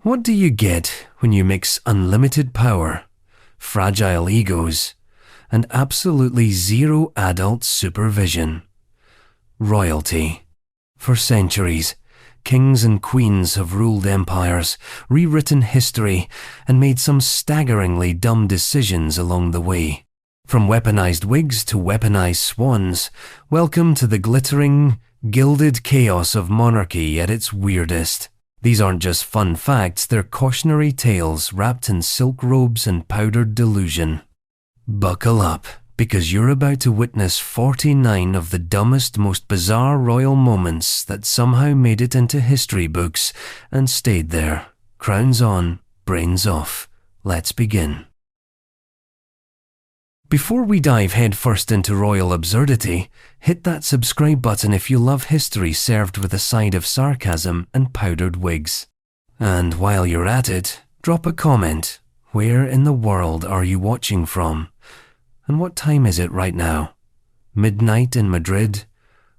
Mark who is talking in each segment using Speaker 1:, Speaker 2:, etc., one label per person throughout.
Speaker 1: What do you get when you mix unlimited power, fragile egos, and absolutely zero adult supervision? Royalty. For centuries, kings and queens have ruled empires, rewritten history, and made some staggeringly dumb decisions along the way. From weaponized wigs to weaponized swans, welcome to the glittering, gilded chaos of monarchy at its weirdest. These aren't just fun facts, they're cautionary tales wrapped in silk robes and powdered delusion. Buckle up, because you're about to witness 49 of the dumbest, most bizarre royal moments that somehow made it into history books and stayed there. Crowns on, brains off. Let's begin. Before we dive headfirst into royal absurdity, hit that subscribe button if you love history served with a side of sarcasm and powdered wigs. And while you're at it, drop a comment. Where in the world are you watching from? And what time is it right now? Midnight in Madrid?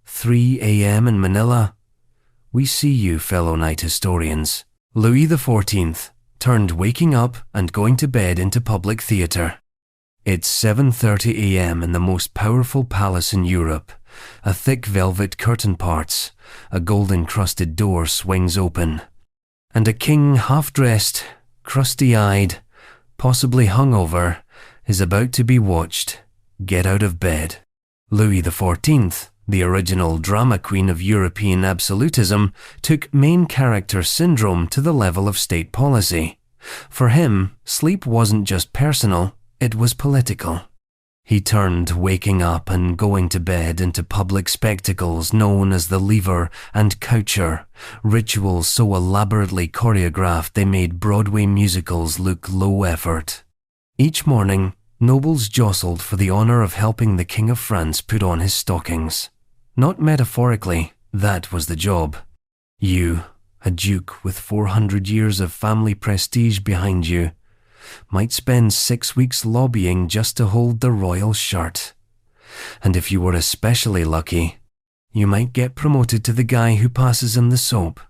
Speaker 1: 3 a.m. in Manila? We see you, fellow night historians. Louis XIV turned waking up and going to bed into public theatre. It's 7:30 a.m. in the most powerful palace in Europe. A thick velvet curtain parts, a gold-encrusted door swings open, and a king half-dressed, crusty-eyed, possibly hungover, is about to be watched get out of bed. Louis XIV, the original drama queen of European absolutism, took main character syndrome to the level of state policy. For him, sleep wasn't just personal, it was political. He turned waking up and going to bed into public spectacles known as the lever and coucher, rituals so elaborately choreographed they made Broadway musicals look low effort. Each morning, nobles jostled for the honor of helping the King of France put on his stockings. Not metaphorically, that was the job. You, a duke with 400 years of family prestige behind you, might spend 6 weeks lobbying just to hold the royal shirt. And if you were especially lucky, you might get promoted to the guy who passes him the soap.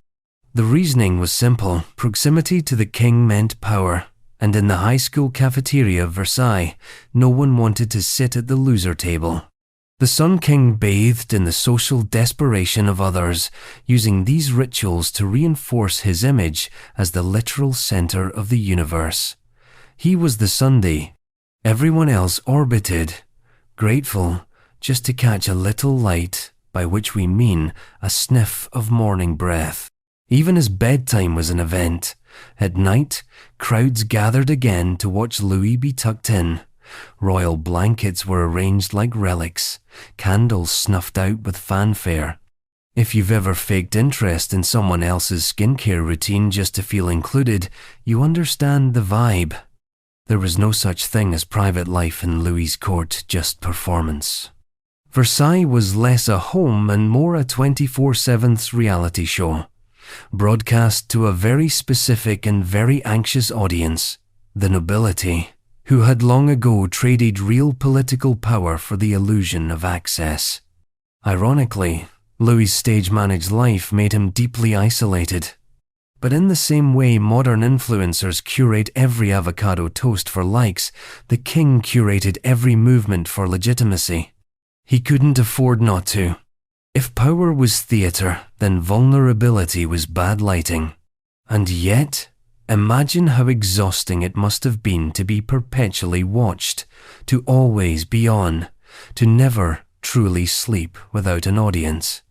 Speaker 1: The reasoning was simple. Proximity to the king meant power, and in the high school cafeteria of Versailles, no one wanted to sit at the loser table. The Sun King bathed in the social desperation of others, using these rituals to reinforce his image as the literal center of the universe. He was the Sunday. Everyone else orbited, grateful just to catch a little light, by which we mean a sniff of morning breath. Even his bedtime was an event. At night, crowds gathered again to watch Louis be tucked in. Royal blankets were arranged like relics, candles snuffed out with fanfare. If you've ever faked interest in someone else's skincare routine just to feel included, you understand the vibe. There was no such thing as private life in Louis's court, just performance. Versailles was less a home and more a 24/7 reality show, broadcast to a very specific and very anxious audience, the nobility, who had long ago traded real political power for the illusion of access. Ironically, Louis's stage-managed life made him deeply isolated. But in the same way modern influencers curate every avocado toast for likes, the king curated every movement for legitimacy. He couldn't afford not to. If power was theatre, then vulnerability was bad lighting. And yet, imagine how exhausting it must have been to be perpetually watched, to always be on, to never truly sleep without an audience.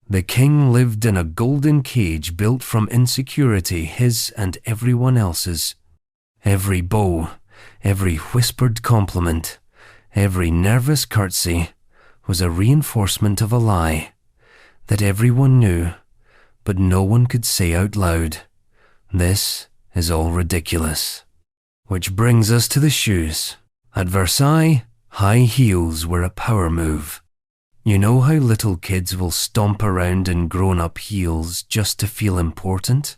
Speaker 1: The king lived in a golden cage built from insecurity, his and everyone else's. Every bow, every whispered compliment, every nervous curtsy was a reinforcement of a lie that everyone knew, but no one could say out loud. This is all ridiculous. Which brings us to the shoes. At Versailles, high heels were a power move. You know how little kids will stomp around in grown-up heels just to feel important?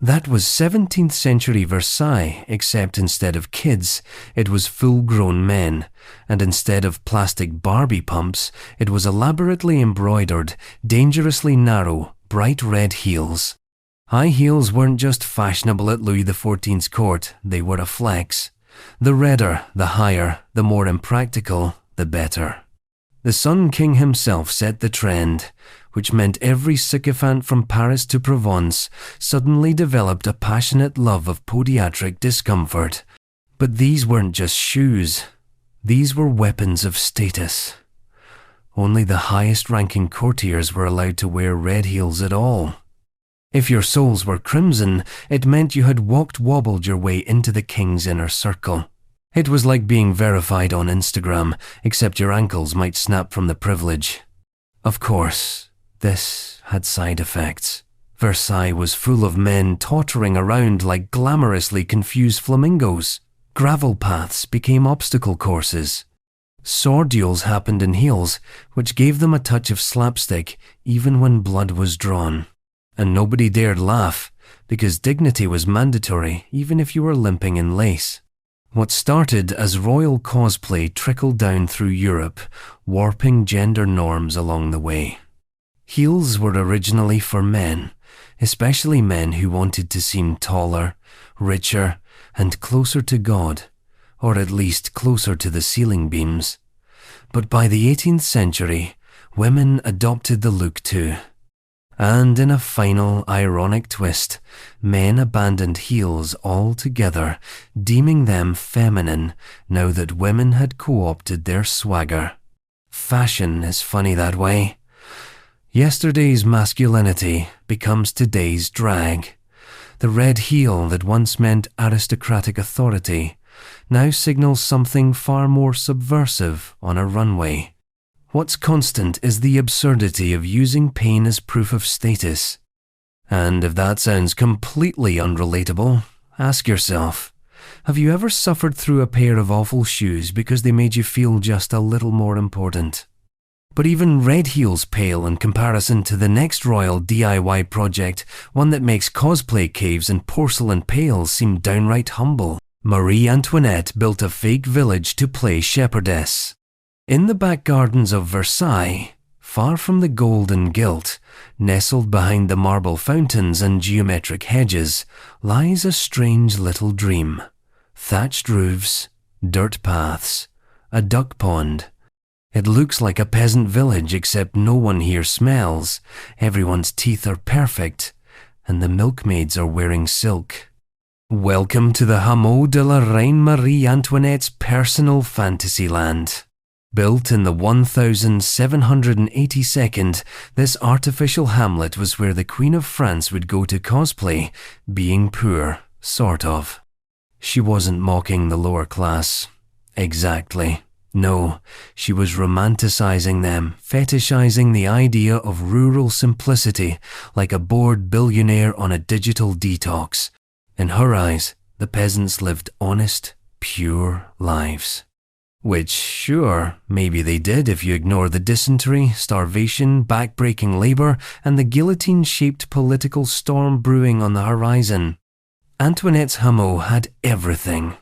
Speaker 1: That was 17th century Versailles, except instead of kids, it was full-grown men, and instead of plastic Barbie pumps, it was elaborately embroidered, dangerously narrow, bright red heels. High heels weren't just fashionable at Louis XIV's court, they were a flex. The redder, the higher, the more impractical, the better. The Sun King himself set the trend, which meant every sycophant from Paris to Provence suddenly developed a passionate love of podiatric discomfort. But these weren't just shoes. These were weapons of status. Only the highest-ranking courtiers were allowed to wear red heels at all. If your soles were crimson, it meant you had wobbled your way into the king's inner circle. It was like being verified on Instagram, except your ankles might snap from the privilege. Of course, this had side effects. Versailles was full of men tottering around like glamorously confused flamingos. Gravel paths became obstacle courses. Sword duels happened in heels, which gave them a touch of slapstick even when blood was drawn. And nobody dared laugh, because dignity was mandatory even if you were limping in lace. What started as royal cosplay trickled down through Europe, warping gender norms along the way. Heels were originally for men, especially men who wanted to seem taller, richer, and closer to God, or at least closer to the ceiling beams. But by the 18th century, women adopted the look too. And in a final, ironic twist, men abandoned heels altogether, deeming them feminine now that women had co-opted their swagger. Fashion is funny that way. Yesterday's masculinity becomes today's drag. The red heel that once meant aristocratic authority now signals something far more subversive on a runway. What's constant is the absurdity of using pain as proof of status. And if that sounds completely unrelatable, ask yourself, have you ever suffered through a pair of awful shoes because they made you feel just a little more important? But even red heels pale in comparison to the next royal DIY project, one that makes cosplay caves and porcelain pails seem downright humble. Marie Antoinette built a fake village to play shepherdess. In the back gardens of Versailles, far from the gold and gilt, nestled behind the marble fountains and geometric hedges, lies a strange little dream. Thatched roofs, dirt paths, a duck pond. It looks like a peasant village, except no one here smells, everyone's teeth are perfect, and the milkmaids are wearing silk. Welcome to the Hameau de la Reine Marie Antoinette's personal fantasy land. Built in the 1782nd, this artificial hamlet was where the Queen of France would go to cosplay, being poor, sort of. She wasn't mocking the lower class. Exactly. No, she was romanticizing them, fetishizing the idea of rural simplicity, like a bored billionaire on a digital detox. In her eyes, the peasants lived honest, pure lives. Which, sure, maybe they did if you ignore the dysentery, starvation, back-breaking labour, and the guillotine-shaped political storm brewing on the horizon. Antoinette's Hameau had everything.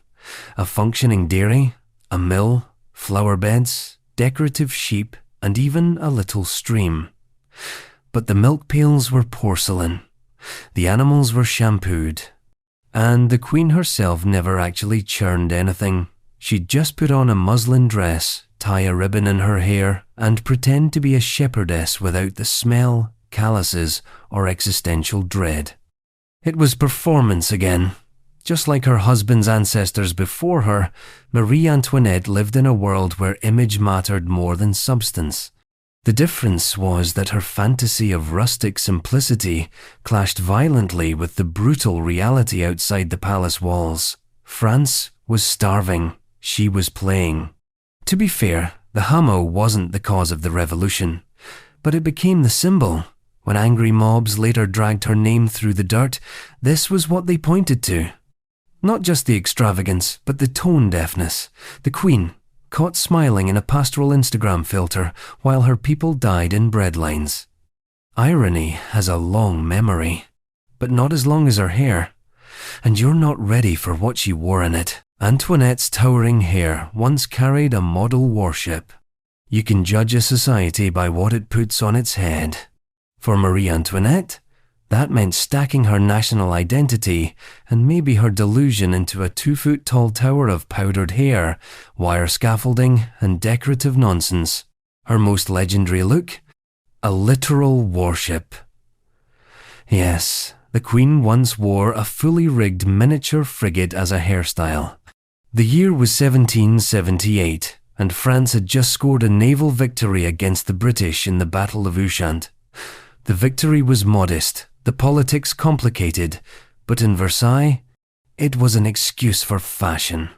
Speaker 1: A functioning dairy, a mill, flower beds, decorative sheep, and even a little stream. But the milk pails were porcelain. The animals were shampooed. And the Queen herself never actually churned anything. She'd just put on a muslin dress, tie a ribbon in her hair, and pretend to be a shepherdess without the smell, calluses, or existential dread. It was performance again. Just like her husband's ancestors before her, Marie Antoinette lived in a world where image mattered more than substance. The difference was that her fantasy of rustic simplicity clashed violently with the brutal reality outside the palace walls. France was starving. She was playing. To be fair, the Hameau wasn't the cause of the revolution, but it became the symbol. When angry mobs later dragged her name through the dirt, this was what they pointed to. Not just the extravagance, but the tone deafness. The Queen, caught smiling in a pastoral Instagram filter while her people died in breadlines. Irony has a long memory, but not as long as her hair. And you're not ready for what she wore in it. Antoinette's towering hair once carried a model warship. You can judge a society by what it puts on its head. For Marie Antoinette, That meant stacking her national identity and maybe her delusion into a 2-foot-tall tower of powdered hair, wire scaffolding, and decorative nonsense. Her most legendary look? A literal warship. Yes, the Queen once wore a fully rigged miniature frigate as a hairstyle. The year was 1778, and France had just scored a naval victory against the British in the Battle of Ushant. The victory was modest, the politics complicated, but in Versailles, it was an excuse for fashion.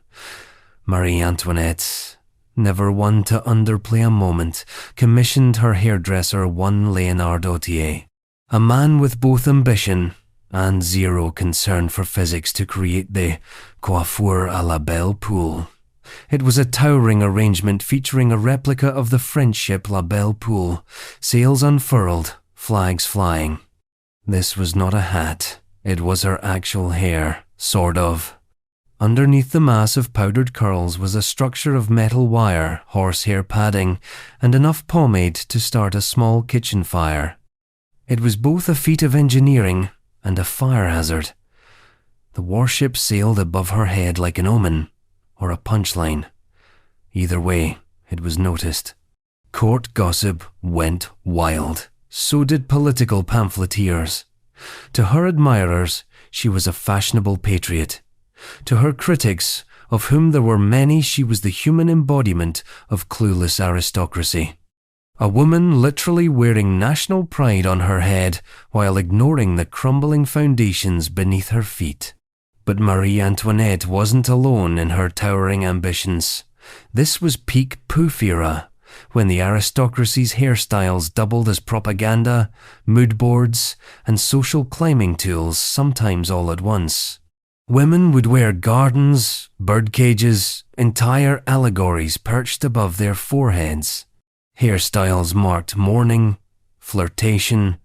Speaker 1: Marie Antoinette, never one to underplay a moment, commissioned her hairdresser one Léonard Autier, a man with both ambition and zero concern for physics, to create the coiffure à la Belle Poule. It was a towering arrangement featuring a replica of the French ship La Belle Poule, sails unfurled, flags flying. This was not a hat, it was her actual hair, sort of. Underneath the mass of powdered curls was a structure of metal wire, horsehair padding, and enough pomade to start a small kitchen fire. It was both a feat of engineering and a fire hazard. The warship sailed above her head like an omen, or a punchline. Either way, it was noticed. Court gossip went wild. So did political pamphleteers. To her admirers, she was a fashionable patriot. To her critics, of whom there were many, she was the human embodiment of clueless aristocracy. A woman literally wearing national pride on her head while ignoring the crumbling foundations beneath her feet. But Marie Antoinette wasn't alone in her towering ambitions. This was peak poof era, when the aristocracy's hairstyles doubled as propaganda, mood boards, and social climbing tools, sometimes all at once. Women would wear gardens, bird cages, entire allegories perched above their foreheads. Hairstyles marked mourning, flirtation,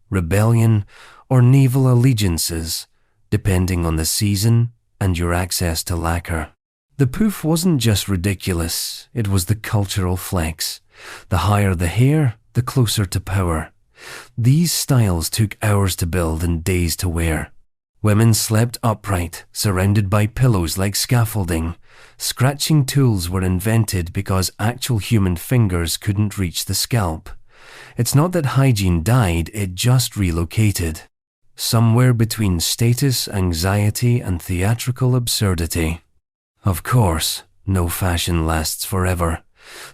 Speaker 1: rebellion, or naval allegiances, depending on the season and your access to lacquer. The poof wasn't just ridiculous, it was the cultural flex. The higher the hair, the closer to power. These styles took hours to build and days to wear. Women slept upright, surrounded by pillows like scaffolding. Scratching tools were invented because actual human fingers couldn't reach the scalp. It's not that hygiene died, it just relocated. Somewhere between status, anxiety, and theatrical absurdity. Of course, no fashion lasts forever.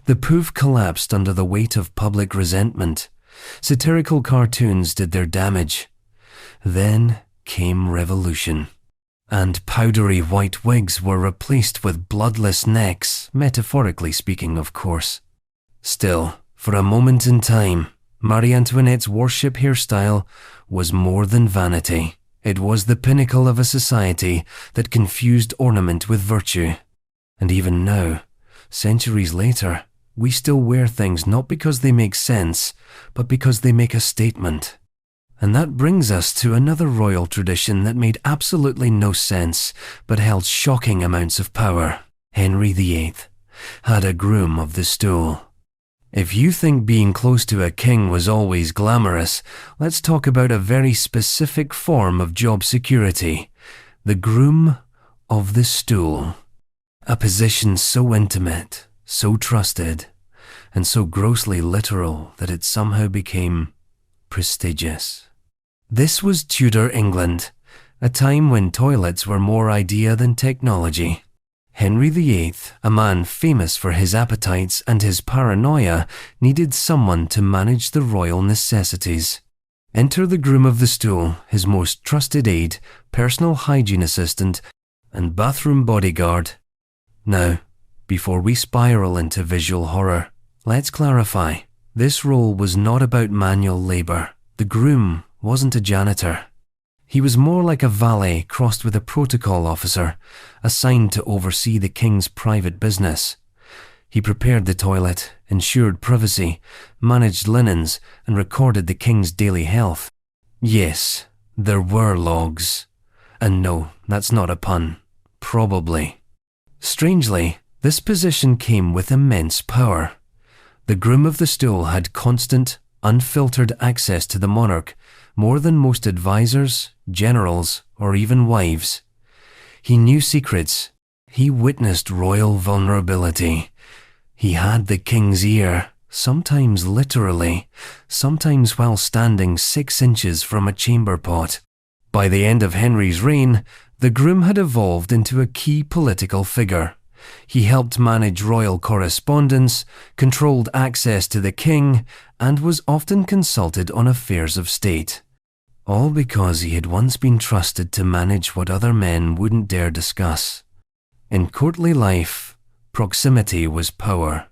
Speaker 1: The poof collapsed under the weight of public resentment. Satirical cartoons did their damage. Then came revolution. And powdery white wigs were replaced with bloodless necks, metaphorically speaking, of course. Still, for a moment in time, Marie Antoinette's warship hairstyle was more than vanity. It was the pinnacle of a society that confused ornament with virtue. And even now, centuries later, we still wear things not because they make sense, but because they make a statement. And that brings us to another royal tradition that made absolutely no sense, but held shocking amounts of power. Henry VIII had a groom of the stool. If you think being close to a king was always glamorous, let's talk about a very specific form of job security. The groom of the stool. A position so intimate, so trusted, and so grossly literal that it somehow became prestigious. This was Tudor England, a time when toilets were more idea than technology. Henry VIII, a man famous for his appetites and his paranoia, needed someone to manage the royal necessities. Enter the groom of the stool, his most trusted aide, personal hygiene assistant, and bathroom bodyguard. Now, before we spiral into visual horror, let's clarify. This role was not about manual labor. The groom wasn't a janitor. He was more like a valet crossed with a protocol officer, assigned to oversee the king's private business. He prepared the toilet, ensured privacy, managed linens, and recorded the king's daily health. Yes, there were logs. And no, that's not a pun. Probably. Strangely, this position came with immense power. The groom of the stool had constant, unfiltered access to the monarch, more than most advisors, generals, or even wives. He knew secrets. He witnessed royal vulnerability. He had the king's ear, sometimes literally, sometimes while standing 6 inches from a chamber pot. By the end of Henry's reign, the groom had evolved into a key political figure. He helped manage royal correspondence, controlled access to the king, and was often consulted on affairs of state. All because he had once been trusted to manage what other men wouldn't dare discuss. In courtly life, proximity was power,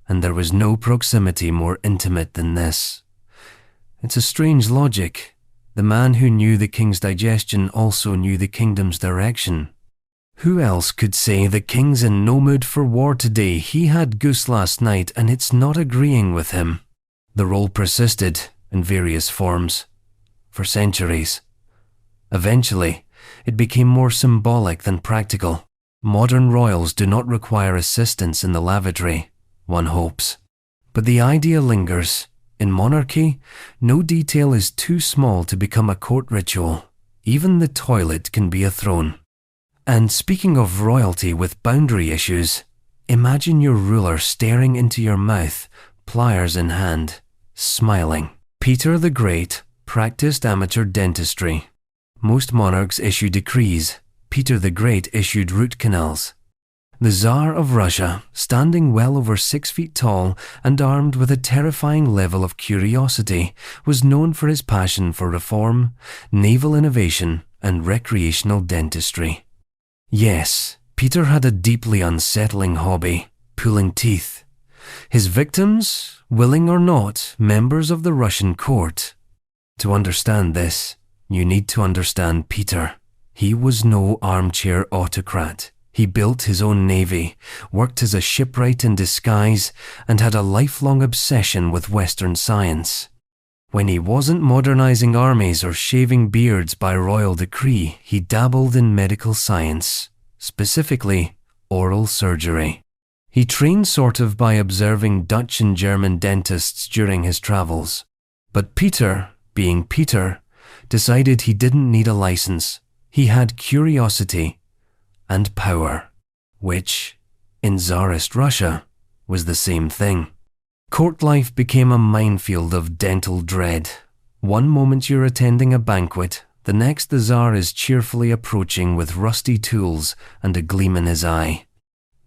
Speaker 1: and there was no proximity more intimate than this. It's a strange logic. The man who knew the king's digestion also knew the kingdom's direction. Who else could say the king's in no mood for war today, he had goose last night and it's not agreeing with him? The role persisted, in various forms, for centuries. Eventually, it became more symbolic than practical. Modern royals do not require assistance in the lavatory, one hopes. But the idea lingers. In monarchy, no detail is too small to become a court ritual. Even the toilet can be a throne. And speaking of royalty with boundary issues, imagine your ruler staring into your mouth, pliers in hand, smiling. Peter the Great practiced amateur dentistry. Most monarchs issue decrees. Peter the Great issued root canals. The Tsar of Russia, standing well over 6 feet tall and armed with a terrifying level of curiosity, was known for his passion for reform, naval innovation, and recreational dentistry. Yes, Peter had a deeply unsettling hobby, pulling teeth. His victims, willing or not, members of the Russian court. To understand this, you need to understand Peter. He was no armchair autocrat. He built his own navy, worked as a shipwright in disguise, and had a lifelong obsession with Western science. When he wasn't modernizing armies or shaving beards by royal decree, he dabbled in medical science, specifically oral surgery. He trained sort of by observing Dutch and German dentists during his travels. But Peter, being Peter, decided he didn't need a license. He had curiosity and power, which, in Tsarist Russia, was the same thing. Court life became a minefield of dental dread. One moment you're attending a banquet, the next the Tsar is cheerfully approaching with rusty tools and a gleam in his eye.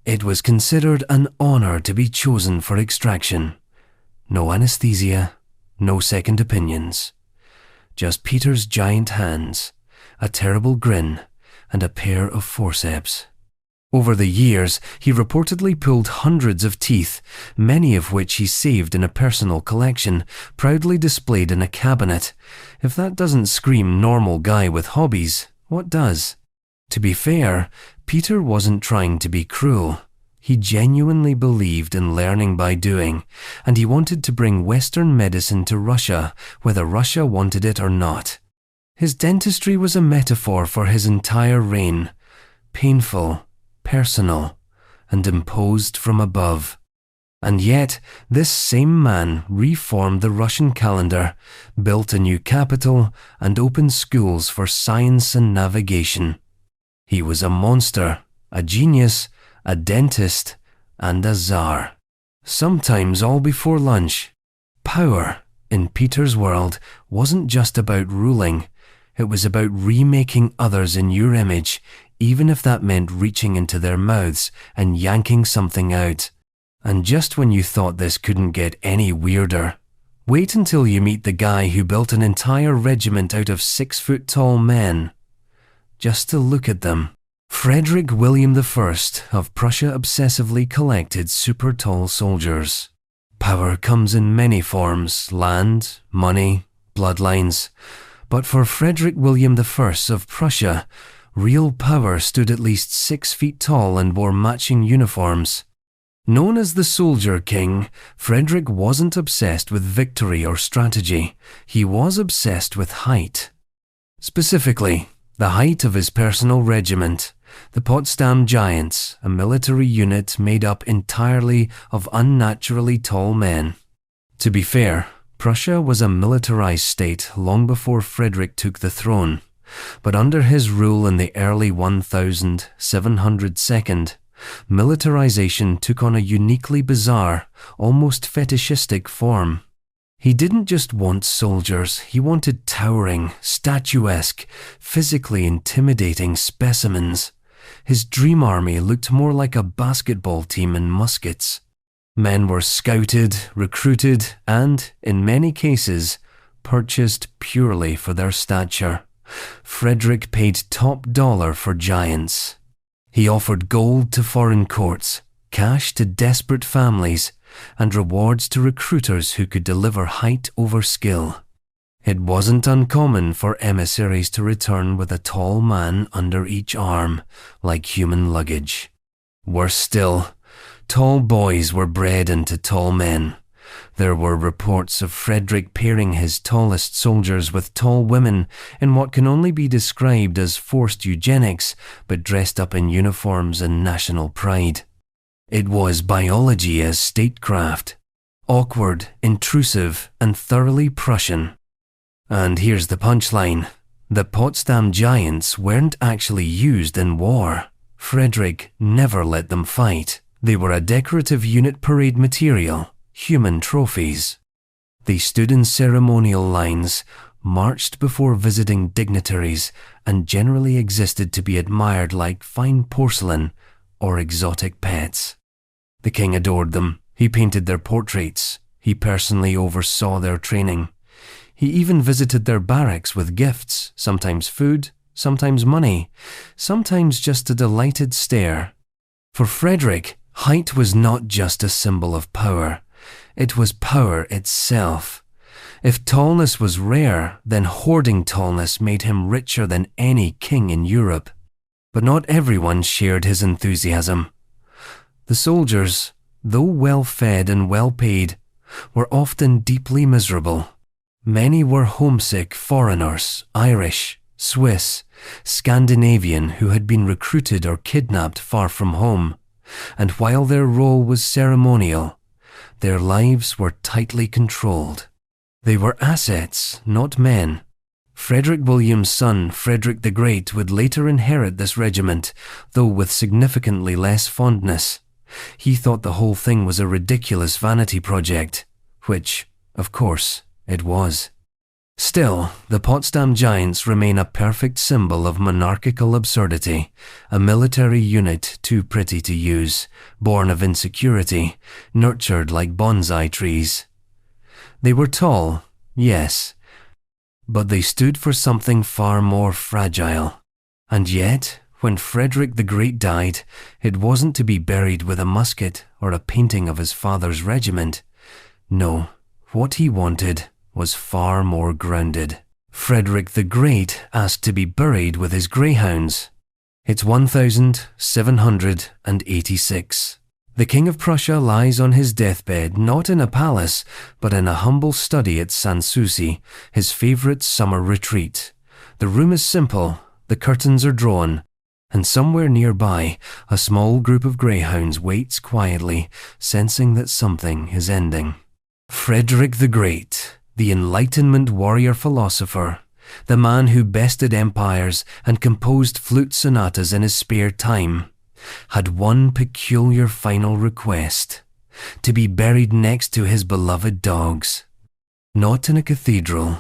Speaker 1: It was considered an honor to be chosen for extraction. No anesthesia, no second opinions. Just Peter's giant hands, a terrible grin, and a pair of forceps. Over the years, he reportedly pulled hundreds of teeth, many of which he saved in a personal collection, proudly displayed in a cabinet. If that doesn't scream normal guy with hobbies, what does? To be fair, Peter wasn't trying to be cruel. He genuinely believed in learning by doing, and he wanted to bring Western medicine to Russia, whether Russia wanted it or not. His dentistry was a metaphor for his entire reign, painful, personal, and imposed from above. And yet, this same man reformed the Russian calendar, built a new capital, and opened schools for science and navigation. He was a monster, a genius, a dentist, and a Tsar. Sometimes all before lunch. Power, in Peter's world, wasn't just about ruling. It was about remaking others in your image, even if that meant reaching into their mouths and yanking something out. And just when you thought this couldn't get any weirder, wait until you meet the guy who built an entire regiment out of 6-foot-tall men. Just to look at them. Frederick William I of Prussia obsessively collected super-tall soldiers. Power comes in many forms: land, money, bloodlines. But for Frederick William I of Prussia, real power stood at least 6 feet tall and wore matching uniforms. Known as the Soldier King, Frederick wasn't obsessed with victory or strategy. He was obsessed with height. Specifically, the height of his personal regiment, the Potsdam Giants, a military unit made up entirely of unnaturally tall men. To be fair, Prussia was a militarized state long before Frederick took the throne, but under his rule in the early 1702, militarization took on a uniquely bizarre, almost fetishistic form. He didn't just want soldiers, he wanted towering, statuesque, physically intimidating specimens. His dream army looked more like a basketball team in muskets. Men were scouted, recruited, and, in many cases, purchased purely for their stature. Frederick paid top dollar for giants. He offered gold to foreign courts, cash to desperate families, and rewards to recruiters who could deliver height over skill. It wasn't uncommon for emissaries to return with a tall man under each arm, like human luggage. Worse still, tall boys were bred into tall men. There were reports of Frederick pairing his tallest soldiers with tall women in what can only be described as forced eugenics, but dressed up in uniforms and national pride. It was biology as statecraft. Awkward, intrusive, and thoroughly Prussian. And here's the punchline. The Potsdam Giants weren't actually used in war. Frederick never let them fight. They were a decorative unit parade material, human trophies. They stood in ceremonial lines, marched before visiting dignitaries, and generally existed to be admired like fine porcelain or exotic pets. The king adored them. He painted their portraits. He personally oversaw their training. He even visited their barracks with gifts, sometimes food, sometimes money, sometimes just a delighted stare. For Frederick, height was not just a symbol of power. It was power itself. If tallness was rare, then hoarding tallness made him richer than any king in Europe. But not everyone shared his enthusiasm. The soldiers, though well-fed and well-paid, were often deeply miserable. Many were homesick foreigners, Irish, Swiss, Scandinavian who had been recruited or kidnapped far from home, and while their role was ceremonial, their lives were tightly controlled. They were assets, not men. Frederick William's son, Frederick the Great, would later inherit this regiment, though with significantly less fondness. He thought the whole thing was a ridiculous vanity project, which, of course, it was. Still, the Potsdam Giants remain a perfect symbol of monarchical absurdity, a military unit too pretty to use, born of insecurity, nurtured like bonsai trees. They were tall, yes, but they stood for something far more fragile. And yet, when Frederick the Great died, it wasn't to be buried with a musket or a painting of his father's regiment. No, what he wanted was far more grounded. Frederick the Great asked to be buried with his greyhounds. It's 1786. The King of Prussia lies on his deathbed not in a palace, but in a humble study at Sanssouci, his favourite summer retreat. The room is simple, the curtains are drawn, and somewhere nearby, a small group of greyhounds waits quietly, sensing that something is ending. Frederick the Great, the Enlightenment warrior-philosopher, the man who bested empires and composed flute sonatas in his spare time, had one peculiar final request: to be buried next to his beloved dogs. Not in a cathedral,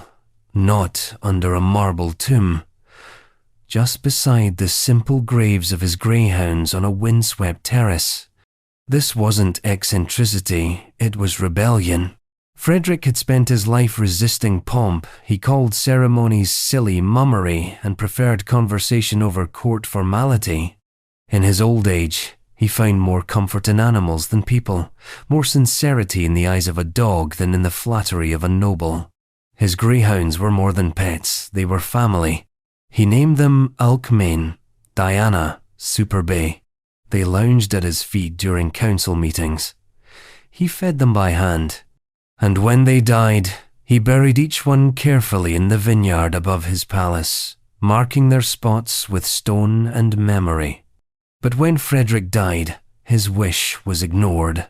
Speaker 1: not under a marble tomb, just beside the simple graves of his greyhounds on a windswept terrace. This wasn't eccentricity, it was rebellion. Frederick had spent his life resisting pomp. He called ceremonies silly mummery and preferred conversation over court formality. In his old age, he found more comfort in animals than people, more sincerity in the eyes of a dog than in the flattery of a noble. His greyhounds were more than pets, they were family. He named them Alcmain, Diana, Superbay. They lounged at his feet during council meetings. He fed them by hand, and when they died, he buried each one carefully in the vineyard above his palace, marking their spots with stone and memory. But when Frederick died, his wish was ignored.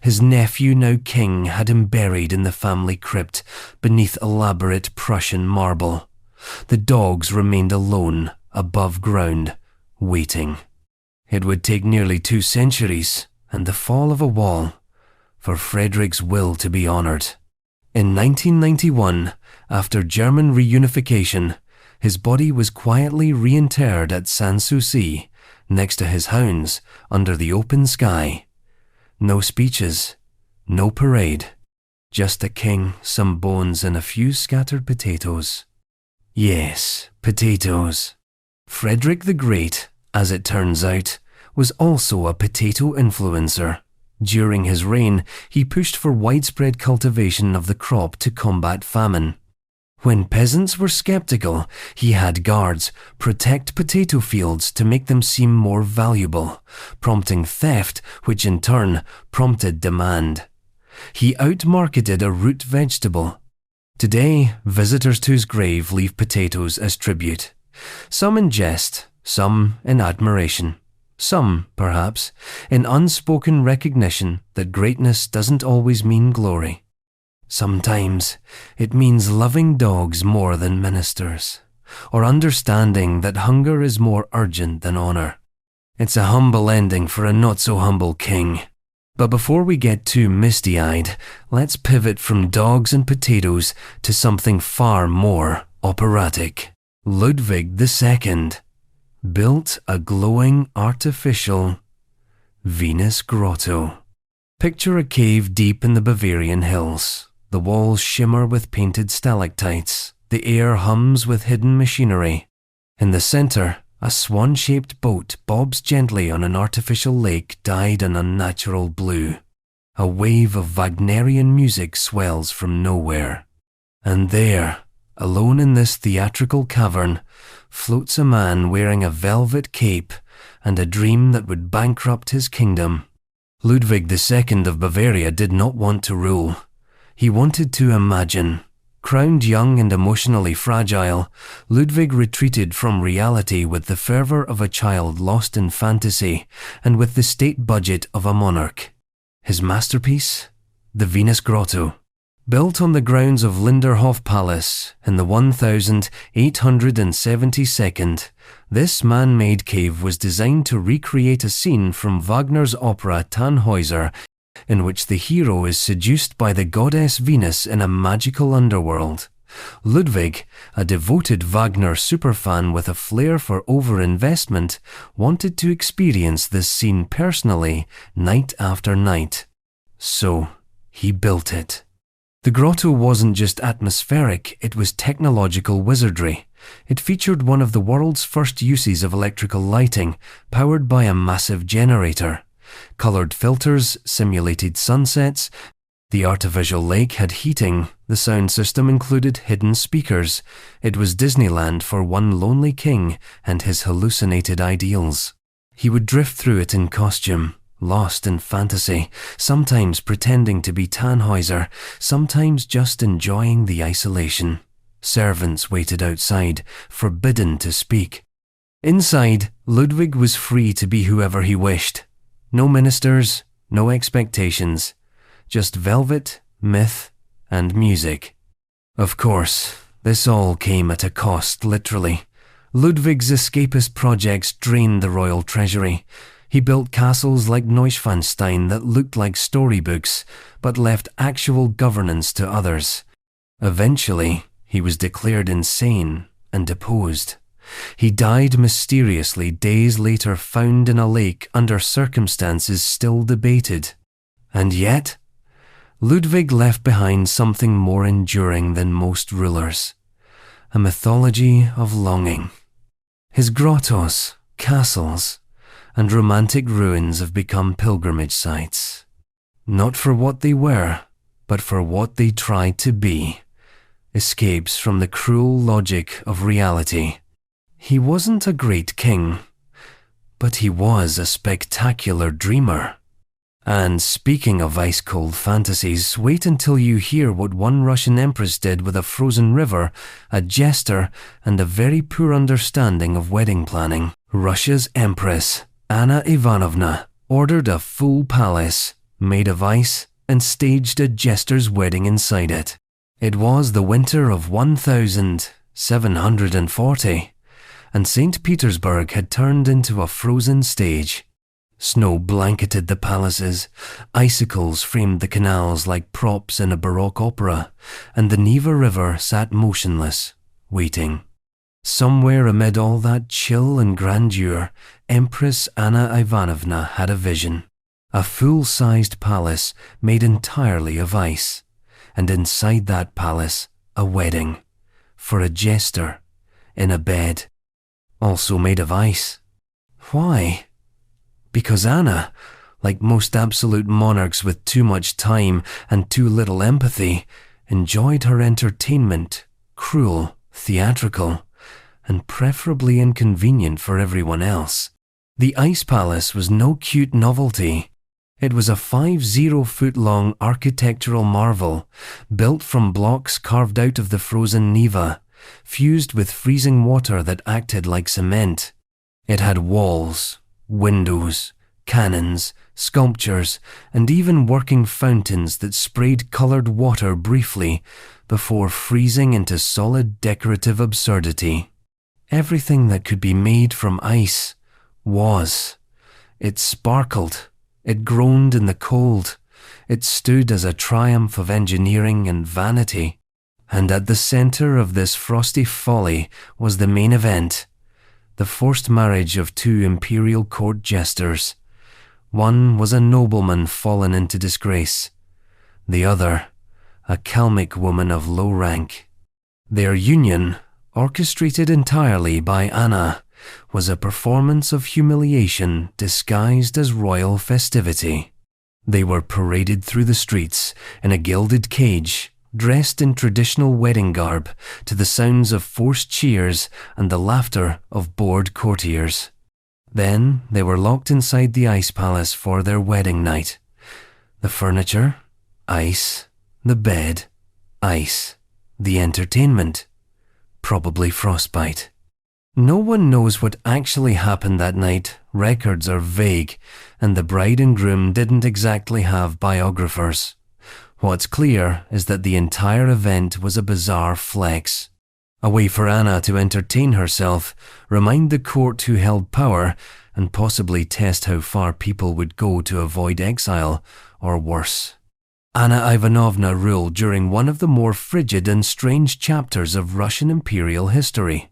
Speaker 1: His nephew, now king, had him buried in the family crypt beneath elaborate Prussian marble. The dogs remained alone, above ground, waiting. It would take nearly 2 centuries and the fall of a wall for Frederick's will to be honoured. In 1991, after German reunification, his body was quietly reinterred at Sanssouci, next to his hounds, under the open sky. No speeches, no parade, just a king, some bones, and a few scattered potatoes. Yes, potatoes. Frederick the Great, as it turns out, was also a potato influencer. During his reign, he pushed for widespread cultivation of the crop to combat famine. When peasants were skeptical, he had guards protect potato fields to make them seem more valuable, prompting theft, which in turn prompted demand. He outmarketed a root vegetable. Today, visitors to his grave leave potatoes as tribute. Some in jest, some in admiration. Some, perhaps, in unspoken recognition that greatness doesn't always mean glory. Sometimes it means loving dogs more than ministers, or understanding that hunger is more urgent than honour. It's a humble ending for a not-so-humble king. But before we get too misty-eyed, let's pivot from dogs and potatoes to something far more operatic. Ludwig II built a glowing artificial Venus grotto. Picture a cave deep in the Bavarian hills. The walls shimmer with painted stalactites. The air hums with hidden machinery. In the center, a swan-shaped boat bobs gently on an artificial lake dyed an unnatural blue. A wave of Wagnerian music swells from nowhere. And there, alone in this theatrical cavern, floats a man wearing a velvet cape and a dream that would bankrupt his kingdom. Ludwig II of Bavaria did not want to rule. He wanted to imagine. Crowned young and emotionally fragile, Ludwig retreated from reality with the fervour of a child lost in fantasy and with the state budget of a monarch. His masterpiece? The Venus Grotto. Built on the grounds of Linderhof Palace in the 1872nd, this man-made cave was designed to recreate a scene from Wagner's opera Tannhäuser, in which the hero is seduced by the goddess Venus in a magical underworld. Ludwig, a devoted Wagner superfan with a flair for overinvestment, wanted to experience this scene personally, night after night. So, he built it. The grotto wasn't just atmospheric, it was technological wizardry. It featured one of the world's first uses of electrical lighting, powered by a massive generator. Coloured filters simulated sunsets. The artificial lake had heating. The sound system included hidden speakers. It was Disneyland for one lonely king and his hallucinated ideals. He would drift through it in costume, lost in fantasy, sometimes pretending to be Tannhäuser, sometimes just enjoying the isolation. Servants waited outside, forbidden to speak. Inside, Ludwig was free to be whoever he wished. No ministers, no expectations, just velvet, myth, and music. Of course, this all came at a cost, literally. Ludwig's escapist projects drained the royal treasury. He built castles like Neuschwanstein that looked like storybooks, but left actual governance to others. Eventually, he was declared insane and deposed. He died mysteriously days later, found in a lake under circumstances still debated. And yet, Ludwig left behind something more enduring than most rulers. A mythology of longing. His grottos, castles, and romantic ruins have become pilgrimage sites. Not for what they were, but for what they tried to be. Escapes from the cruel logic of reality. He wasn't a great king, but he was a spectacular dreamer. And speaking of ice-cold fantasies, wait until you hear what one Russian empress did with a frozen river, a jester, and a very poor understanding of wedding planning. Russia's empress, Anna Ivanovna, ordered a full palace, made of ice, and staged a jester's wedding inside it. It was the winter of 1740, and St. Petersburg had turned into a frozen stage. Snow blanketed the palaces, icicles framed the canals like props in a Baroque opera, and the Neva River sat motionless, waiting. Somewhere amid all that chill and grandeur, Empress Anna Ivanovna had a vision. A full-sized palace made entirely of ice, and inside that palace, a wedding, for a jester, in a bed, also made of ice. Why? Because Anna, like most absolute monarchs with too much time and too little empathy, enjoyed her entertainment, cruel, theatrical, and preferably inconvenient for everyone else. The Ice Palace was no cute novelty. It was a 50-foot-long architectural marvel, built from blocks carved out of the frozen Neva, fused with freezing water that acted like cement. It had walls, windows, cannons, sculptures, and even working fountains that sprayed coloured water briefly before freezing into solid decorative absurdity. Everything that could be made from ice was. It sparkled. It groaned in the cold. It stood as a triumph of engineering and vanity. And at the centre of this frosty folly was the main event, the forced marriage of two imperial court jesters. One was a nobleman fallen into disgrace. The other, a Kalmyk woman of low rank. Their union, orchestrated entirely by Anna, was a performance of humiliation disguised as royal festivity. They were paraded through the streets in a gilded cage, dressed in traditional wedding garb, to the sounds of forced cheers and the laughter of bored courtiers. Then they were locked inside the Ice Palace for their wedding night. The furniture, ice. The bed, ice. The entertainment, probably frostbite. No one knows what actually happened that night. Records are vague, and the bride and groom didn't exactly have biographers. What's clear is that the entire event was a bizarre flex. A way for Anna to entertain herself, remind the court who held power, and possibly test how far people would go to avoid exile, or worse. Anna Ivanovna ruled during one of the more frigid and strange chapters of Russian imperial history.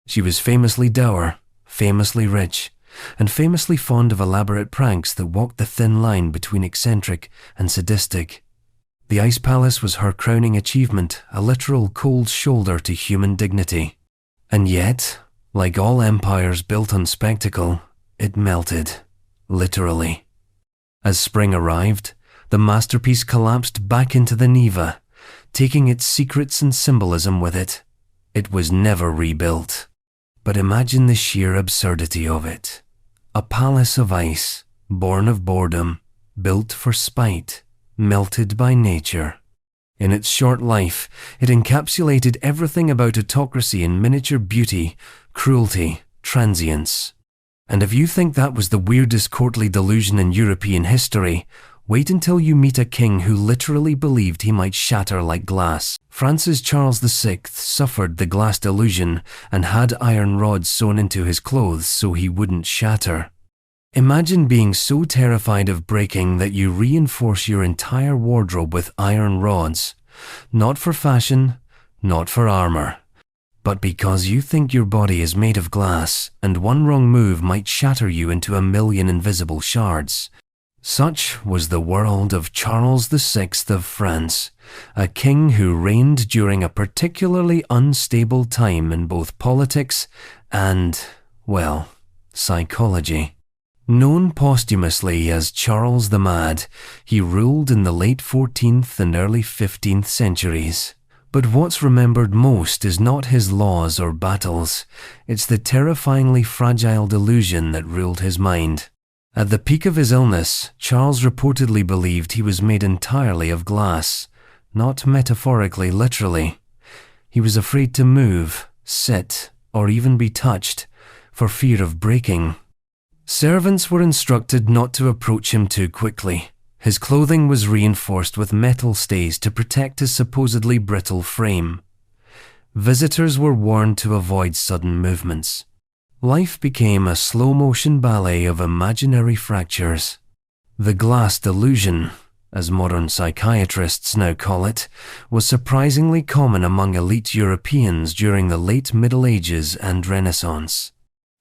Speaker 1: She was famously dour, famously rich, and famously fond of elaborate pranks that walked the thin line between eccentric and sadistic. The Ice Palace was her crowning achievement, a literal cold shoulder to human dignity. And yet, like all empires built on spectacle, it melted, literally. As spring arrived, the masterpiece collapsed back into the Neva, taking its secrets and symbolism with it. It was never rebuilt. But imagine the sheer absurdity of it. A palace of ice, born of boredom, built for spite, melted by nature. In its short life, it encapsulated everything about autocracy in miniature beauty, cruelty, transience. And if you think that was the weirdest courtly delusion in European history, wait until you meet a king who literally believed he might shatter like glass. France's Charles VI suffered the glass delusion and had iron rods sewn into his clothes so he wouldn't shatter. Imagine being so terrified of breaking that you reinforce your entire wardrobe with iron rods, not for fashion, not for armor, but because you think your body is made of glass and one wrong move might shatter you into a million invisible shards. Such was the world of Charles VI of France, a king who reigned during a particularly unstable time in both politics and, well, psychology. Known posthumously as Charles the Mad, he ruled in the late 14th and early 15th centuries. But what's remembered most is not his laws or battles, it's the terrifyingly fragile delusion that ruled his mind. At the peak of his illness, Charles reportedly believed he was made entirely of glass, not metaphorically, literally. He was afraid to move, sit, or even be touched, for fear of breaking. Servants were instructed not to approach him too quickly. His clothing was reinforced with metal stays to protect his supposedly brittle frame. Visitors were warned to avoid sudden movements. Life became a slow-motion ballet of imaginary fractures. The glass delusion, as modern psychiatrists now call it, was surprisingly common among elite Europeans during the late Middle Ages and Renaissance.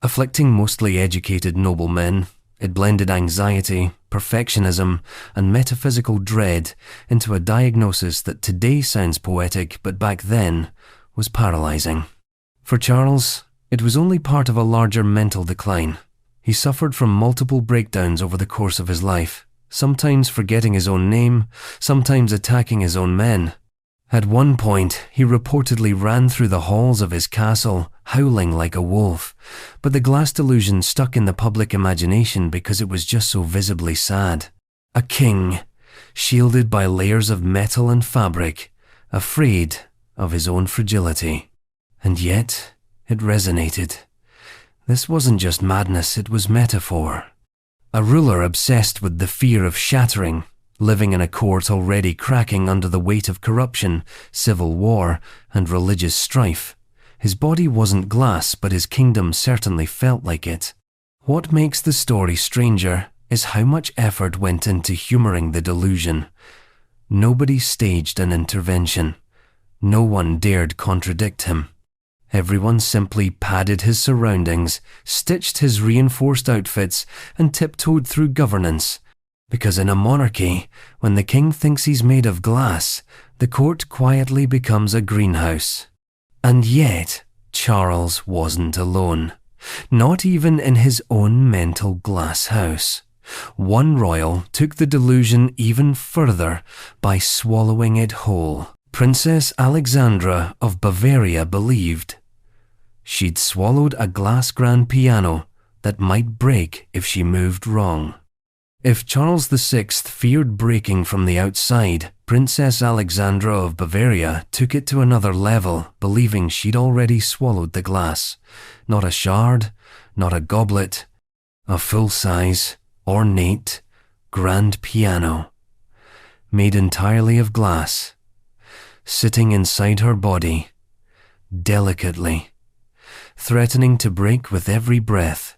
Speaker 1: Afflicting mostly educated noblemen, it blended anxiety, perfectionism, and metaphysical dread into a diagnosis that today sounds poetic but back then was paralyzing. For Charles, it was only part of a larger mental decline. He suffered from multiple breakdowns over the course of his life, sometimes forgetting his own name, sometimes attacking his own men. At one point, he reportedly ran through the halls of his castle, howling like a wolf, but the glass delusion stuck in the public imagination because it was just so visibly sad. A king, shielded by layers of metal and fabric, afraid of his own fragility. And yet, it resonated. This wasn't just madness, it was metaphor. A ruler obsessed with the fear of shattering, living in a court already cracking under the weight of corruption, civil war, and religious strife. His body wasn't glass, but his kingdom certainly felt like it. What makes the story stranger is how much effort went into humoring the delusion. Nobody staged an intervention. No one dared contradict him. Everyone simply padded his surroundings, stitched his reinforced outfits, and tiptoed through governance. Because in a monarchy, when the king thinks he's made of glass, the court quietly becomes a greenhouse. And yet, Charles wasn't alone. Not even in his own mental glass house. One royal took the delusion even further by swallowing it whole. Princess Alexandra of Bavaria believed she'd swallowed a glass grand piano that might break if she moved wrong. If Charles VI feared breaking from the outside, Princess Alexandra of Bavaria took it to another level, believing she'd already swallowed the glass. Not a shard, not a goblet, a full-size, ornate, grand piano, made entirely of glass, sitting inside her body, delicately, threatening to break with every breath.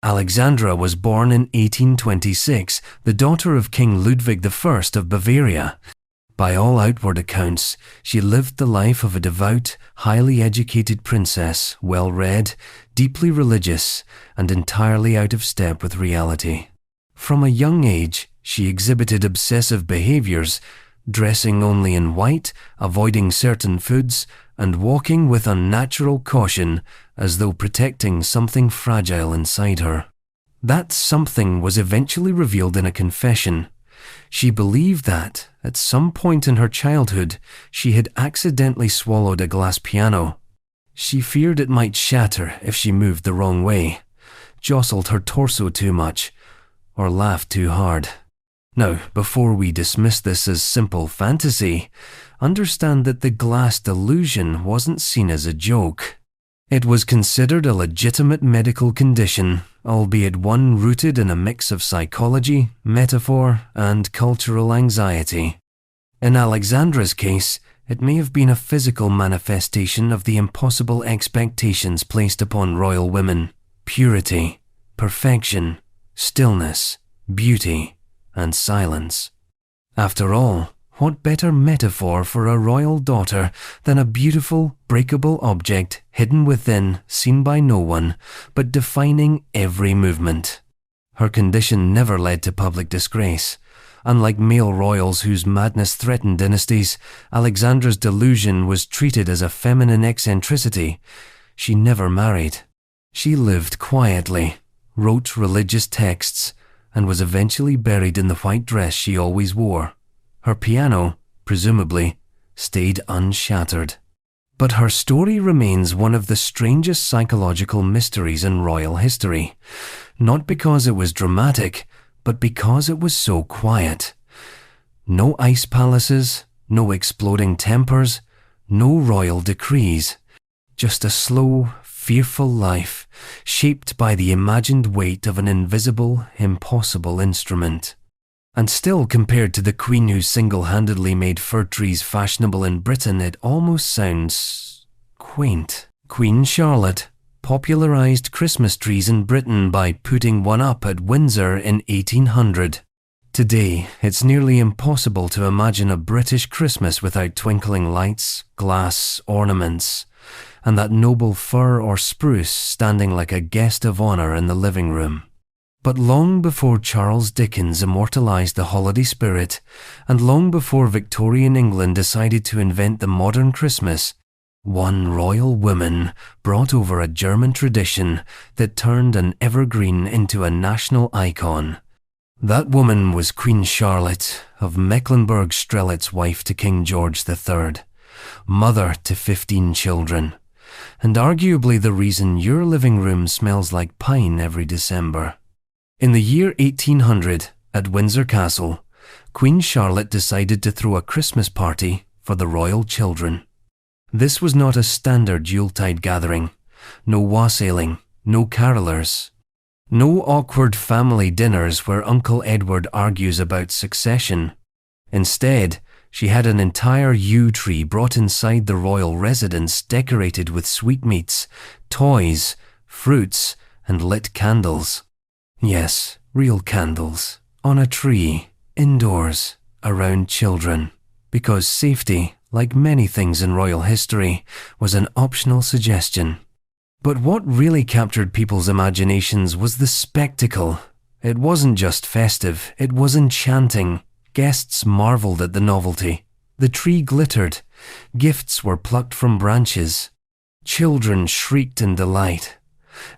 Speaker 1: Alexandra was born in 1826, the daughter of King Ludwig I of Bavaria. By all outward accounts, she lived the life of a devout, highly educated princess, well-read, deeply religious, and entirely out of step with reality. From a young age, she exhibited obsessive behaviors, dressing only in white, avoiding certain foods, and walking with unnatural caution as though protecting something fragile inside her. That something was eventually revealed in a confession. She believed that, at some point in her childhood, she had accidentally swallowed a glass piano. She feared it might shatter if she moved the wrong way, jostled her torso too much, or laughed too hard. Now, before we dismiss this as simple fantasy, understand that the glass delusion wasn't seen as a joke. It was considered a legitimate medical condition, albeit one rooted in a mix of psychology, metaphor, and cultural anxiety. In Alexandra's case, it may have been a physical manifestation of the impossible expectations placed upon royal women: purity, perfection, stillness, beauty, and silence. After all, what better metaphor for a royal daughter than a beautiful, breakable object hidden within, seen by no one, but defining every movement? Her condition never led to public disgrace. Unlike male royals whose madness threatened dynasties, Alexandra's delusion was treated as a feminine eccentricity. She never married. She lived quietly, wrote religious texts, and was eventually buried in the white dress she always wore. Her piano, presumably, stayed unshattered. But her story remains one of the strangest psychological mysteries in royal history, not because it was dramatic, but because it was so quiet. No ice palaces, no exploding tempers, no royal decrees. Just a slow, fearful life, shaped by the imagined weight of an invisible, impossible instrument. And still, compared to the Queen who single-handedly made fir trees fashionable in Britain, it almost sounds quaint. Queen Charlotte popularised Christmas trees in Britain by putting one up at Windsor in 1800. Today, it's nearly impossible to imagine a British Christmas without twinkling lights, glass, ornaments, and that noble fir or spruce standing like a guest of honour in the living room. But long before Charles Dickens immortalised the holiday spirit, and long before Victorian England decided to invent the modern Christmas, one royal woman brought over a German tradition that turned an evergreen into a national icon. That woman was Queen Charlotte of Mecklenburg-Strelitz, wife to King George III, mother to 15 children, and arguably the reason your living room smells like pine every December. In the year 1800, at Windsor Castle, Queen Charlotte decided to throw a Christmas party for the royal children. This was not a standard Yuletide gathering. No wassailing, no carolers. No awkward family dinners where Uncle Edward argues about succession. Instead, she had an entire yew tree brought inside the royal residence decorated with sweetmeats, toys, fruits, and lit candles. Yes, real candles, on a tree, indoors, around children, because safety, like many things in royal history, was an optional suggestion. But what really captured people's imaginations was the spectacle. It wasn't just festive, it was enchanting. Guests marvelled at the novelty. The tree glittered. Gifts were plucked from branches. Children shrieked in delight.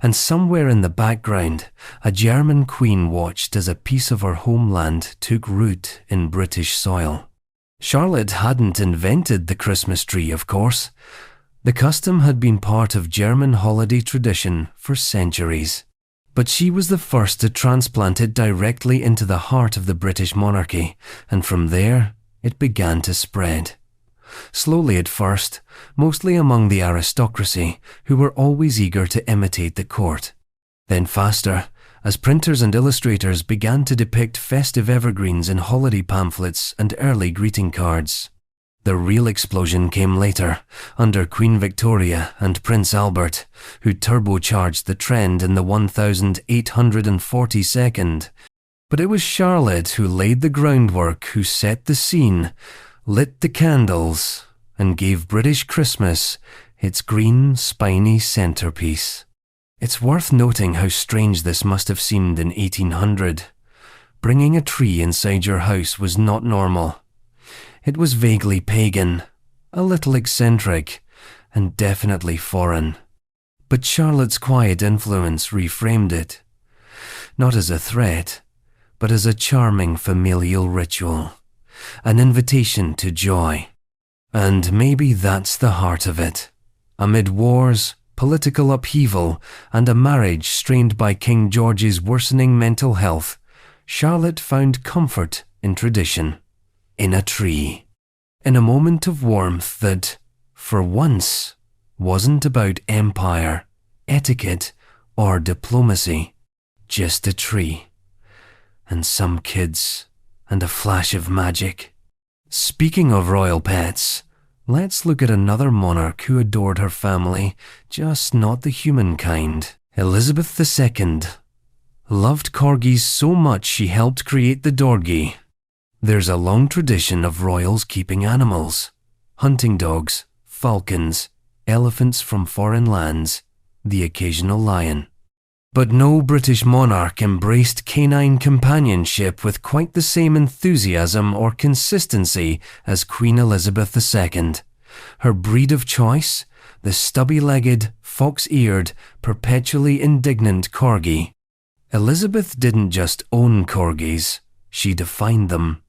Speaker 1: And somewhere in the background, a German queen watched as a piece of her homeland took root in British soil. Charlotte hadn't invented the Christmas tree, of course. The custom had been part of German holiday tradition for centuries, but she was the first to transplant it directly into the heart of the British monarchy, and from there it began to spread. Slowly at first, mostly among the aristocracy, who were always eager to imitate the court. Then faster, as printers and illustrators began to depict festive evergreens in holiday pamphlets and early greeting cards. The real explosion came later, under Queen Victoria and Prince Albert, who turbocharged the trend in the 1842nd. But it was Charlotte who laid the groundwork, who set the scene, lit the candles, and gave British Christmas its green, spiny centerpiece. It's worth noting how strange this must have seemed in 1800. Bringing a tree inside your house was not normal. It was vaguely pagan, a little eccentric, and definitely foreign. But Charlotte's quiet influence reframed it, not as a threat, but as a charming familial ritual, an invitation to joy. And maybe that's the heart of it. Amid wars, political upheaval, and a marriage strained by King George's worsening mental health, Charlotte found comfort in tradition. In a tree, in a moment of warmth that, for once, wasn't about empire, etiquette, or diplomacy. Just a tree, and some kids, and a flash of magic. Speaking of royal pets, let's look at another monarch who adored her family, just not the human kind. Elizabeth II loved corgis so much she helped create the Dorgie. There's a long tradition of royals keeping animals. Hunting dogs, falcons, elephants from foreign lands, the occasional lion. But no British monarch embraced canine companionship with quite the same enthusiasm or consistency as Queen Elizabeth II. Her breed of choice, the stubby-legged, fox-eared, perpetually indignant corgi. Elizabeth didn't just own corgis, she defined them.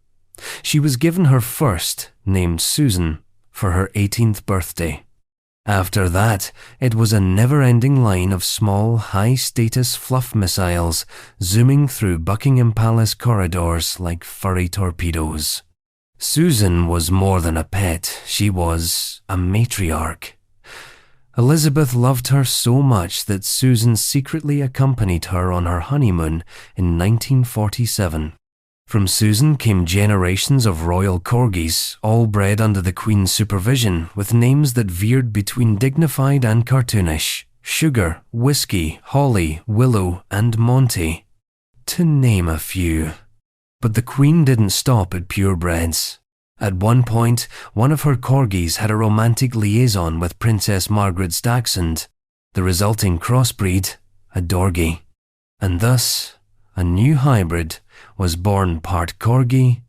Speaker 1: She was given her first, named Susan, for her 18th birthday. After that, it was a never-ending line of small, high-status fluff missiles zooming through Buckingham Palace corridors like furry torpedoes. Susan was more than a pet, she was a matriarch. Elizabeth loved her so much that Susan secretly accompanied her on her honeymoon in 1947. From Susan came generations of royal corgis, all bred under the Queen's supervision, with names that veered between dignified and cartoonish: Sugar, Whiskey, Holly, Willow, and Monty, to name a few. But the Queen didn't stop at purebreds. At one point, one of her corgis had a romantic liaison with Princess Margaret Dachshund, the resulting crossbreed, a Dorgie. And thus, a new hybrid was born, part corgi,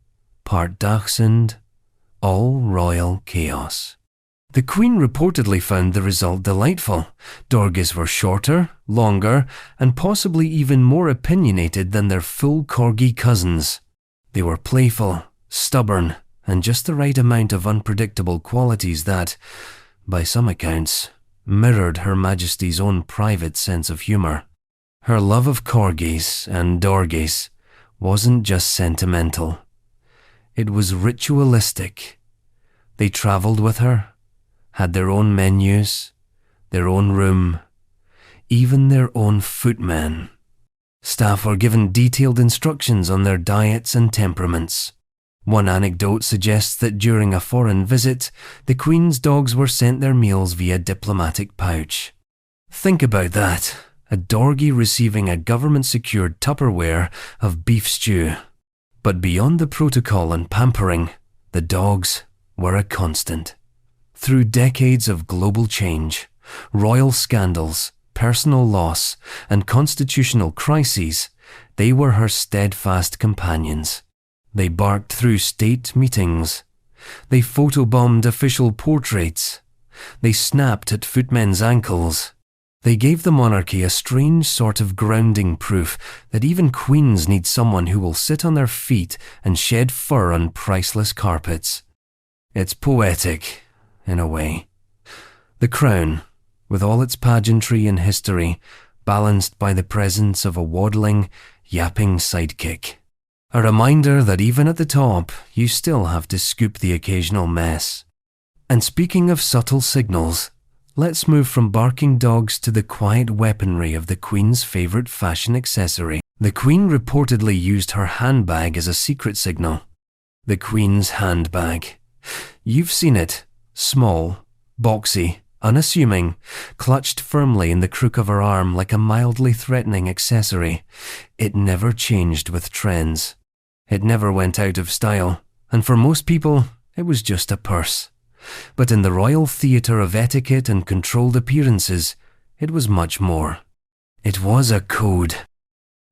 Speaker 1: part dachshund, all royal chaos. The Queen reportedly found the result delightful. Dorgies were shorter, longer, and possibly even more opinionated than their full corgi cousins. They were playful, stubborn, and just the right amount of unpredictable qualities that, by some accounts, mirrored Her Majesty's own private sense of humour. Her love of corgis and dorgies wasn't just sentimental. It was ritualistic. They travelled with her, had their own menus, their own room, even their own footmen. Staff were given detailed instructions on their diets and temperaments. One anecdote suggests that during a foreign visit, the Queen's dogs were sent their meals via diplomatic pouch. Think about that. A Dorgie receiving a government-secured Tupperware of beef stew. But beyond the protocol and pampering, the dogs were a constant. Through decades of global change, royal scandals, personal loss, and constitutional crises, they were her steadfast companions. They barked through state meetings. They photobombed official portraits. They snapped at footmen's ankles. They gave the monarchy a strange sort of grounding proof that even queens need someone who will sit on their feet and shed fur on priceless carpets. It's poetic, in a way. The crown, with all its pageantry and history, balanced by the presence of a waddling, yapping sidekick. A reminder that even at the top, you still have to scoop the occasional mess. And speaking of subtle signals, let's move from barking dogs to the quiet weaponry of the Queen's favourite fashion accessory. The Queen reportedly used her handbag as a secret signal. The Queen's handbag. You've seen it. Small, boxy, unassuming, clutched firmly in the crook of her arm like a mildly threatening accessory. It never changed with trends. It never went out of style, and for most people, it was just a purse. But in the royal theatre of etiquette and controlled appearances, it was much more. It was a code.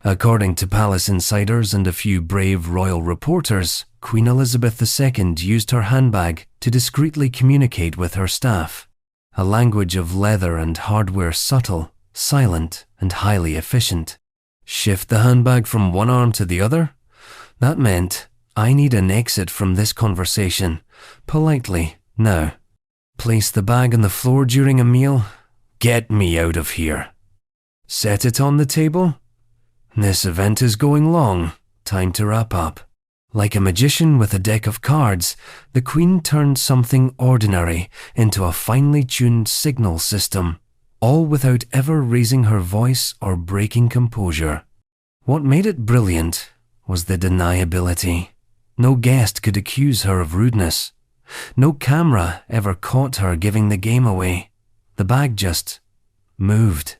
Speaker 1: According to palace insiders and a few brave royal reporters, Queen Elizabeth II used her handbag to discreetly communicate with her staff, a language of leather and hardware subtle, silent, and highly efficient. Shift the handbag from one arm to the other? That meant, I need an exit from this conversation, politely. Now, place the bag on the floor during a meal? Get me out of here. Set it on the table? This event is going long. Time to wrap up. Like a magician with a deck of cards, the Queen turned something ordinary into a finely tuned signal system, all without ever raising her voice or breaking composure. What made it brilliant was the deniability. No guest could accuse her of rudeness. No camera ever caught her giving the game away. The bag just moved.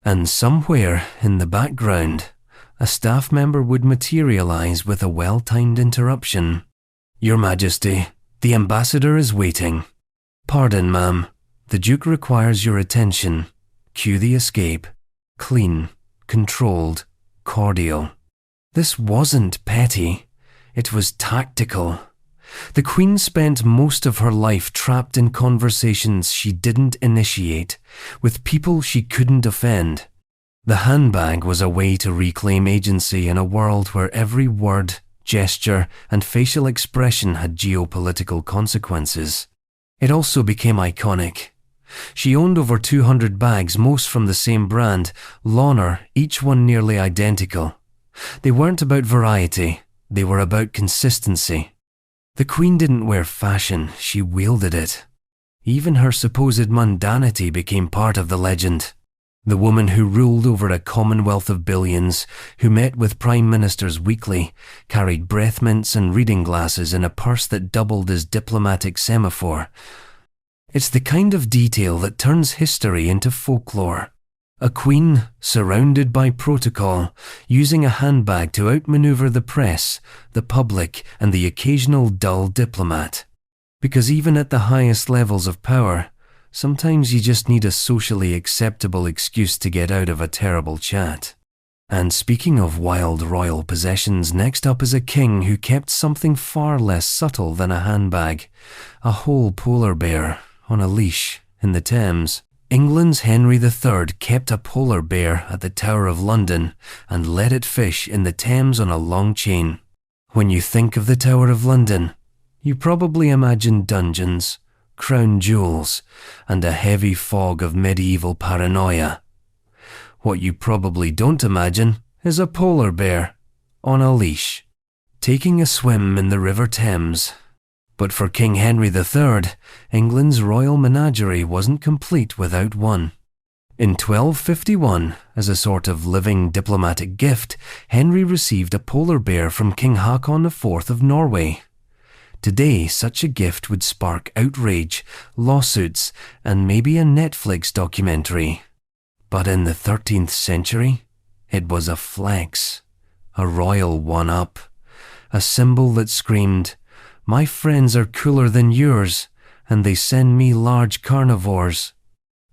Speaker 1: And somewhere in the background, a staff member would materialize with a well-timed interruption. Your Majesty, the ambassador is waiting. Pardon, ma'am. The Duke requires your attention. Cue the escape. Clean, controlled, cordial. This wasn't petty. It was tactical. The Queen spent most of her life trapped in conversations she didn't initiate, with people she couldn't offend. The handbag was a way to reclaim agency in a world where every word, gesture, and facial expression had geopolitical consequences. It also became iconic. She owned over 200 bags, most from the same brand, Launer, each one nearly identical. They weren't about variety, they were about consistency. The Queen didn't wear fashion, she wielded it. Even her supposed mundanity became part of the legend. The woman who ruled over a commonwealth of billions, who met with prime ministers weekly, carried breath mints and reading glasses in a purse that doubled as diplomatic semaphore. It's the kind of detail that turns history into folklore. A queen, surrounded by protocol, using a handbag to outmaneuver the press, the public, and the occasional dull diplomat. Because even at the highest levels of power, sometimes you just need a socially acceptable excuse to get out of a terrible chat. And speaking of wild royal possessions, next up is a king who kept something far less subtle than a handbag, a whole polar bear on a leash in the Thames. England's Henry III kept a polar bear at the Tower of London and let it fish in the Thames on a long chain. When you think of the Tower of London, you probably imagine dungeons, crown jewels, and a heavy fog of medieval paranoia. What you probably don't imagine is a polar bear on a leash, taking a swim in the River Thames. But for King Henry III, England's royal menagerie wasn't complete without one. In 1251, as a sort of living diplomatic gift, Henry received a polar bear from King Haakon IV of Norway. Today, such a gift would spark outrage, lawsuits, and maybe a Netflix documentary. But in the 13th century, it was a flex, a royal one-up, a symbol that screamed, "My friends are cooler than yours, and they send me large carnivores."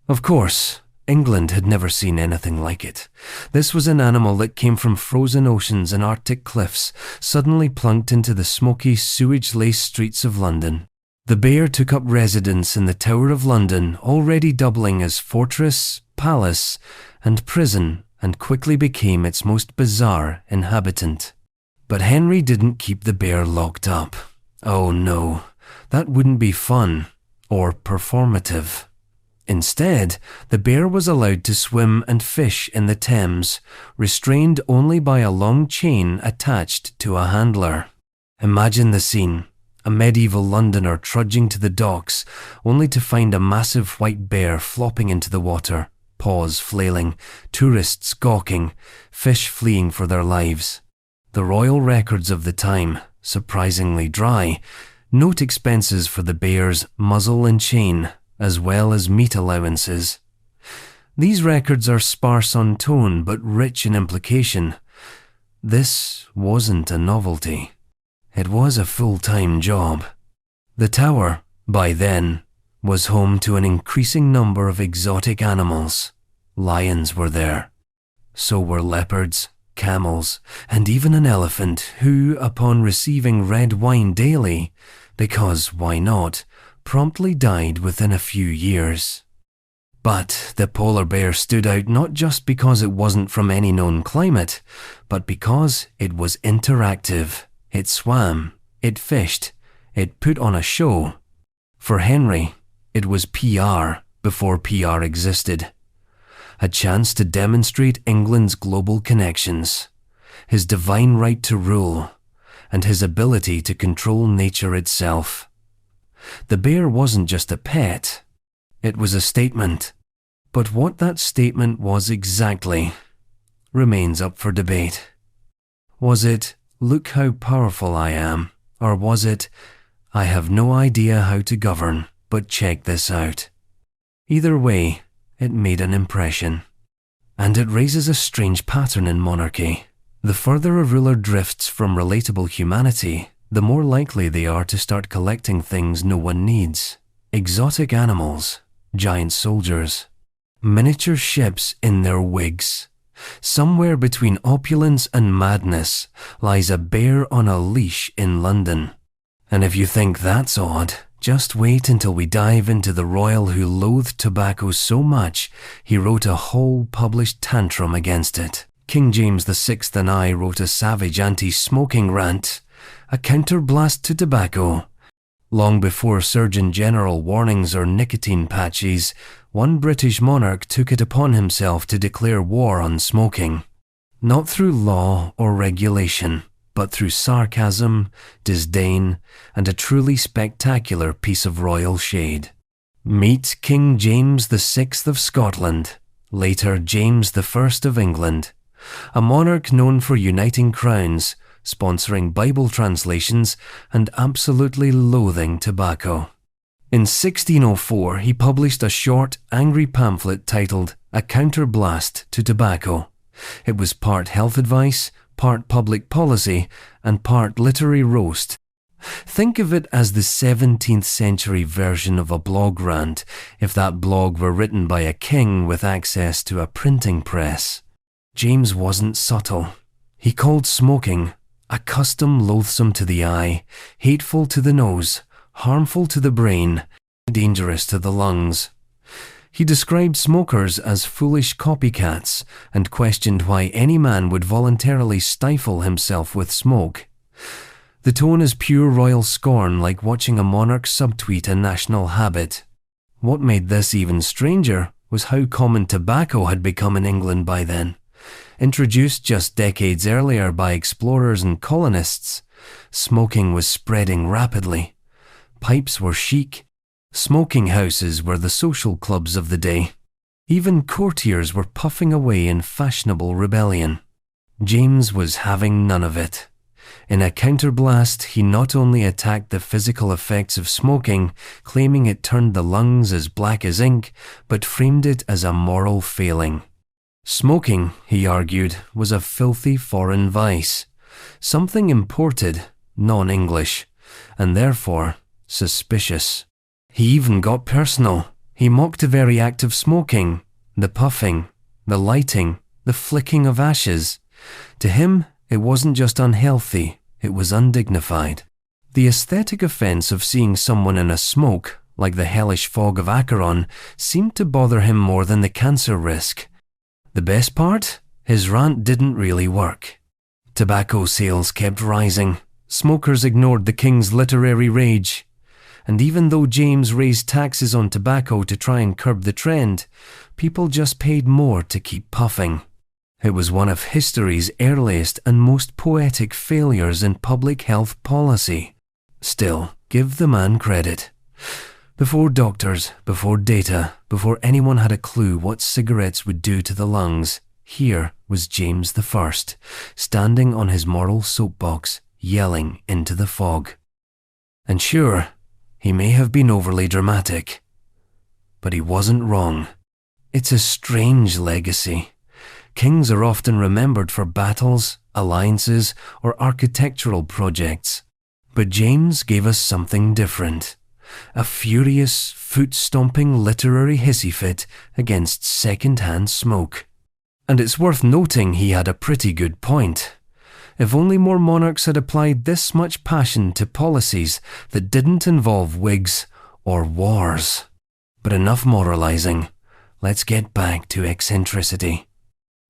Speaker 1: Of course, England had never seen anything like it. This was an animal that came from frozen oceans and Arctic cliffs, suddenly plunked into the smoky, sewage-laced streets of London. The bear took up residence in the Tower of London, already doubling as fortress, palace, and prison, and quickly became its most bizarre inhabitant. But Henry didn't keep the bear locked up. Oh no, that wouldn't be fun or performative. Instead, the bear was allowed to swim and fish in the Thames, restrained only by a long chain attached to a handler. Imagine the scene, a medieval Londoner trudging to the docks, only to find a massive white bear flopping into the water, paws flailing, tourists gawking, fish fleeing for their lives. The royal records of the time, surprisingly dry, note expenses for the bear's muzzle and chain, as well as meat allowances. These records are sparse on tone but rich in implication. This wasn't a novelty. It was a full-time job. The tower, by then, was home to an increasing number of exotic animals. Lions were there. So were leopards, camels, and even an elephant who, upon receiving red wine daily, because why not, promptly died within a few years. But the polar bear stood out not just because it wasn't from any known climate, but because it was interactive. It swam, it fished, it put on a show. For Henry, it was PR before PR existed. A chance to demonstrate England's global connections, his divine right to rule, and his ability to control nature itself. The bear wasn't just a pet, it was a statement. But what that statement was exactly remains up for debate. Was it, "Look how powerful I am," or was it, "I have no idea how to govern, but check this out"? Either way, it made an impression. And it raises a strange pattern in monarchy. The further a ruler drifts from relatable humanity, the more likely they are to start collecting things no one needs. Exotic animals, giant soldiers, miniature ships in their wigs. Somewhere between opulence and madness lies a bear on a leash in London. And if you think that's odd, just wait until we dive into the royal who loathed tobacco so much he wrote a whole published tantrum against it. King James VI and I wrote a savage anti-smoking rant, a counterblast to tobacco. Long before Surgeon General warnings or nicotine patches, one British monarch took it upon himself to declare war on smoking. Not through law or regulation, but through sarcasm, disdain, and a truly spectacular piece of royal shade. Meet King James VI of Scotland, later James I of England, a monarch known for uniting crowns, sponsoring Bible translations, and absolutely loathing tobacco. In 1604, he published a short, angry pamphlet titled A Counterblast to Tobacco. It was part health advice, part public policy, and part literary roast. Think of it as the 17th century version of a blog rant, if that blog were written by a king with access to a printing press. James wasn't subtle. He called smoking a custom loathsome to the eye, hateful to the nose, harmful to the brain, dangerous to the lungs. He described smokers as foolish copycats and questioned why any man would voluntarily stifle himself with smoke. The tone is pure royal scorn, like watching a monarch subtweet a national habit. What made this even stranger was how common tobacco had become in England by then. Introduced just decades earlier by explorers and colonists, smoking was spreading rapidly. Pipes were chic. Smoking houses were the social clubs of the day. Even courtiers were puffing away in fashionable rebellion. James was having none of it. In A Counterblast, he not only attacked the physical effects of smoking, claiming it turned the lungs as black as ink, but framed it as a moral failing. Smoking, he argued, was a filthy foreign vice, something imported, non-English, and therefore suspicious. He even got personal. He mocked the very act of smoking, the puffing, the lighting, the flicking of ashes. To him, it wasn't just unhealthy, it was undignified. The aesthetic offence of seeing someone in a smoke, like the hellish fog of Acheron, seemed to bother him more than the cancer risk. The best part? His rant didn't really work. Tobacco sales kept rising. Smokers ignored the king's literary rage. And even though James raised taxes on tobacco to try and curb the trend, people just paid more to keep puffing. It was one of history's earliest and most poetic failures in public health policy. Still, give the man credit. Before doctors, before data, before anyone had a clue what cigarettes would do to the lungs, here was James I, standing on his moral soapbox, yelling into the fog. And sure, he may have been overly dramatic, but he wasn't wrong. It's a strange legacy. Kings are often remembered for battles, alliances, or architectural projects. But James gave us something different. A furious, foot-stomping literary hissy fit against second-hand smoke. And it's worth noting he had a pretty good point. If only more monarchs had applied this much passion to policies that didn't involve wigs or wars. But enough moralizing. Let's get back to eccentricity.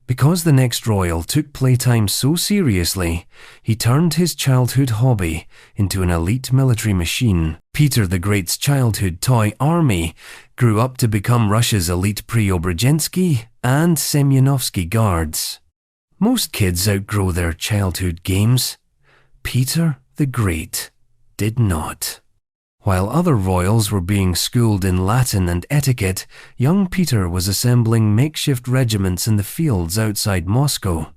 Speaker 1: Because the next royal took playtime so seriously, he turned his childhood hobby into an elite military machine. Peter the Great's childhood toy army grew up to become Russia's elite Preobrazhensky and Semyonovsky guards. Most kids outgrow their childhood games. Peter the Great did not. While other royals were being schooled in Latin and etiquette, young Peter was assembling makeshift regiments in the fields outside Moscow.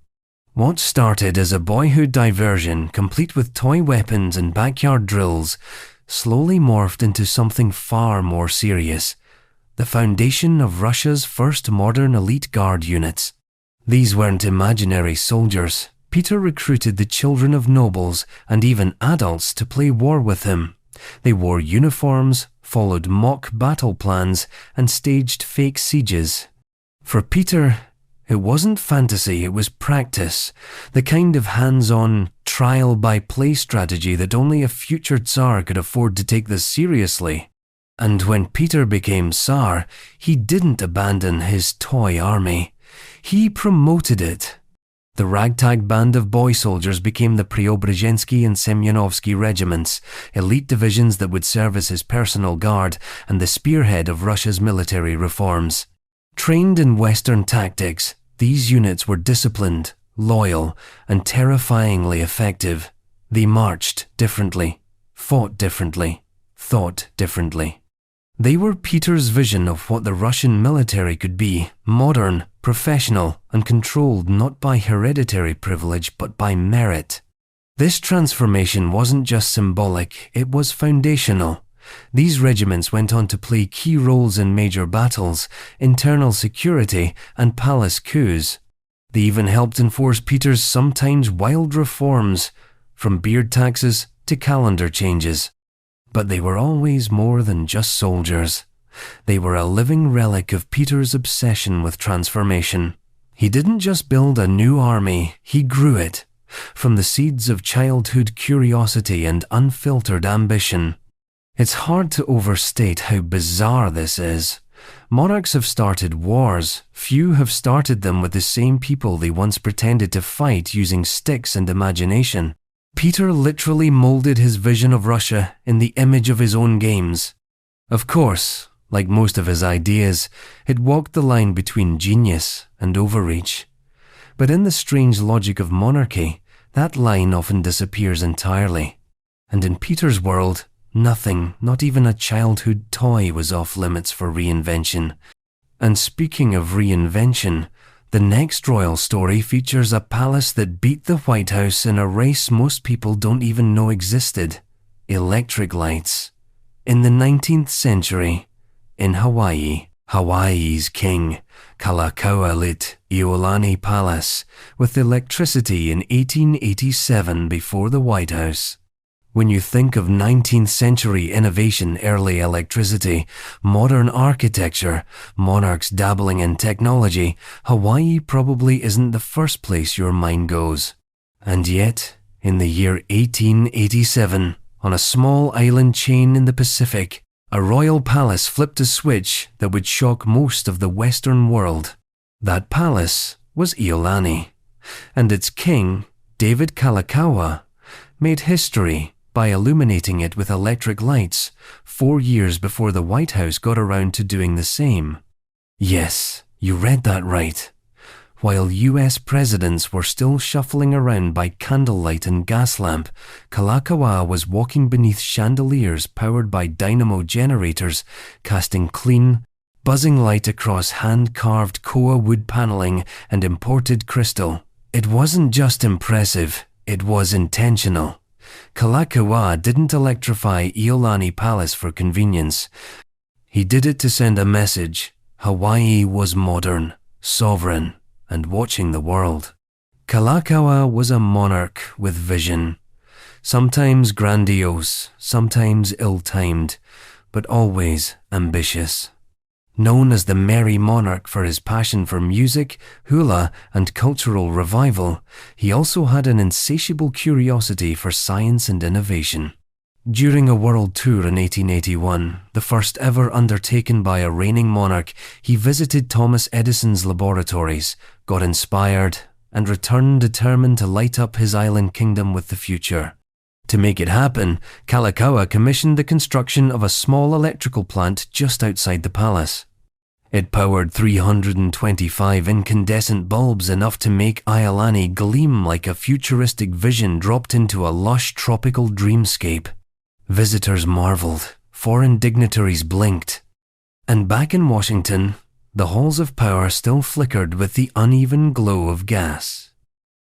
Speaker 1: What started as a boyhood diversion, complete with toy weapons and backyard drills, slowly morphed into something far more serious: the foundation of Russia's first modern elite guard units. These weren't imaginary soldiers. Peter recruited the children of nobles and even adults to play war with him. They wore uniforms, followed mock battle plans, and staged fake sieges. For Peter, it wasn't fantasy, it was practice, the kind of hands-on, trial-by-play strategy that only a future Tsar could afford to take this seriously. And when Peter became Tsar, he didn't abandon his toy army. He promoted it. The ragtag band of boy soldiers became the Preobrazhensky and Semyonovsky regiments, elite divisions that would serve as his personal guard and the spearhead of Russia's military reforms. Trained in Western tactics, these units were disciplined, loyal, and terrifyingly effective. They marched differently, fought differently, thought differently. They were Peter's vision of what the Russian military could be: modern, professional, and controlled not by hereditary privilege but by merit. This transformation wasn't just symbolic, it was foundational. These regiments went on to play key roles in major battles, internal security, and palace coups. They even helped enforce Peter's sometimes wild reforms, from beard taxes to calendar changes. But they were always more than just soldiers. They were a living relic of Peter's obsession with transformation. He didn't just build a new army, he grew it, from the seeds of childhood curiosity and unfiltered ambition. It's hard to overstate how bizarre this is. Monarchs have started wars. Few have started them with the same people they once pretended to fight using sticks and imagination. Peter literally molded his vision of Russia in the image of his own games. Of course, like most of his ideas, it walked the line between genius and overreach. But in the strange logic of monarchy, that line often disappears entirely. And in Peter's world, nothing, not even a childhood toy, was off limits for reinvention. And speaking of reinvention, the next royal story features a palace that beat the White House in a race most people don't even know existed: electric lights. In the 19th century, in Hawaii, Hawaii's king, Kalakaua, lit Iolani Palace with electricity in 1887 before the White House. When you think of 19th century innovation, early electricity, modern architecture, monarchs dabbling in technology, Hawaii probably isn't the first place your mind goes. And yet, in the year 1887, on a small island chain in the Pacific, a royal palace flipped a switch that would shock most of the Western world. That palace was Iolani, and its king, David Kalakaua, made history by illuminating it with electric lights 4 years before the White House got around to doing the same. Yes, you read that right. While US presidents were still shuffling around by candlelight and gas lamp, Kalakaua was walking beneath chandeliers powered by dynamo generators, casting clean, buzzing light across hand-carved koa wood paneling and imported crystal. It wasn't just impressive, it was intentional. Kalakaua didn't electrify Iolani Palace for convenience. He did it to send a message: Hawaii was modern, sovereign, and watching the world. Kalakaua was a monarch with vision. Sometimes grandiose, sometimes ill-timed, but always ambitious. Known as the Merry Monarch for his passion for music, hula, and cultural revival, he also had an insatiable curiosity for science and innovation. During a world tour in 1881, the first ever undertaken by a reigning monarch, he visited Thomas Edison's laboratories, got inspired, and returned determined to light up his island kingdom with the future. To make it happen, Kalakaua commissioned the construction of a small electrical plant just outside the palace. It powered 325 incandescent bulbs, enough to make Iolani gleam like a futuristic vision dropped into a lush tropical dreamscape. Visitors marveled, foreign dignitaries blinked. And back in Washington, the halls of power still flickered with the uneven glow of gas.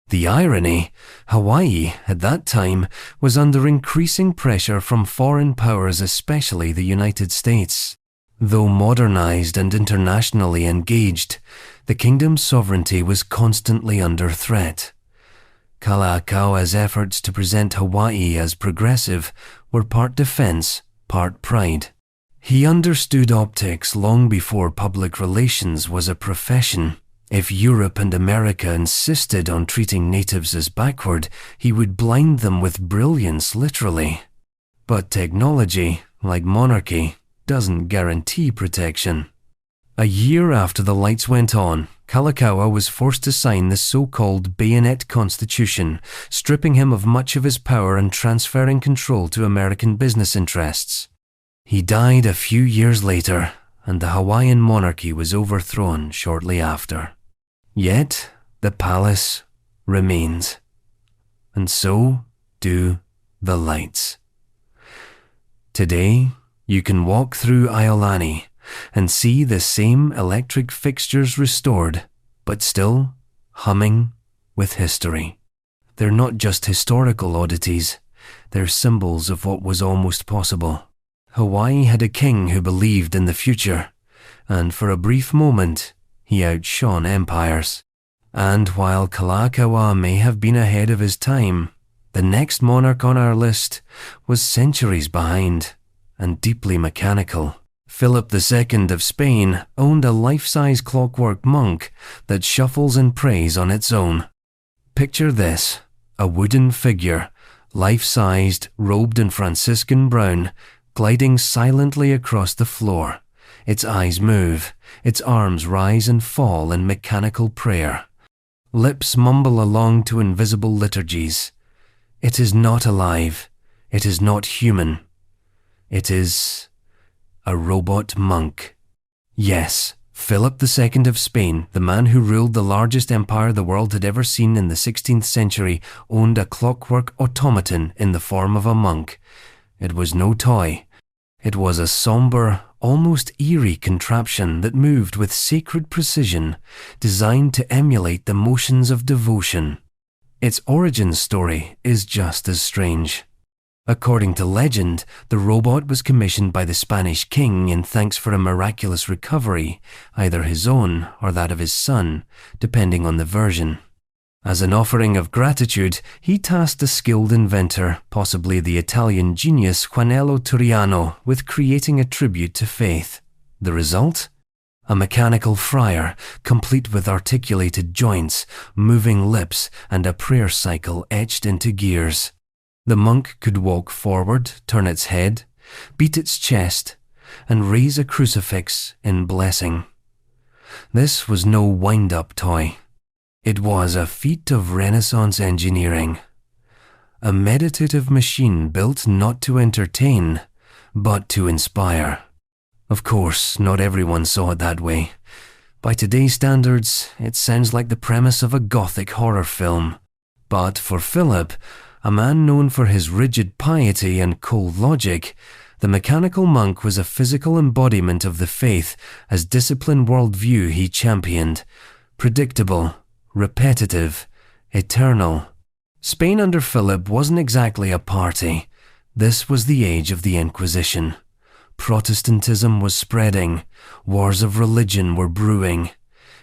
Speaker 1: The irony: Hawaii, at that time, was under increasing pressure from foreign powers, especially the United States. Though modernized and internationally engaged, the kingdom's sovereignty was constantly under threat. Kalakaua's efforts to present Hawaii as progressive were part defense, part pride. He understood optics long before public relations was a profession. If Europe and America insisted on treating natives as backward, he would blind them with brilliance, literally. But technology, like monarchy, doesn't guarantee protection. A year after the lights went on, Kalakaua was forced to sign the so-called Bayonet Constitution, stripping him of much of his power and transferring control to American business interests. He died a few years later, and the Hawaiian monarchy was overthrown shortly after. Yet, the palace remains. And so do the lights. Today, You can walk through Iolani and see the same electric fixtures restored, but still humming with history. They're not just historical oddities, they're symbols of what was almost possible. Hawaii had a king who believed in the future, and for a brief moment, he outshone empires. And while Kalakaua may have been ahead of his time, the next monarch on our list was centuries behind and deeply mechanical. Philip II of Spain owned a life-size clockwork monk that shuffles and prays on its own. Picture this, a wooden figure, life-sized, robed in Franciscan brown, gliding silently across the floor. Its eyes move, its arms rise and fall in mechanical prayer. Lips mumble along to invisible liturgies. It is not alive. It is not human. It is a robot monk. Yes, Philip II of Spain, the man who ruled the largest empire the world had ever seen in the 16th century, owned a clockwork automaton in the form of a monk. It was no toy. It was a somber, almost eerie contraption that moved with sacred precision, designed to emulate the motions of devotion. Its origin story is just as strange. According to legend, the robot was commissioned by the Spanish king in thanks for a miraculous recovery, either his own or that of his son, depending on the version. As an offering of gratitude, he tasked a skilled inventor, possibly the Italian genius Juanello Turiano, with creating a tribute to faith. The result? A mechanical friar, complete with articulated joints, moving lips, and a prayer cycle etched into gears. The monk could walk forward, turn its head, beat its chest, and raise a crucifix in blessing. This was no wind-up toy. It was a feat of Renaissance engineering. A meditative machine built not to entertain, but to inspire. Of course, not everyone saw it that way. By today's standards, it sounds like the premise of a gothic horror film. But for Philip, a man known for his rigid piety and cold logic, the mechanical monk was a physical embodiment of the faith as disciplined worldview he championed. Predictable, repetitive, eternal. Spain under Philip wasn't exactly a party. This was the age of the Inquisition. Protestantism was spreading. Wars of religion were brewing.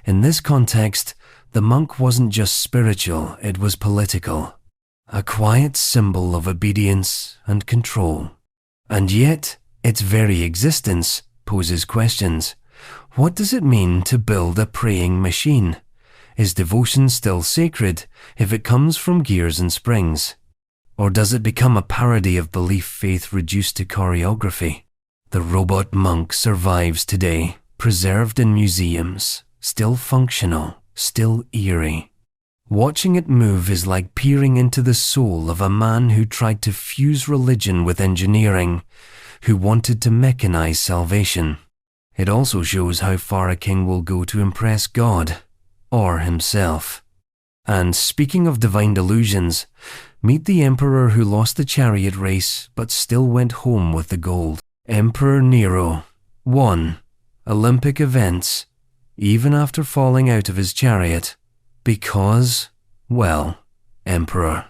Speaker 1: In this context, the monk wasn't just spiritual, it was political. A quiet symbol of obedience and control. And yet, its very existence poses questions. What does it mean to build a praying machine? Is devotion still sacred if it comes from gears and springs? Or does it become a parody of belief faith reduced to choreography? The robot monk survives today, preserved in museums, still functional, still eerie. Watching it move is like peering into the soul of a man who tried to fuse religion with engineering, who wanted to mechanize salvation. It also shows how far a king will go to impress God, or himself. And speaking of divine delusions, meet the emperor who lost the chariot race but still went home with the gold. Emperor Nero won Olympic events, even after falling out of his chariot. Because, well, emperor.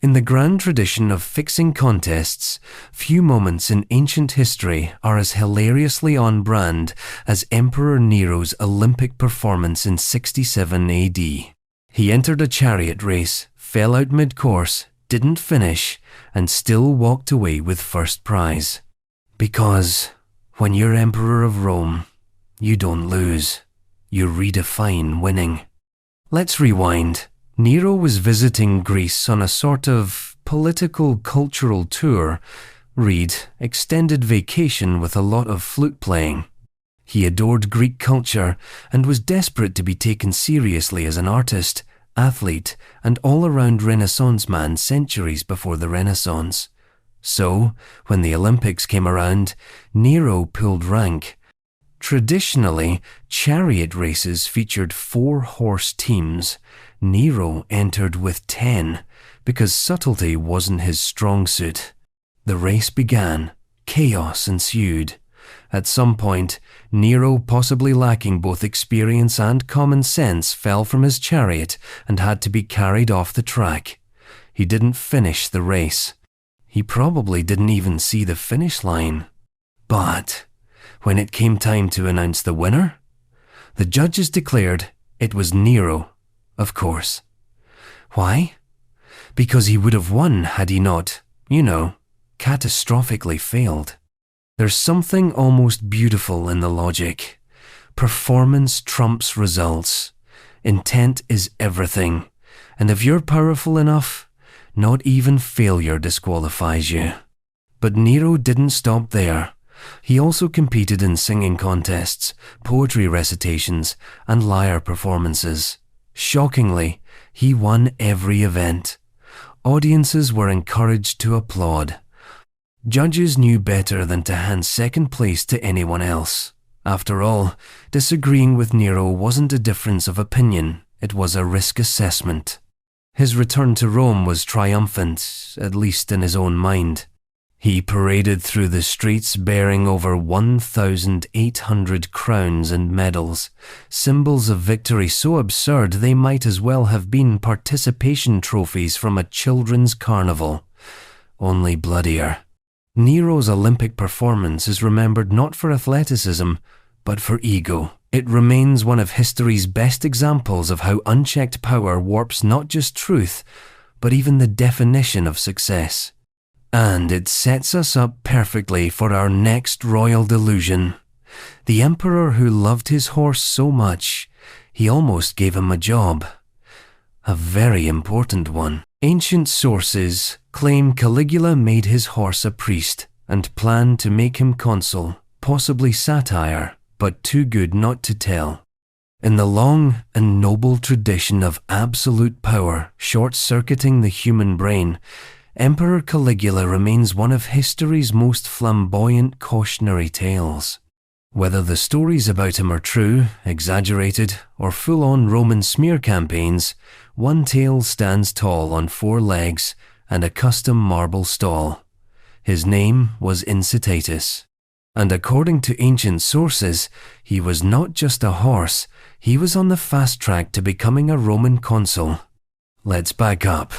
Speaker 1: In the grand tradition of fixing contests, few moments in ancient history are as hilariously on brand as Emperor Nero's Olympic performance in 67 AD. He entered a chariot race, fell out mid-course, didn't finish, and still walked away with first prize. Because when you're Emperor of Rome, you don't lose. You redefine winning. Let's rewind. Nero was visiting Greece on a sort of political cultural tour, read, extended vacation with a lot of flute playing. He adored Greek culture and was desperate to be taken seriously as an artist, athlete, and all-around Renaissance man centuries before the Renaissance. So, when the Olympics came around, Nero pulled rank. Traditionally, chariot races featured 4-horse teams. Nero entered with 10, because subtlety wasn't his strong suit. The race began. Chaos ensued. At some point, Nero, possibly lacking both experience and common sense, fell from his chariot and had to be carried off the track. He didn't finish the race. He probably didn't even see the finish line. But when it came time to announce the winner, the judges declared it was Nero, of course. Why? Because he would have won had he not, catastrophically failed. There's something almost beautiful in the logic. Performance trumps results. Intent is everything. And if you're powerful enough, not even failure disqualifies you. But Nero didn't stop there. He also competed in singing contests, poetry recitations, and lyre performances. Shockingly, he won every event. Audiences were encouraged to applaud. Judges knew better than to hand second place to anyone else. After all, disagreeing with Nero wasn't a difference of opinion, it was a risk assessment. His return to Rome was triumphant, at least in his own mind. He paraded through the streets bearing over 1,800 crowns and medals, symbols of victory so absurd they might as well have been participation trophies from a children's carnival. Only bloodier. Nero's Olympic performance is remembered not for athleticism, but for ego. It remains one of history's best examples of how unchecked power warps not just truth, but even the definition of success. And it sets us up perfectly for our next royal delusion. The emperor who loved his horse so much, he almost gave him a job. A very important one. Ancient sources claim Caligula made his horse a priest and planned to make him consul, possibly satire, but too good not to tell. In the long and noble tradition of absolute power short-circuiting the human brain, Emperor Caligula remains one of history's most flamboyant cautionary tales. Whether the stories about him are true, exaggerated, or full-on Roman smear campaigns, one tale stands tall on 4 legs and a custom marble stall. His name was Incitatus. And according to ancient sources, he was not just a horse, he was on the fast track to becoming a Roman consul. Let's back up.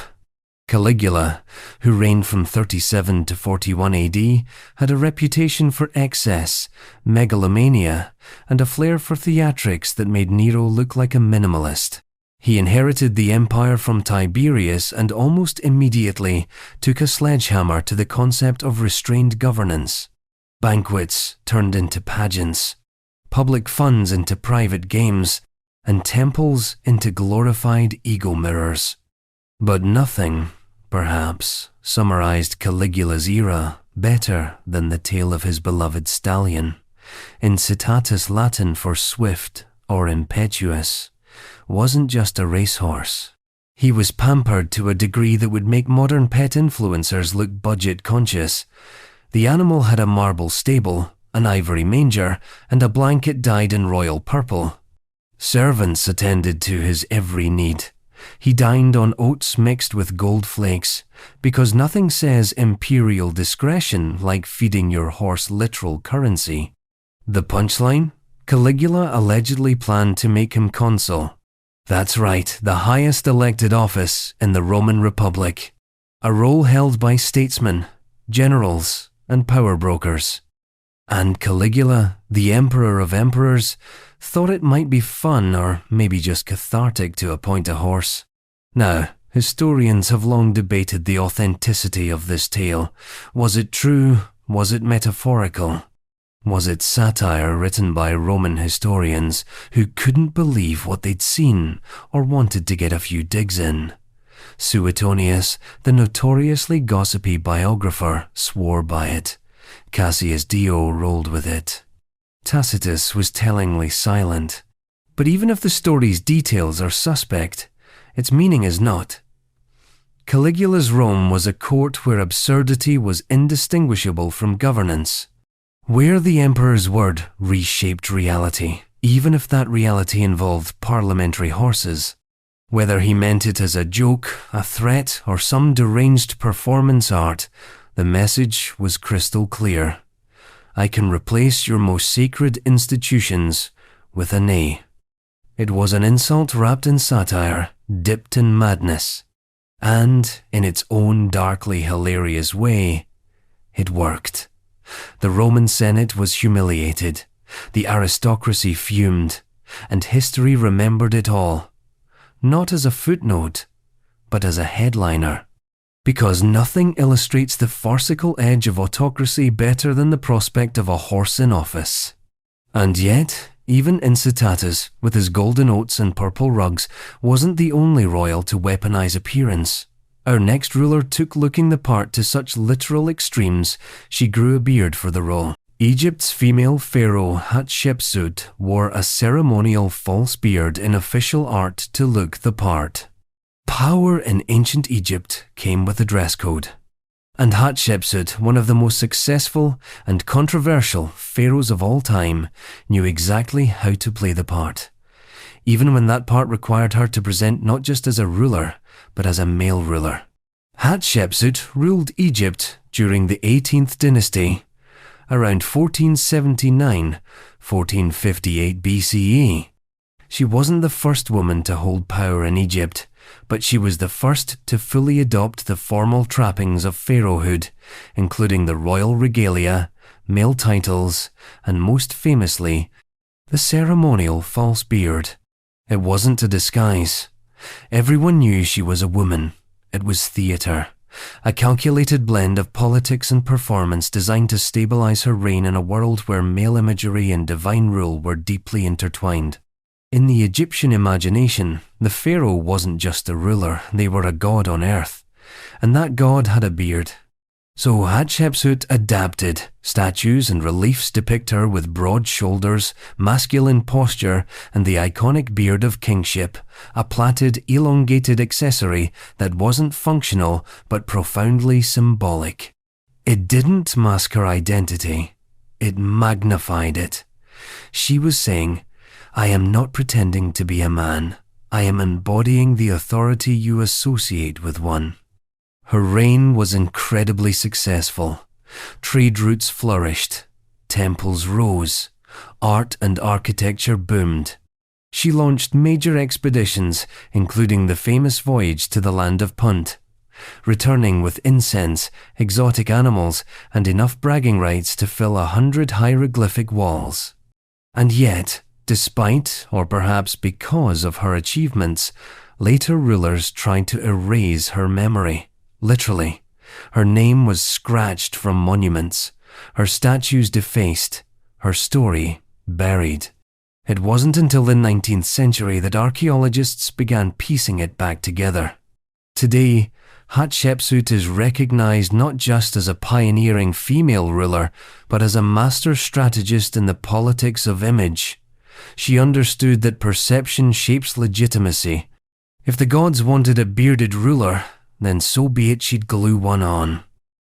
Speaker 1: Caligula, who reigned from 37 to 41 AD, had a reputation for excess, megalomania, and a flair for theatrics that made Nero look like a minimalist. He inherited the empire from Tiberius and almost immediately took a sledgehammer to the concept of restrained governance. Banquets turned into pageants, public funds into private games, and temples into glorified ego mirrors. But nothing, perhaps, summarized Caligula's era better than the tale of his beloved stallion. Incitatus, Latin for swift or impetuous, wasn't just a racehorse. He was pampered to a degree that would make modern pet influencers look budget conscious. The animal had a marble stable, an ivory manger, and a blanket dyed in royal purple. Servants attended to his every need. He dined on oats mixed with gold flakes, because nothing says imperial discretion like feeding your horse literal currency. The punchline? Caligula allegedly planned to make him consul. That's right, the highest elected office in the Roman Republic. A role held by statesmen, generals, and power brokers. And Caligula, the emperor of emperors, thought it might be fun or maybe just cathartic to appoint a horse. Now, historians have long debated the authenticity of this tale. Was it true? Was it metaphorical? Was it satire written by Roman historians who couldn't believe what they'd seen or wanted to get a few digs in? Suetonius, the notoriously gossipy biographer, swore by it. Cassius Dio rolled with it. Tacitus was tellingly silent. But even if the story's details are suspect, its meaning is not. Caligula's Rome was a court where absurdity was indistinguishable from governance, where the emperor's word reshaped reality, even if that reality involved parliamentary horses. Whether he meant it as a joke, a threat, or some deranged performance art, The message was crystal clear. I can replace your most sacred institutions with a nay. It was an insult wrapped in satire, dipped in madness. And, in its own darkly hilarious way, it worked. The Roman Senate was humiliated, the aristocracy fumed, and history remembered it all, not as a footnote, but as a headliner. Because nothing illustrates the farcical edge of autocracy better than the prospect of a horse in office. And yet, even Incitatus, with his golden oats and purple rugs, wasn't the only royal to weaponize appearance. Our next ruler took looking the part to such literal extremes, she grew a beard for the role. Egypt's female pharaoh Hatshepsut wore a ceremonial false beard in official art to look the part. Power in ancient Egypt came with a dress code. And Hatshepsut, one of the most successful and controversial pharaohs of all time, knew exactly how to play the part, even when that part required her to present not just as a ruler, but as a male ruler. Hatshepsut ruled Egypt during the 18th dynasty, around 1479-1458 BCE. She wasn't the first woman to hold power in Egypt, but she was the first to fully adopt the formal trappings of pharaohhood, including the royal regalia, male titles, and most famously, the ceremonial false beard. It wasn't a disguise. Everyone knew she was a woman. It was theatre, a calculated blend of politics and performance designed to stabilize her reign in a world where male imagery and divine rule were deeply intertwined. In the Egyptian imagination, the pharaoh wasn't just a ruler, they were a god on earth, and that god had a beard. So Hatshepsut adapted. Statues and reliefs depict her with broad shoulders, masculine posture, and the iconic beard of kingship, a plaited, elongated accessory that wasn't functional but profoundly symbolic. It didn't mask her identity, it magnified it. She was saying, I am not pretending to be a man. I am embodying the authority you associate with one. Her reign was incredibly successful. Trade routes flourished. Temples rose. Art and architecture boomed. She launched major expeditions, including the famous voyage to the land of Punt, returning with incense, exotic animals, and enough bragging rights to fill 100 hieroglyphic walls. And yet, despite, or perhaps because of her achievements, later rulers tried to erase her memory. Literally, her name was scratched from monuments, her statues defaced, her story buried. It wasn't until the 19th century that archaeologists began piecing it back together. Today, Hatshepsut is recognized not just as a pioneering female ruler, but as a master strategist in the politics of image. She understood that perception shapes legitimacy. If the gods wanted a bearded ruler, then so be it, she'd glue one on.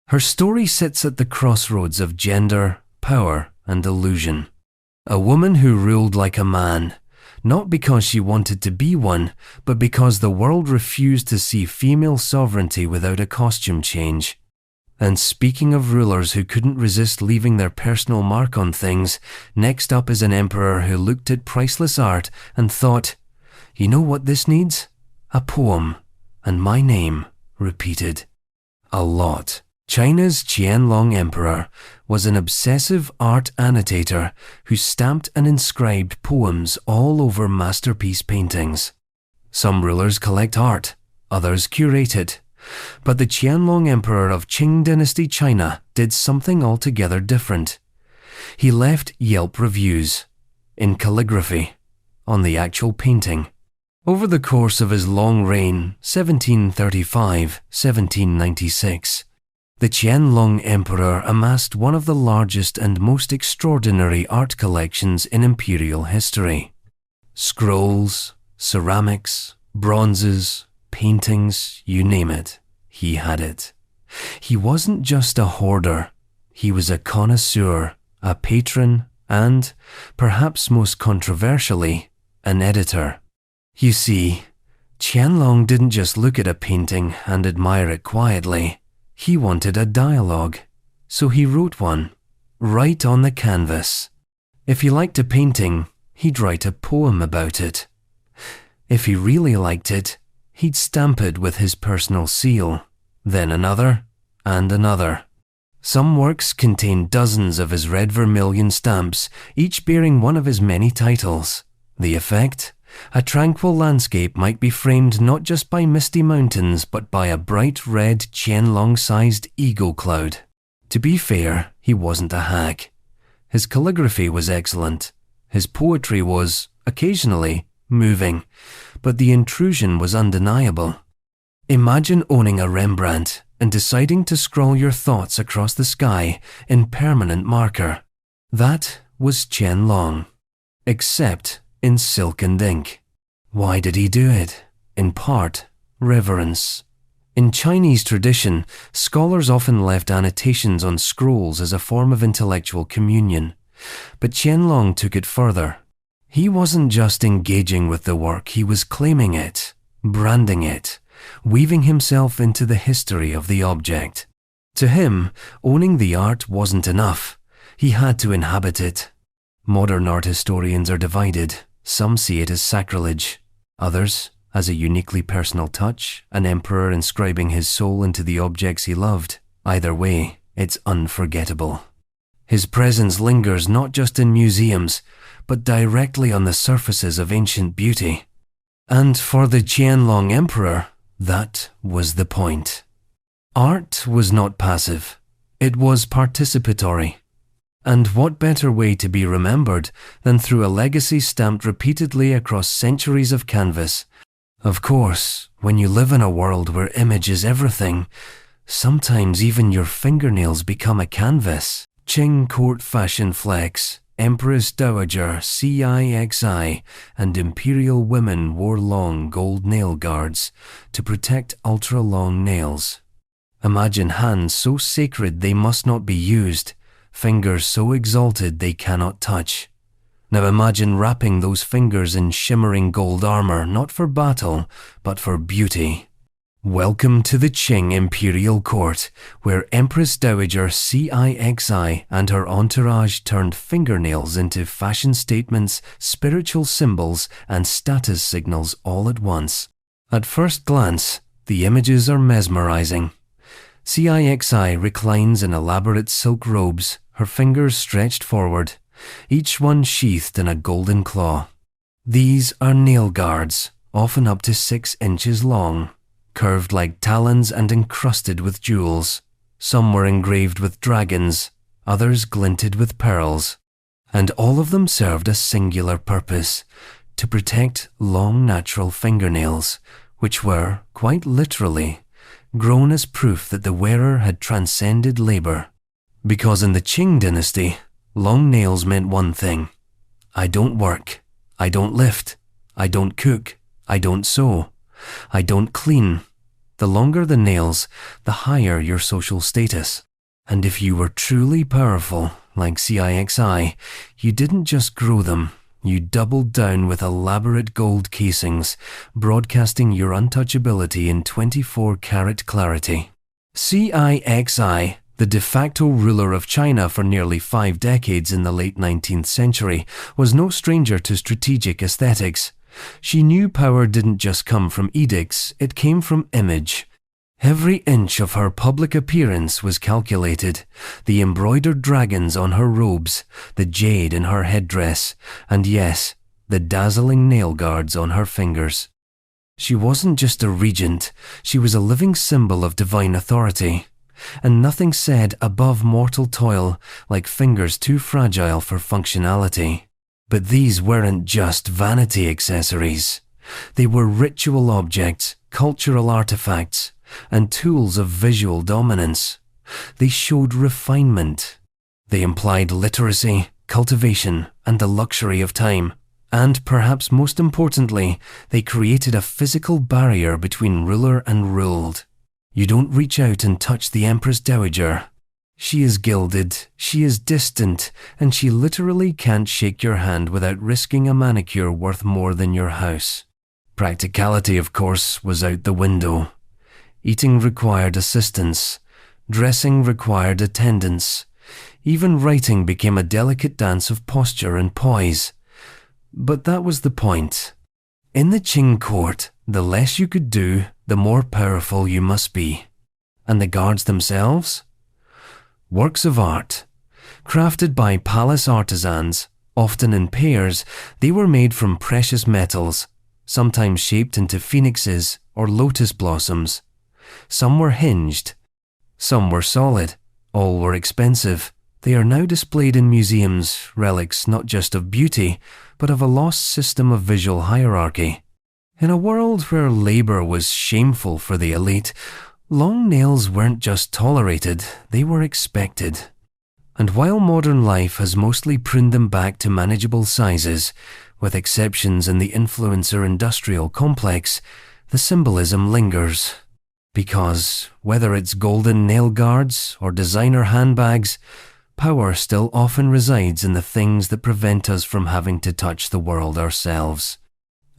Speaker 1: Her story sits at the crossroads of gender, power, and illusion. A woman who ruled like a man, not because she wanted to be one, but because the world refused to see female sovereignty without a costume change. And speaking of rulers who couldn't resist leaving their personal mark on things, next up is an emperor who looked at priceless art and thought, you know what this needs? A poem, and my name repeated. A lot. China's Qianlong Emperor was an obsessive art annotator who stamped and inscribed poems all over masterpiece paintings. Some rulers collect art, others curate it. But the Qianlong Emperor of Qing Dynasty China did something altogether different. He left Yelp reviews, in calligraphy, on the actual painting. Over the course of his long reign, 1735-1796, the Qianlong Emperor amassed one of the largest and most extraordinary art collections in imperial history. Scrolls, ceramics, bronzes, paintings, you name it, he had it. He wasn't just a hoarder, he was a connoisseur, a patron, and, perhaps most controversially, an editor. You see, Qianlong didn't just look at a painting and admire it quietly. He wanted a dialogue, so he wrote one, right on the canvas. If he liked a painting, he'd write a poem about it. If he really liked it, he'd stamp it with his personal seal, then another, and another. Some works contain dozens of his red vermilion stamps, each bearing one of his many titles. The effect? A tranquil landscape might be framed not just by misty mountains, but by a bright red Qianlong-sized ego cloud. To be fair, he wasn't a hack. His calligraphy was excellent. His poetry was, occasionally, moving, but the intrusion was undeniable. Imagine owning a Rembrandt and deciding to scrawl your thoughts across the sky in permanent marker. That was Qianlong, except in silk and ink. Why did he do it? In part, reverence. In Chinese tradition, scholars often left annotations on scrolls as a form of intellectual communion, but Qianlong took it further. He wasn't just engaging with the work, he was claiming it, branding it, weaving himself into the history of the object. To him, owning the art wasn't enough. He had to inhabit it. Modern art historians are divided. Some see it as sacrilege. Others, as a uniquely personal touch, an emperor inscribing his soul into the objects he loved. Either way, it's unforgettable. His presence lingers not just in museums, but directly on the surfaces of ancient beauty. And for the Qianlong emperor, that was the point. Art was not passive. It was participatory. And what better way to be remembered than through a legacy stamped repeatedly across centuries of canvas? Of course, when you live in a world where image is everything, sometimes even your fingernails become a canvas. Qing court fashion flex, Empress Dowager CIXI, and imperial women wore long gold nail guards to protect ultra-long nails. Imagine hands so sacred they must not be used, fingers so exalted they cannot touch. Now imagine wrapping those fingers in shimmering gold armor, not for battle, but for beauty. Welcome to the Qing Imperial Court, where Empress Dowager CIXI and her entourage turned fingernails into fashion statements, spiritual symbols, and status signals all at once. At first glance, the images are mesmerizing. CIXI reclines in elaborate silk robes, her fingers stretched forward, each one sheathed in a golden claw. These are nail guards, often up to 6 inches long, curved like talons and encrusted with jewels. Some were engraved with dragons, others glinted with pearls. And all of them served a singular purpose, to protect long natural fingernails, which were, quite literally, grown as proof that the wearer had transcended labor. Because in the Qing dynasty, long nails meant one thing: I don't work, I don't lift, I don't cook, I don't sew, I don't clean. The longer the nails, the higher your social status. And if you were truly powerful, like CIXI, you didn't just grow them, you doubled down with elaborate gold casings, broadcasting your untouchability in 24-karat clarity. CIXI, the de facto ruler of China for nearly 5 decades in the late 19th century, was no stranger to strategic aesthetics. She knew power didn't just come from edicts, it came from image. Every inch of her public appearance was calculated. The embroidered dragons on her robes, the jade in her headdress, and yes, the dazzling nail guards on her fingers. She wasn't just a regent, she was a living symbol of divine authority. And nothing said above mortal toil like fingers too fragile for functionality. But these weren't just vanity accessories. They were ritual objects, cultural artifacts, and tools of visual dominance. They showed refinement. They implied literacy, cultivation, and the luxury of time. And perhaps most importantly, they created a physical barrier between ruler and ruled. You don't reach out and touch the Empress Dowager. She is gilded, she is distant, and she literally can't shake your hand without risking a manicure worth more than your house. Practicality, of course, was out the window. Eating required assistance. Dressing required attendance. Even writing became a delicate dance of posture and poise. But that was the point. In the Qing court, the less you could do, the more powerful you must be. And the guards themselves? Works of art. Crafted by palace artisans, often in pairs, they were made from precious metals, sometimes shaped into phoenixes or lotus blossoms. Some were hinged. Some were solid. All were expensive. They are now displayed in museums, relics not just of beauty, but of a lost system of visual hierarchy. In a world where labor was shameful for the elite, long nails weren't just tolerated, they were expected. And while modern life has mostly pruned them back to manageable sizes, with exceptions in the influencer industrial complex, the symbolism lingers. Because, whether it's golden nail guards or designer handbags, power still often resides in the things that prevent us from having to touch the world ourselves.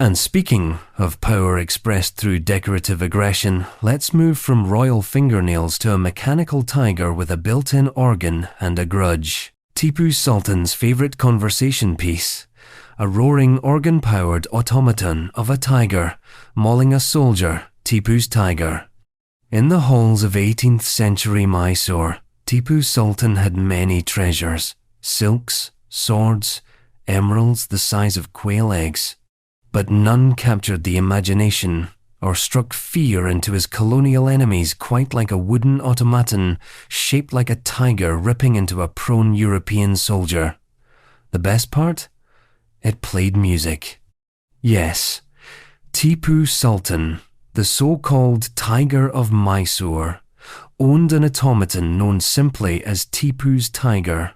Speaker 1: And speaking of power expressed through decorative aggression, let's move from royal fingernails to a mechanical tiger with a built-in organ and a grudge. Tipu Sultan's favourite conversation piece. A roaring organ-powered automaton of a tiger mauling a soldier, Tipu's tiger. In the halls of 18th century Mysore, Tipu Sultan had many treasures, silks, swords, emeralds the size of quail eggs. But none captured the imagination or struck fear into his colonial enemies quite like a wooden automaton shaped like a tiger ripping into a prone European soldier. The best part? It played music. Yes, Tipu Sultan, the so-called Tiger of Mysore, owned an automaton known simply as Tipu's Tiger,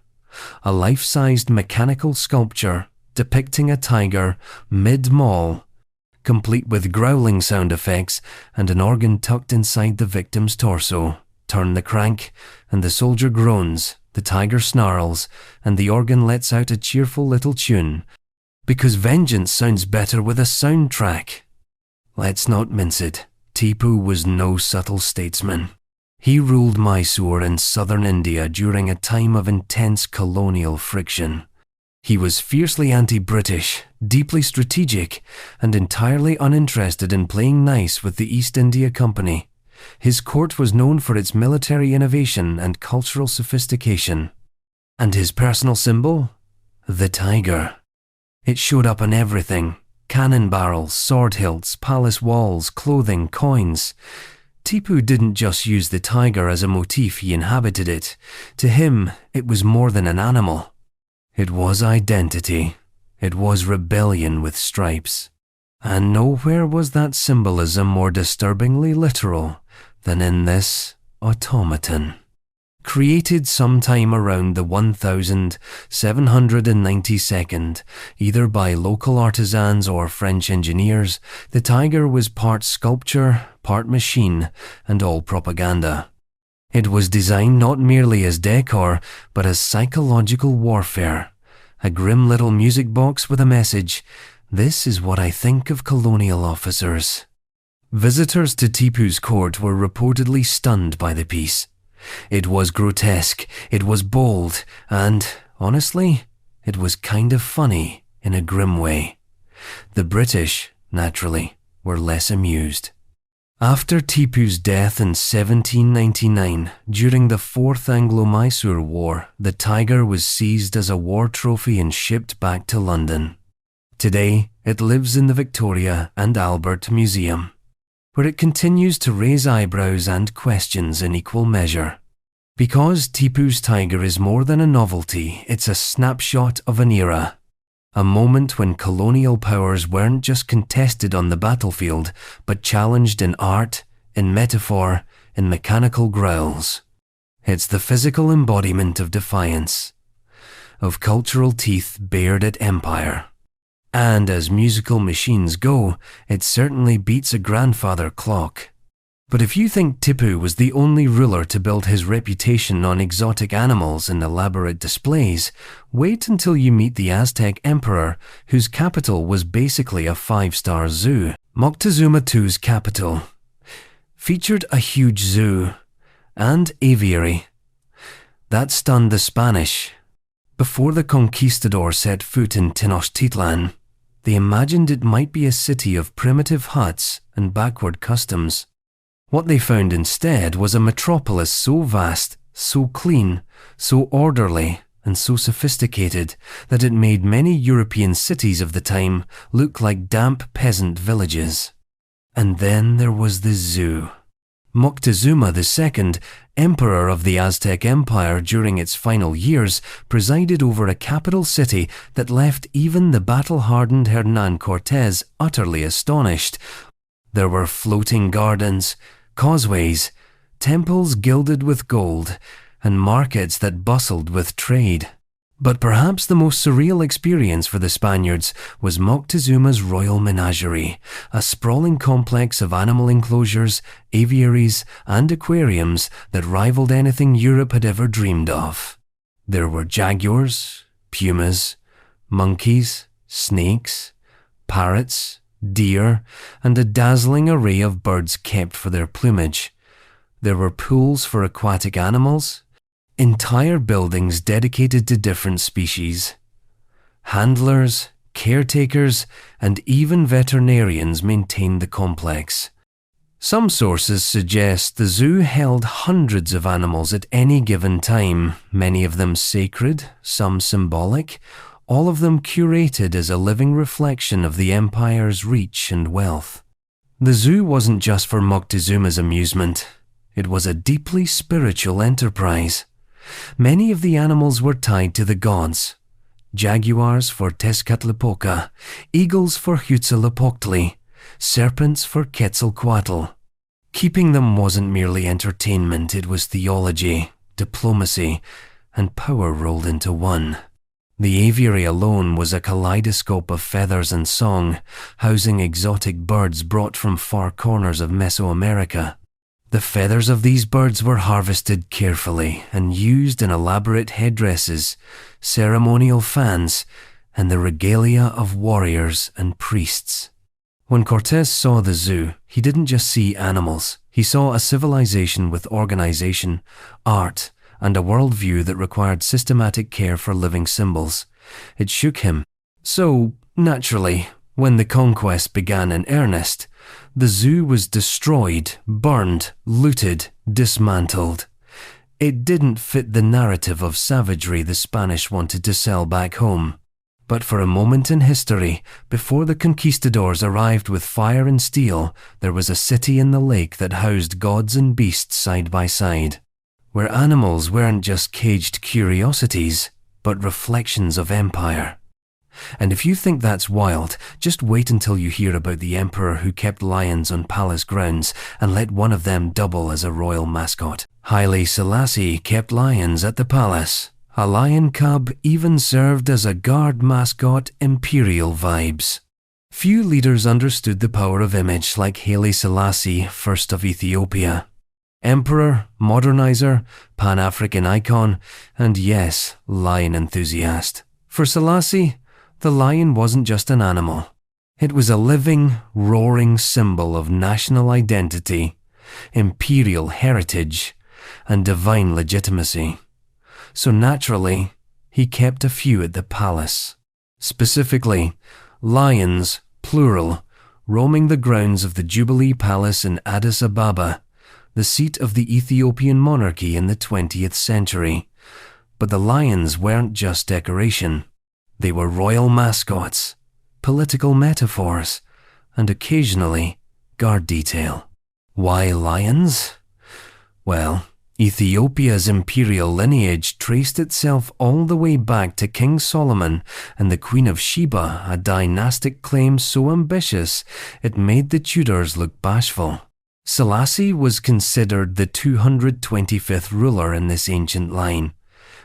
Speaker 1: a life-sized mechanical sculpture depicting a tiger mid-maul, complete with growling sound effects and an organ tucked inside the victim's torso. Turn the crank, and the soldier groans, the tiger snarls, and the organ lets out a cheerful little tune, because vengeance sounds better with a soundtrack. Let's not mince it. Tipu was no subtle statesman. He ruled Mysore in southern India during a time of intense colonial friction. He was fiercely anti-British, deeply strategic, and entirely uninterested in playing nice with the East India Company. His court was known for its military innovation and cultural sophistication. And his personal symbol? The tiger. It showed up on everything. Cannon barrels, sword hilts, palace walls, clothing, coins. Tipu didn't just use the tiger as a motif, he inhabited it. To him, it was more than an animal. It was identity. It was rebellion with stripes. And nowhere was that symbolism more disturbingly literal than in this automaton. Created sometime around the 1792, either by local artisans or French engineers, the tiger was part sculpture, part machine, and all propaganda. It was designed not merely as decor, but as psychological warfare. A grim little music box with a message. This is what I think of colonial officers. Visitors to Tipu's court were reportedly stunned by the piece. It was grotesque, it was bold, and, honestly, it was kind of funny in a grim way. The British, naturally, were less amused. After Tipu's death in 1799, during the Fourth Anglo-Mysore War, the tiger was seized as a war trophy and shipped back to London. Today, it lives in the Victoria and Albert Museum, where it continues to raise eyebrows and questions in equal measure. Because Tipu's tiger is more than a novelty, it's a snapshot of an era. A moment when colonial powers weren't just contested on the battlefield, but challenged in art, in metaphor, in mechanical growls. It's the physical embodiment of defiance, of cultural teeth bared at empire. And as musical machines go, it certainly beats a grandfather clock. But if you think Tipu was the only ruler to build his reputation on exotic animals and elaborate displays, wait until you meet the Aztec emperor, whose capital was basically a 5-star zoo. Moctezuma II's capital featured a huge zoo, and aviary. That stunned the Spanish. Before the conquistadors set foot in Tenochtitlan, they imagined it might be a city of primitive huts and backward customs. What they found instead was a metropolis so vast, so clean, so orderly, and so sophisticated that it made many European cities of the time look like damp peasant villages. And then there was the zoo. Moctezuma II, emperor of the Aztec Empire during its final years, presided over a capital city that left even the battle-hardened Hernán Cortés utterly astonished. There were floating gardens, causeways, temples gilded with gold, and markets that bustled with trade. But perhaps the most surreal experience for the Spaniards was Moctezuma's royal menagerie, a sprawling complex of animal enclosures, aviaries, and aquariums that rivaled anything Europe had ever dreamed of. There were jaguars, pumas, monkeys, snakes, parrots, deer, and a dazzling array of birds kept for their plumage. There were pools for aquatic animals, entire buildings dedicated to different species. Handlers, caretakers, and even veterinarians maintained the complex. Some sources suggest the zoo held hundreds of animals at any given time, many of them sacred, some symbolic, all of them curated as a living reflection of the empire's reach and wealth. The zoo wasn't just for Moctezuma's amusement. It was a deeply spiritual enterprise. Many of the animals were tied to the gods. Jaguars for Tezcatlipoca, eagles for Huitzilopochtli, serpents for Quetzalcoatl. Keeping them wasn't merely entertainment, it was theology, diplomacy, and power rolled into one. The aviary alone was a kaleidoscope of feathers and song, housing exotic birds brought from far corners of Mesoamerica. The feathers of these birds were harvested carefully and used in elaborate headdresses, ceremonial fans, and the regalia of warriors and priests. When Cortés saw the zoo, he didn't just see animals. He saw a civilization with organization, art, and a worldview that required systematic care for living symbols. It shook him. So, naturally, when the conquest began in earnest, the zoo was destroyed, burned, looted, dismantled. It didn't fit the narrative of savagery the Spanish wanted to sell back home. But for a moment in history, before the conquistadors arrived with fire and steel, there was a city in the lake that housed gods and beasts side by side, where animals weren't just caged curiosities, but reflections of empire. And if you think that's wild, just wait until you hear about the emperor who kept lions on palace grounds and let one of them double as a royal mascot. Haile Selassie kept lions at the palace. A lion cub even served as a guard mascot, imperial vibes. Few leaders understood the power of image like Haile Selassie, first of Ethiopia. Emperor, modernizer, Pan-African icon, and yes, lion enthusiast. For Selassie, the lion wasn't just an animal. It was a living, roaring symbol of national identity, imperial heritage, and divine legitimacy. So naturally, he kept a few at the palace. Specifically, lions, plural, roaming the grounds of the Jubilee Palace in Addis Ababa, the seat of the Ethiopian monarchy in the 20th century. But the lions weren't just decoration. They were royal mascots, political metaphors, and occasionally guard detail. Why lions? Well, Ethiopia's imperial lineage traced itself all the way back to King Solomon and the Queen of Sheba, a dynastic claim so ambitious it made the Tudors look bashful. Selassie was considered the 225th ruler in this ancient line.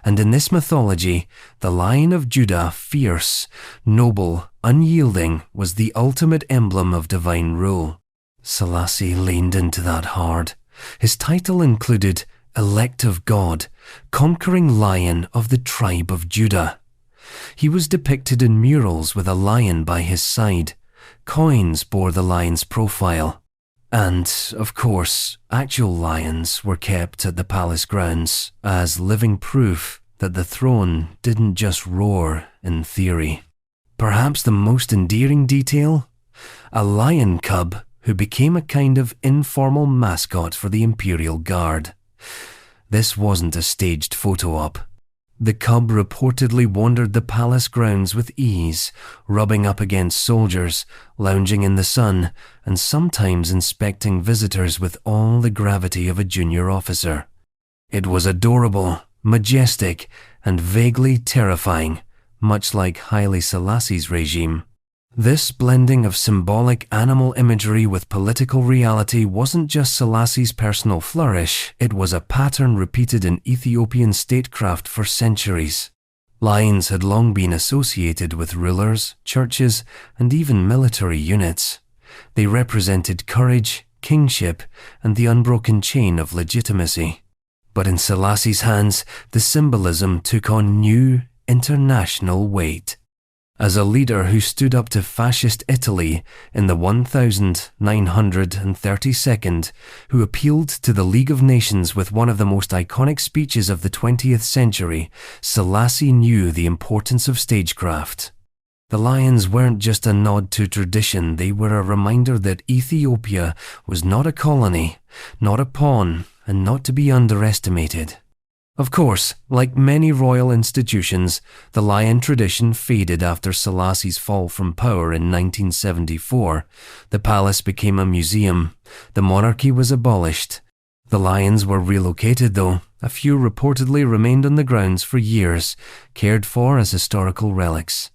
Speaker 1: And in this mythology, the Lion of Judah, fierce, noble, unyielding, was the ultimate emblem of divine rule. Selassie leaned into that hard. His title included Elect of God, Conquering Lion of the Tribe of Judah. He was depicted in murals with a lion by his side. Coins bore the lion's profile. And, of course, actual lions were kept at the palace grounds as living proof that the throne didn't just roar in theory. Perhaps the most endearing detail? A lion cub who became a kind of informal mascot for the Imperial Guard. This wasn't a staged photo op. The cub reportedly wandered the palace grounds with ease, rubbing up against soldiers, lounging in the sun, and sometimes inspecting visitors with all the gravity of a junior officer. It was adorable, majestic, and vaguely terrifying, much like Haile Selassie's regime. This blending of symbolic animal imagery with political reality wasn't just Selassie's personal flourish, it was a pattern repeated in Ethiopian statecraft for centuries. Lions had long been associated with rulers, churches, and even military units. They represented courage, kingship, and the unbroken chain of legitimacy. But in Selassie's hands, the symbolism took on new, international weight. As a leader who stood up to fascist Italy in the 1932nd, who appealed to the League of Nations with one of the most iconic speeches of the 20th century, Selassie knew the importance of stagecraft. The lions weren't just a nod to tradition, they were a reminder that Ethiopia was not a colony, not a pawn, and not to be underestimated. Of course, like many royal institutions, the lion tradition faded after Selassie's fall from power in 1974. The palace became a museum. The monarchy was abolished. The lions were relocated though. A few reportedly remained on the grounds for years, cared for as historical relics.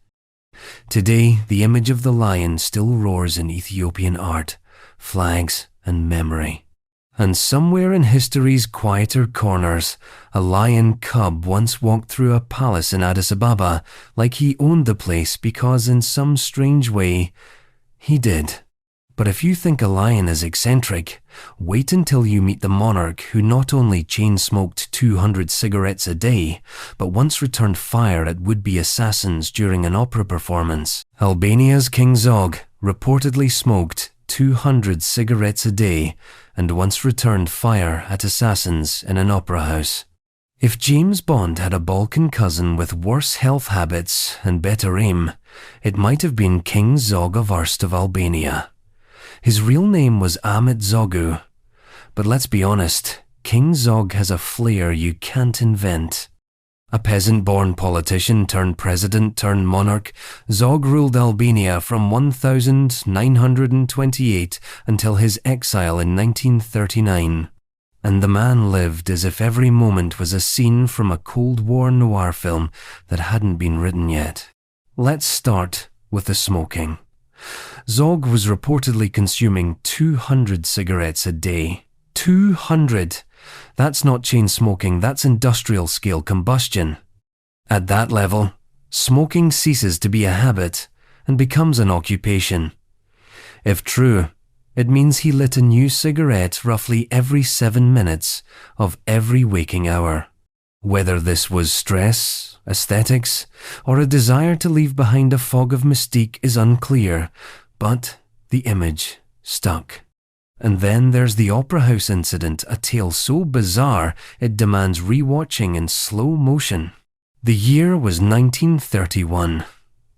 Speaker 1: Today, the image of the lion still roars in Ethiopian art, flags, and memory. And somewhere in history's quieter corners, a lion cub once walked through a palace in Addis Ababa like he owned the place because in some strange way, he did. But if you think a lion is eccentric, wait until you meet the monarch who not only chain-smoked 200 cigarettes a day, but once returned fire at would-be assassins during an opera performance. Albania's King Zog reportedly smoked 200 cigarettes a day and once returned fire at assassins in an opera house. If James Bond had a Balkan cousin with worse health habits and better aim, it might have been King Zog of Arst of Albania. His real name was Ahmet Zogu, but let's be honest, King Zog has a flair you can't invent. A peasant-born politician turned president turned monarch, Zog ruled Albania from 1928 until his exile in 1939. And the man lived as if every moment was a scene from a Cold War noir film that hadn't been written yet. Let's start with the smoking. Zog was reportedly consuming 200 cigarettes a day. 200! That's not chain smoking, that's industrial scale combustion. At that level, smoking ceases to be a habit and becomes an occupation. If true, it means he lit a new cigarette roughly every 7 minutes of every waking hour. Whether this was stress, aesthetics, or a desire to leave behind a fog of mystique is unclear, but the image stuck. And then there's the Opera House incident, a tale so bizarre it demands rewatching in slow motion. The year was 1931.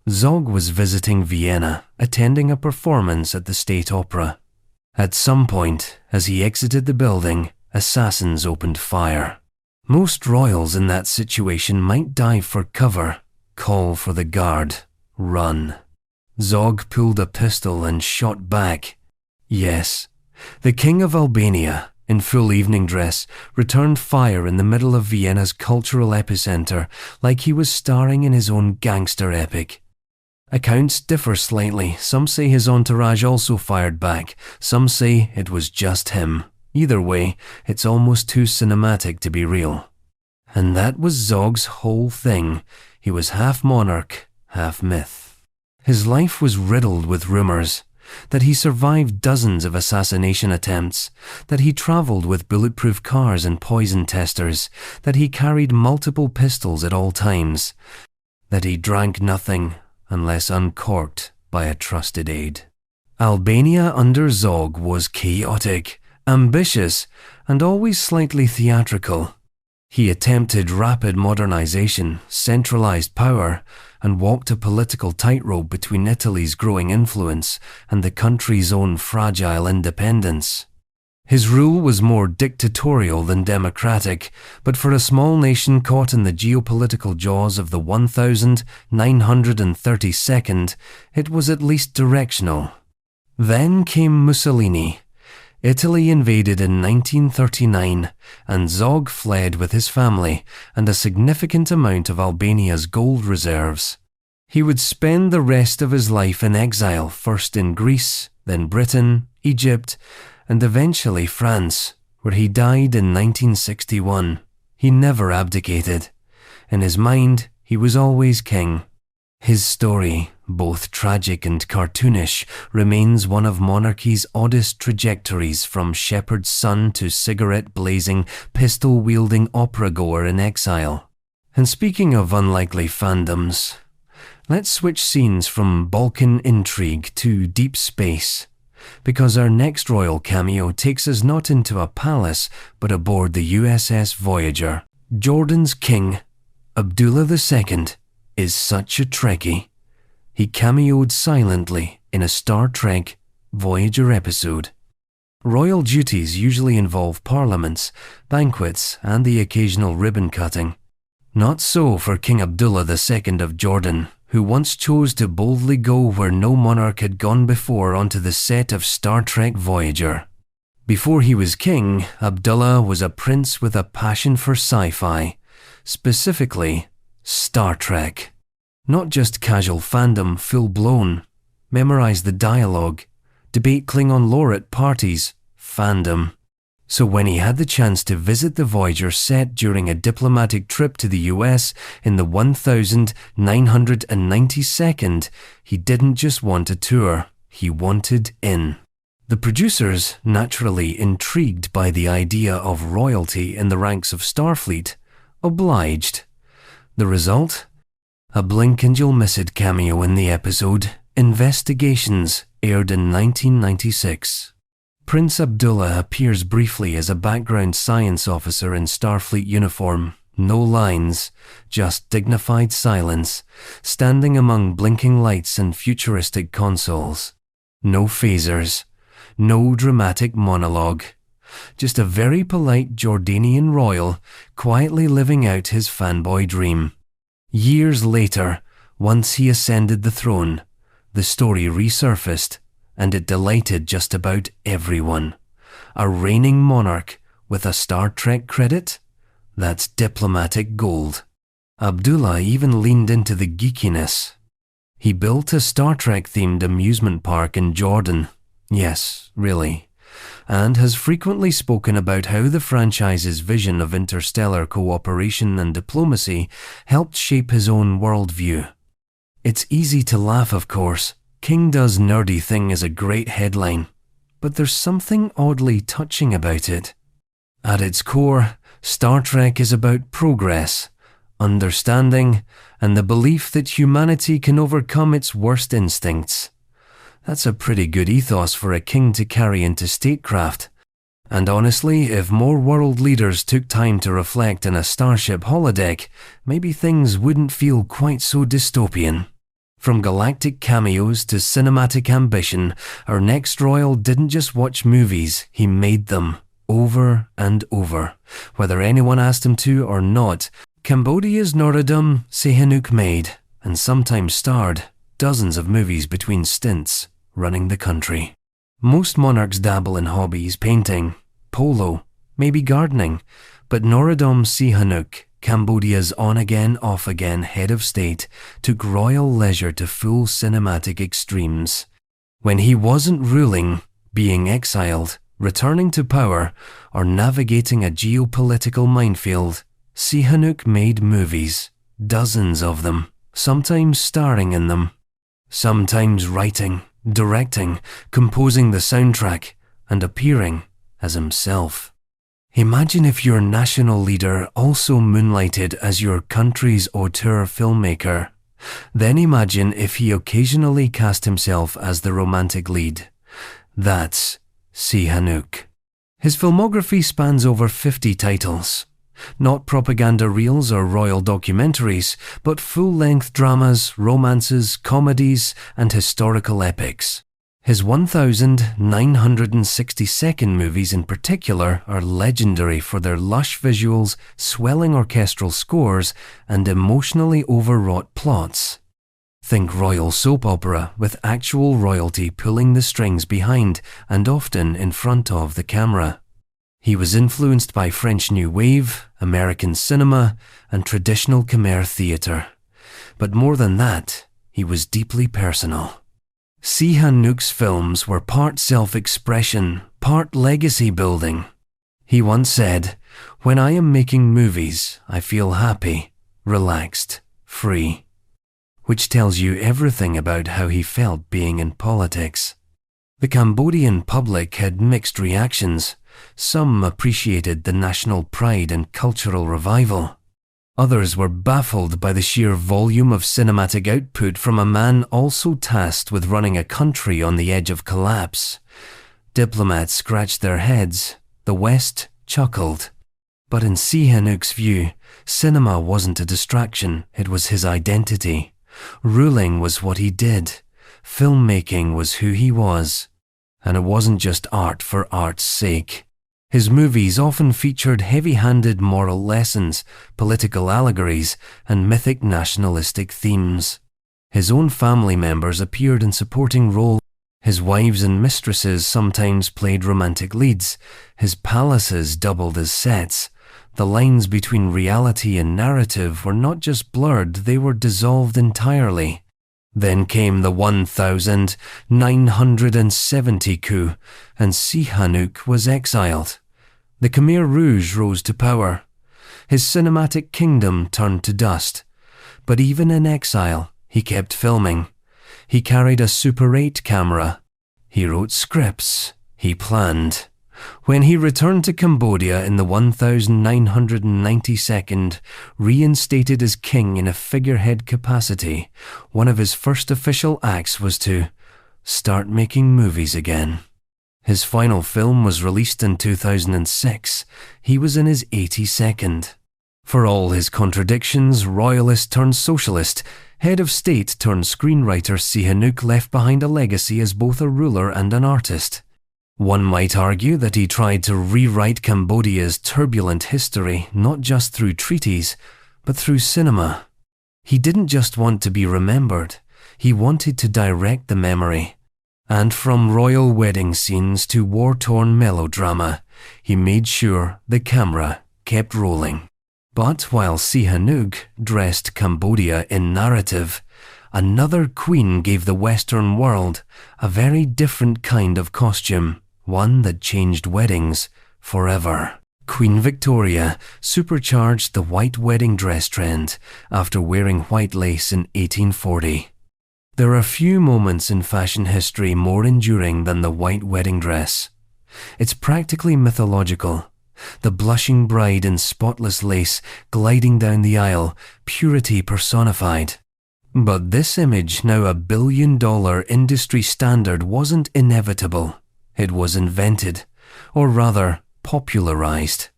Speaker 1: Zog was visiting Vienna, attending a performance at the State Opera. At some point, as he exited the building, assassins opened fire. Most royals in that situation might dive for cover, call for the guard, run. Zog pulled a pistol and shot back. Yes, the King of Albania, in full evening dress, returned fire in the middle of Vienna's cultural epicenter like he was starring in his own gangster epic. Accounts differ slightly. Some say his entourage also fired back. Some say it was just him. Either way, it's almost too cinematic to be real. And that was Zog's whole thing. He was half monarch, half myth. His life was riddled with rumors. That he survived dozens of assassination attempts, that he traveled with bulletproof cars and poison testers, that he carried multiple pistols at all times, that he drank nothing unless uncorked by a trusted aide. Albania under Zog was chaotic, ambitious, and always slightly theatrical. He attempted rapid modernization, centralized power, and walked a political tightrope between Italy's growing influence and the country's own fragile independence. His rule was more dictatorial than democratic, but for a small nation caught in the geopolitical jaws of the 1932nd, it was at least directional. Then came Mussolini. Italy invaded in 1939, and Zog fled with his family and a significant amount of Albania's gold reserves. He would spend the rest of his life in exile, first in Greece, then Britain, Egypt, and eventually France, where he died in 1961. He never abdicated. In his mind, he was always king. His story, both tragic and cartoonish, remains one of monarchy's oddest trajectories, from shepherd's son to cigarette-blazing, pistol-wielding opera-goer in exile. And speaking of unlikely fandoms, let's switch scenes from Balkan intrigue to deep space, because our next royal cameo takes us not into a palace, but aboard the USS Voyager. Jordan's king, Abdullah II, is such a Trekkie. He cameoed silently in a Star Trek Voyager episode. Royal duties usually involve parliaments, banquets, and the occasional ribbon cutting. Not so for King Abdullah II of Jordan, who once chose to boldly go where no monarch had gone before, onto the set of Star Trek Voyager. Before he was king, Abdullah was a prince with a passion for sci-fi, specifically Star Trek. Not just casual fandom, full-blown. Memorize the dialogue. Debate Klingon lore at parties. Fandom. So when he had the chance to visit the Voyager set during a diplomatic trip to the US in the 1992nd, he didn't just want a tour, he wanted in. The producers, naturally intrigued by the idea of royalty in the ranks of Starfleet, obliged. The result? A blink and you'll miss it cameo in the episode Investigations, aired in 1996. Prince Abdullah appears briefly as a background science officer in Starfleet uniform. No lines, just dignified silence, standing among blinking lights and futuristic consoles. No phasers, no dramatic monologue. Just a very polite Jordanian royal quietly living out his fanboy dream. Years later, once he ascended the throne, the story resurfaced, and it delighted just about everyone. A reigning monarch with a Star Trek credit? That's diplomatic gold. Abdullah even leaned into the geekiness. He built a Star Trek-themed amusement park in Jordan. Yes, really. And has frequently spoken about how the franchise's vision of interstellar cooperation and diplomacy helped shape his own worldview. It's easy to laugh, of course. King Does Nerdy Thing is a great headline, but there's something oddly touching about it. At its core, Star Trek is about progress, understanding, and the belief that humanity can overcome its worst instincts. That's a pretty good ethos for a king to carry into statecraft. And honestly, if more world leaders took time to reflect in a Starship holodeck, maybe things wouldn't feel quite so dystopian. From galactic cameos to cinematic ambition, our next royal didn't just watch movies, he made them, over and over. Whether anyone asked him to or not, Cambodia's Norodom Sihanouk made, and sometimes starred, dozens of movies between stints, running the country. Most monarchs dabble in hobbies, painting, polo, maybe gardening, but Norodom Sihanouk, Cambodia's on-again, off-again head of state, took royal leisure to full cinematic extremes. When he wasn't ruling, being exiled, returning to power, or navigating a geopolitical minefield, Sihanouk made movies, dozens of them, sometimes starring in them, sometimes writing, directing, composing the soundtrack, and appearing as himself. Imagine if your national leader also moonlighted as your country's auteur filmmaker. Then imagine if he occasionally cast himself as the romantic lead. That's Sihanouk. His filmography spans over 50 titles. Not propaganda reels or royal documentaries, but full-length dramas, romances, comedies, and historical epics. His 1,962nd movies in particular are legendary for their lush visuals, swelling orchestral scores, and emotionally overwrought plots. Think royal soap opera with actual royalty pulling the strings behind and often in front of the camera. He was influenced by French New Wave, American cinema, and traditional Khmer theatre. But more than that, he was deeply personal. Sihanouk's films were part self-expression, part legacy building. He once said, "When I am making movies, I feel happy, relaxed, free." Which tells you everything about how he felt being in politics. The Cambodian public had mixed reactions. Some appreciated the national pride and cultural revival. Others were baffled by the sheer volume of cinematic output from a man also tasked with running a country on the edge of collapse. Diplomats scratched their heads. The West chuckled. But in Sihanouk's view, cinema wasn't a distraction, it was his identity. Ruling was what he did. Filmmaking was who he was. And it wasn't just art for art's sake. His movies often featured heavy-handed moral lessons, political allegories, and mythic nationalistic themes. His own family members appeared in supporting roles. His wives and mistresses sometimes played romantic leads. His palaces doubled as sets. The lines between reality and narrative were not just blurred, they were dissolved entirely. Then came the 1970 coup, and Sihanouk was exiled. The Khmer Rouge rose to power. His cinematic kingdom turned to dust. But even in exile, he kept filming. He carried a Super 8 camera. He wrote scripts. He planned. When he returned to Cambodia in the 1992nd, reinstated as king in a figurehead capacity, one of his first official acts was to start making movies again. His final film was released in 2006. He was in his 82nd. For all his contradictions, royalist turned socialist, head of state turned screenwriter, Sihanouk left behind a legacy as both a ruler and an artist. One might argue that he tried to rewrite Cambodia's turbulent history not just through treaties, but through cinema. He didn't just want to be remembered, he wanted to direct the memory. And from royal wedding scenes to war-torn melodrama, he made sure the camera kept rolling. But while Sihanouk dressed Cambodia in narrative, another queen gave the Western world a very different kind of costume. One that changed weddings forever. Queen Victoria supercharged the white wedding dress trend after wearing white lace in 1840. There are few moments in fashion history more enduring than the white wedding dress. It's practically mythological. The blushing bride in spotless lace gliding down the aisle, purity personified. But this image, now a billion-dollar industry standard, wasn't inevitable. It was invented, or rather, popularized,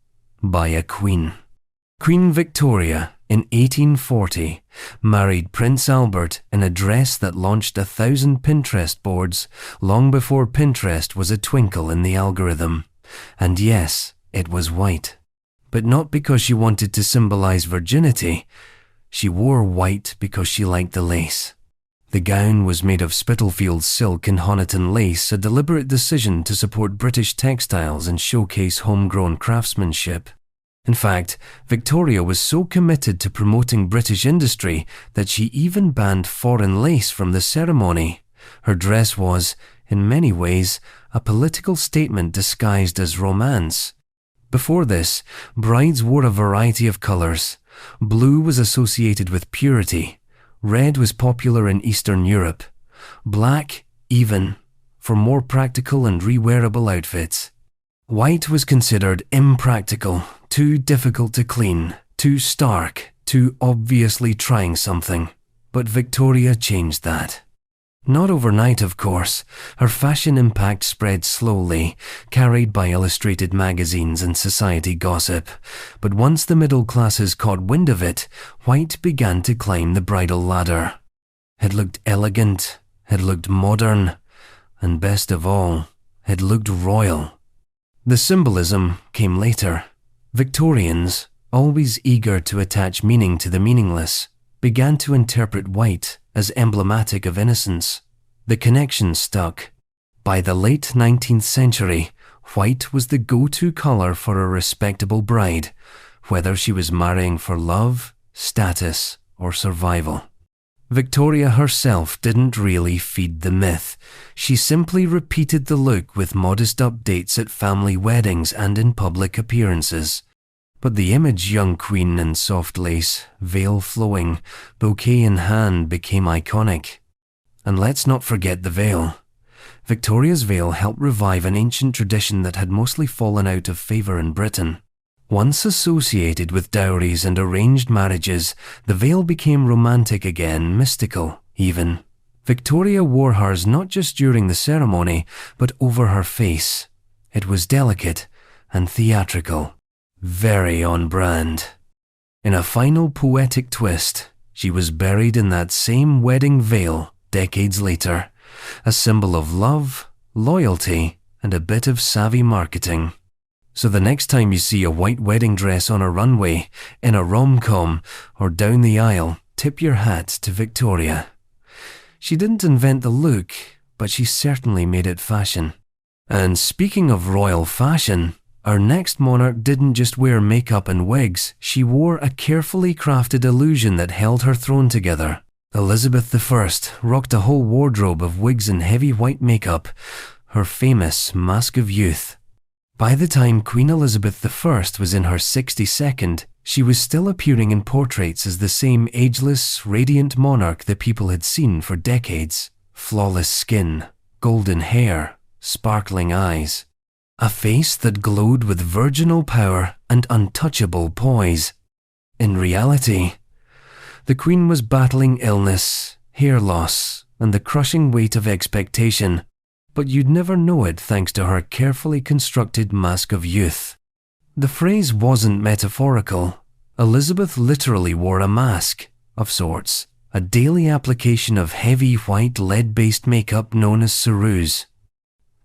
Speaker 1: by a queen. Queen Victoria, in 1840, married Prince Albert in a dress that launched 1,000 Pinterest boards long before Pinterest was a twinkle in the algorithm. And yes, it was white. But not because she wanted to symbolize virginity. She wore white because she liked the lace. The gown was made of Spitalfields silk and Honiton lace, a deliberate decision to support British textiles and showcase homegrown craftsmanship. In fact, Victoria was so committed to promoting British industry that she even banned foreign lace from the ceremony. Her dress was, in many ways, a political statement disguised as romance. Before this, brides wore a variety of colours. Blue was associated with purity. Red was popular in Eastern Europe. Black, even, for more practical and re-wearable outfits. White was considered impractical, too difficult to clean, too stark, too obviously trying something. But Victoria changed that. Not overnight, of course. Her fashion impact spread slowly, carried by illustrated magazines and society gossip. But once the middle classes caught wind of it, white began to climb the bridal ladder. It looked elegant, it looked modern, and best of all, it looked royal. The symbolism came later. Victorians, always eager to attach meaning to the meaningless, began to interpret white as emblematic of innocence. The connection stuck. By the late 19th century, white was the go-to colour for a respectable bride, whether she was marrying for love, status, or survival. Victoria herself didn't really feed the myth. She simply repeated the look with modest updates at family weddings and in public appearances. But the image young queen in soft lace, veil flowing, bouquet in hand became iconic. And let's not forget the veil. Victoria's veil helped revive an ancient tradition that had mostly fallen out of favour in Britain. Once associated with dowries and arranged marriages, the veil became romantic again, mystical even. Victoria wore hers not just during the ceremony, but over her face. It was delicate and theatrical, very on brand. In a final poetic twist, she was buried in that same wedding veil decades later, a symbol of love, loyalty, and a bit of savvy marketing. So the next time you see a white wedding dress on a runway, in a rom-com, or down the aisle, tip your hat to Victoria. She didn't invent the look, but she certainly made it fashion. And speaking of royal fashion, our next monarch didn't just wear makeup and wigs, she wore a carefully crafted illusion that held her throne together. Elizabeth I rocked a whole wardrobe of wigs and heavy white makeup, her famous Mask of Youth. By the time Queen Elizabeth I was in her 62nd, she was still appearing in portraits as the same ageless, radiant monarch the people had seen for decades. Flawless skin, golden hair, sparkling eyes. A face that glowed with virginal power and untouchable poise. In reality, the Queen was battling illness, hair loss, and the crushing weight of expectation. But you'd never know it thanks to her carefully constructed Mask of Youth. The phrase wasn't metaphorical. Elizabeth literally wore a mask, of sorts, a daily application of heavy white lead-based makeup known as ceruse.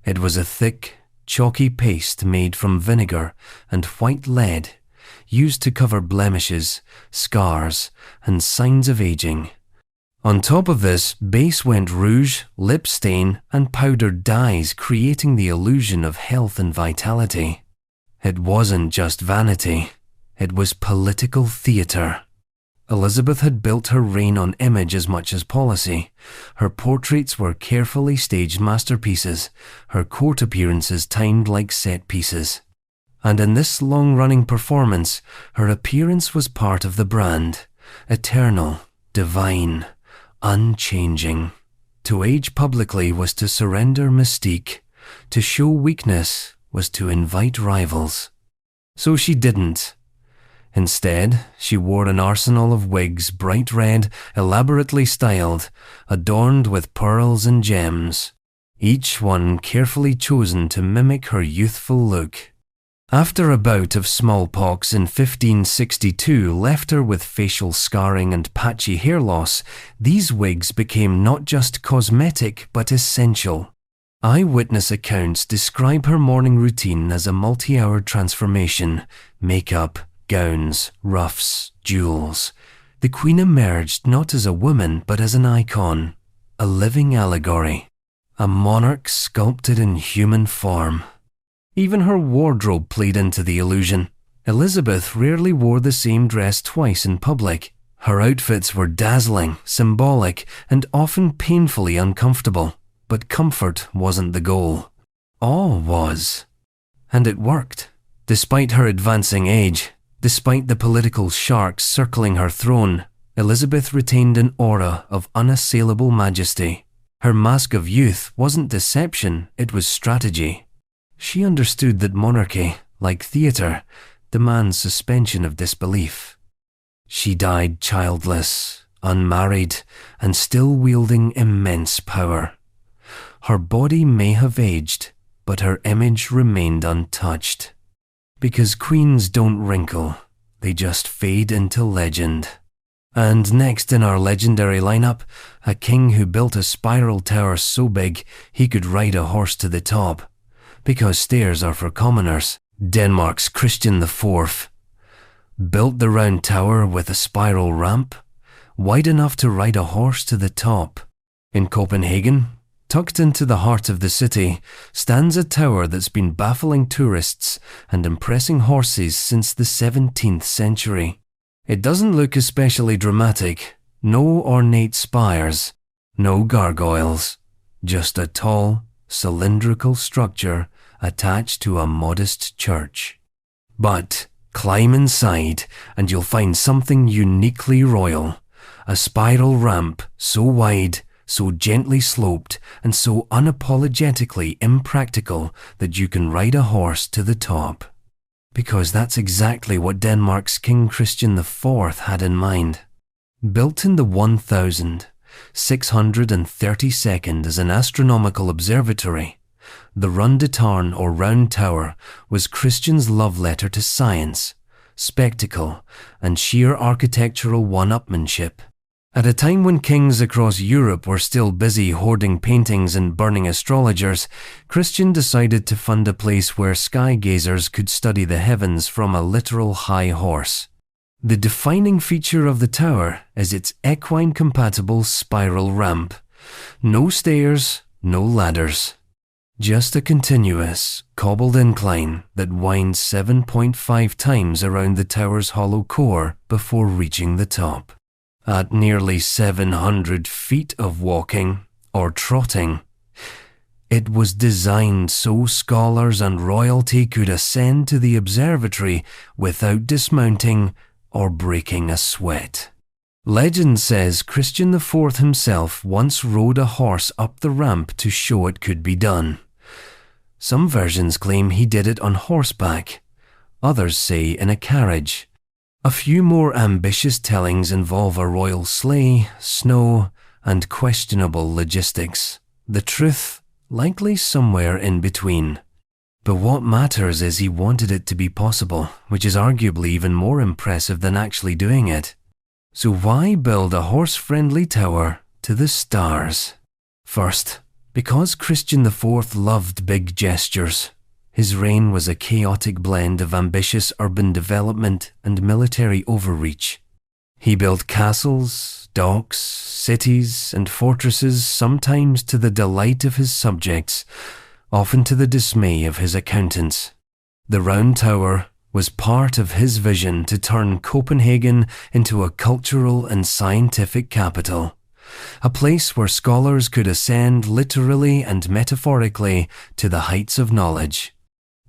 Speaker 1: It was a thick, chalky paste made from vinegar and white lead, used to cover blemishes, scars, and signs of aging. On top of this, base went rouge, lip stain, and powdered dyes, creating the illusion of health and vitality. It wasn't just vanity, it was political theatre. Elizabeth had built her reign on image as much as policy. Her portraits were carefully staged masterpieces, her court appearances timed like set pieces. And in this long-running performance, her appearance was part of the brand, eternal, divine, unchanging. To age publicly was to surrender mystique. To show weakness was to invite rivals. So she didn't. Instead, she wore an arsenal of wigs, bright red, elaborately styled, adorned with pearls and gems, each one carefully chosen to mimic her youthful look. After a bout of smallpox in 1562 left her with facial scarring and patchy hair loss, these wigs became not just cosmetic but essential. Eyewitness accounts describe her morning routine as a multi-hour transformation: makeup, gowns, ruffs, jewels. The Queen emerged not as a woman but as an icon, a living allegory, a monarch sculpted in human form. Even her wardrobe played into the illusion. Elizabeth rarely wore the same dress twice in public. Her outfits were dazzling, symbolic, and often painfully uncomfortable. But comfort wasn't the goal. Awe was. And it worked. Despite her advancing age, despite the political sharks circling her throne, Elizabeth retained an aura of unassailable majesty. Her Mask of Youth wasn't deception, it was strategy. She understood that monarchy, like theatre, demands suspension of disbelief. She died childless, unmarried, and still wielding immense power. Her body may have aged, but her image remained untouched. Because queens don't wrinkle, they just fade into legend. And next in our legendary lineup, a king who built a spiral tower so big he could ride a horse to the top. Because stairs are for commoners, Denmark's Christian IV built the round tower with a spiral ramp, wide enough to ride a horse to the top. In Copenhagen, tucked into the heart of the city, stands a tower that's been baffling tourists and impressing horses since the 17th century. It doesn't look especially dramatic, no ornate spires, no gargoyles, just a tall, cylindrical structure attached to a modest church. But climb inside and you'll find something uniquely royal, a spiral ramp so wide, so gently sloped, and so unapologetically impractical that you can ride a horse to the top. Because that's exactly what Denmark's King Christian IV had in mind. Built in the 1632nd as an astronomical observatory, the Runde Tårn or Round Tower was Christian's love letter to science, spectacle, and sheer architectural one-upmanship. At a time when kings across Europe were still busy hoarding paintings and burning astrologers, Christian decided to fund a place where sky gazers could study the heavens from a literal high horse. The defining feature of the tower is its equine-compatible spiral ramp. No stairs, no ladders. Just a continuous, cobbled incline that winds 7.5 times around the tower's hollow core before reaching the top. At nearly 700 feet of walking, or trotting, it was designed so scholars and royalty could ascend to the observatory without dismounting or breaking a sweat. Legend says Christian IV himself once rode a horse up the ramp to show it could be done. Some versions claim he did it on horseback, others say in a carriage. A few more ambitious tellings involve a royal sleigh, snow, and questionable logistics. The truth, likely somewhere in between. But what matters is he wanted it to be possible, which is arguably even more impressive than actually doing it. So why build a horse-friendly tower to the stars? First, because Christian IV loved big gestures. His reign was a chaotic blend of ambitious urban development and military overreach. He built castles, docks, cities, and fortresses, sometimes to the delight of his subjects, often to the dismay of his accountants. The Round Tower was part of his vision to turn Copenhagen into a cultural and scientific capital, a place where scholars could ascend literally and metaphorically to the heights of knowledge.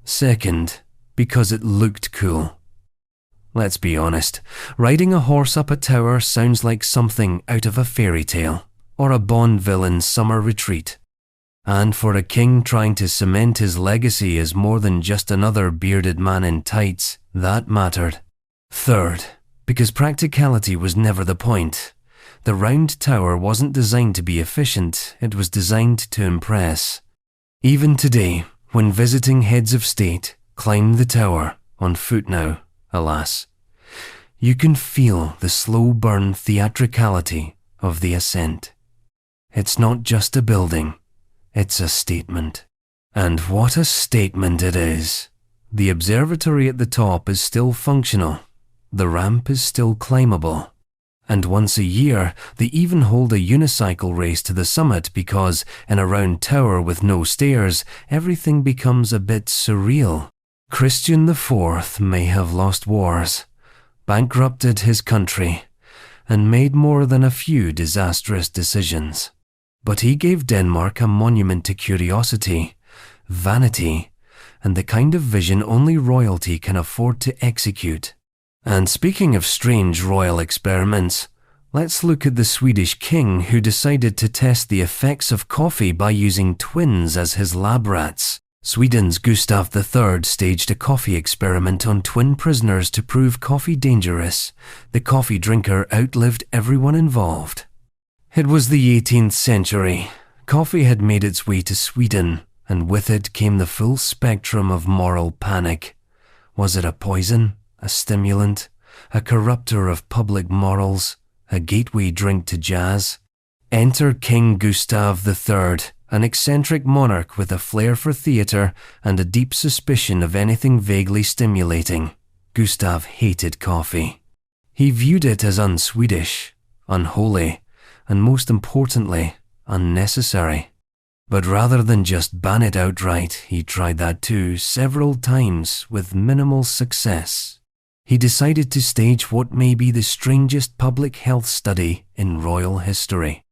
Speaker 1: Second, because it looked cool. Let's be honest, riding a horse up a tower sounds like something out of a fairy tale or a Bond villain's summer retreat. And for a king trying to cement his legacy as more than just another bearded man in tights, that mattered. Third, because practicality was never the point. The Round Tower wasn't designed to be efficient, it was designed to impress. Even today, when visiting heads of state climb the tower, on foot now, alas, you can feel the slow burn theatricality of the ascent. It's not just a building, it's a statement. And what a statement it is. The observatory at the top is still functional, the ramp is still climbable. And once a year, they even hold a unicycle race to the summit because, in a round tower with no stairs, everything becomes a bit surreal. Christian IV may have lost wars, bankrupted his country, and made more than a few disastrous decisions. But he gave Denmark a monument to curiosity, vanity, and the kind of vision only royalty can afford to execute. And speaking of strange royal experiments, let's look at the Swedish king who decided to test the effects of coffee by using twins as his lab rats. Sweden's Gustav III staged a coffee experiment on twin prisoners to prove coffee dangerous. The coffee drinker outlived everyone involved. It was the 18th century. Coffee had made its way to Sweden, and with it came the full spectrum of moral panic. Was it a poison, a stimulant, a corrupter of public morals, a gateway drink to jazz? Enter King Gustav III, an eccentric monarch with a flair for theatre and a deep suspicion of anything vaguely stimulating. Gustav hated coffee. He viewed it as un-Swedish, unholy, and most importantly, unnecessary. But rather than just ban it outright, he tried that too several times with minimal success. He decided to stage what may be the strangest public health study in royal history.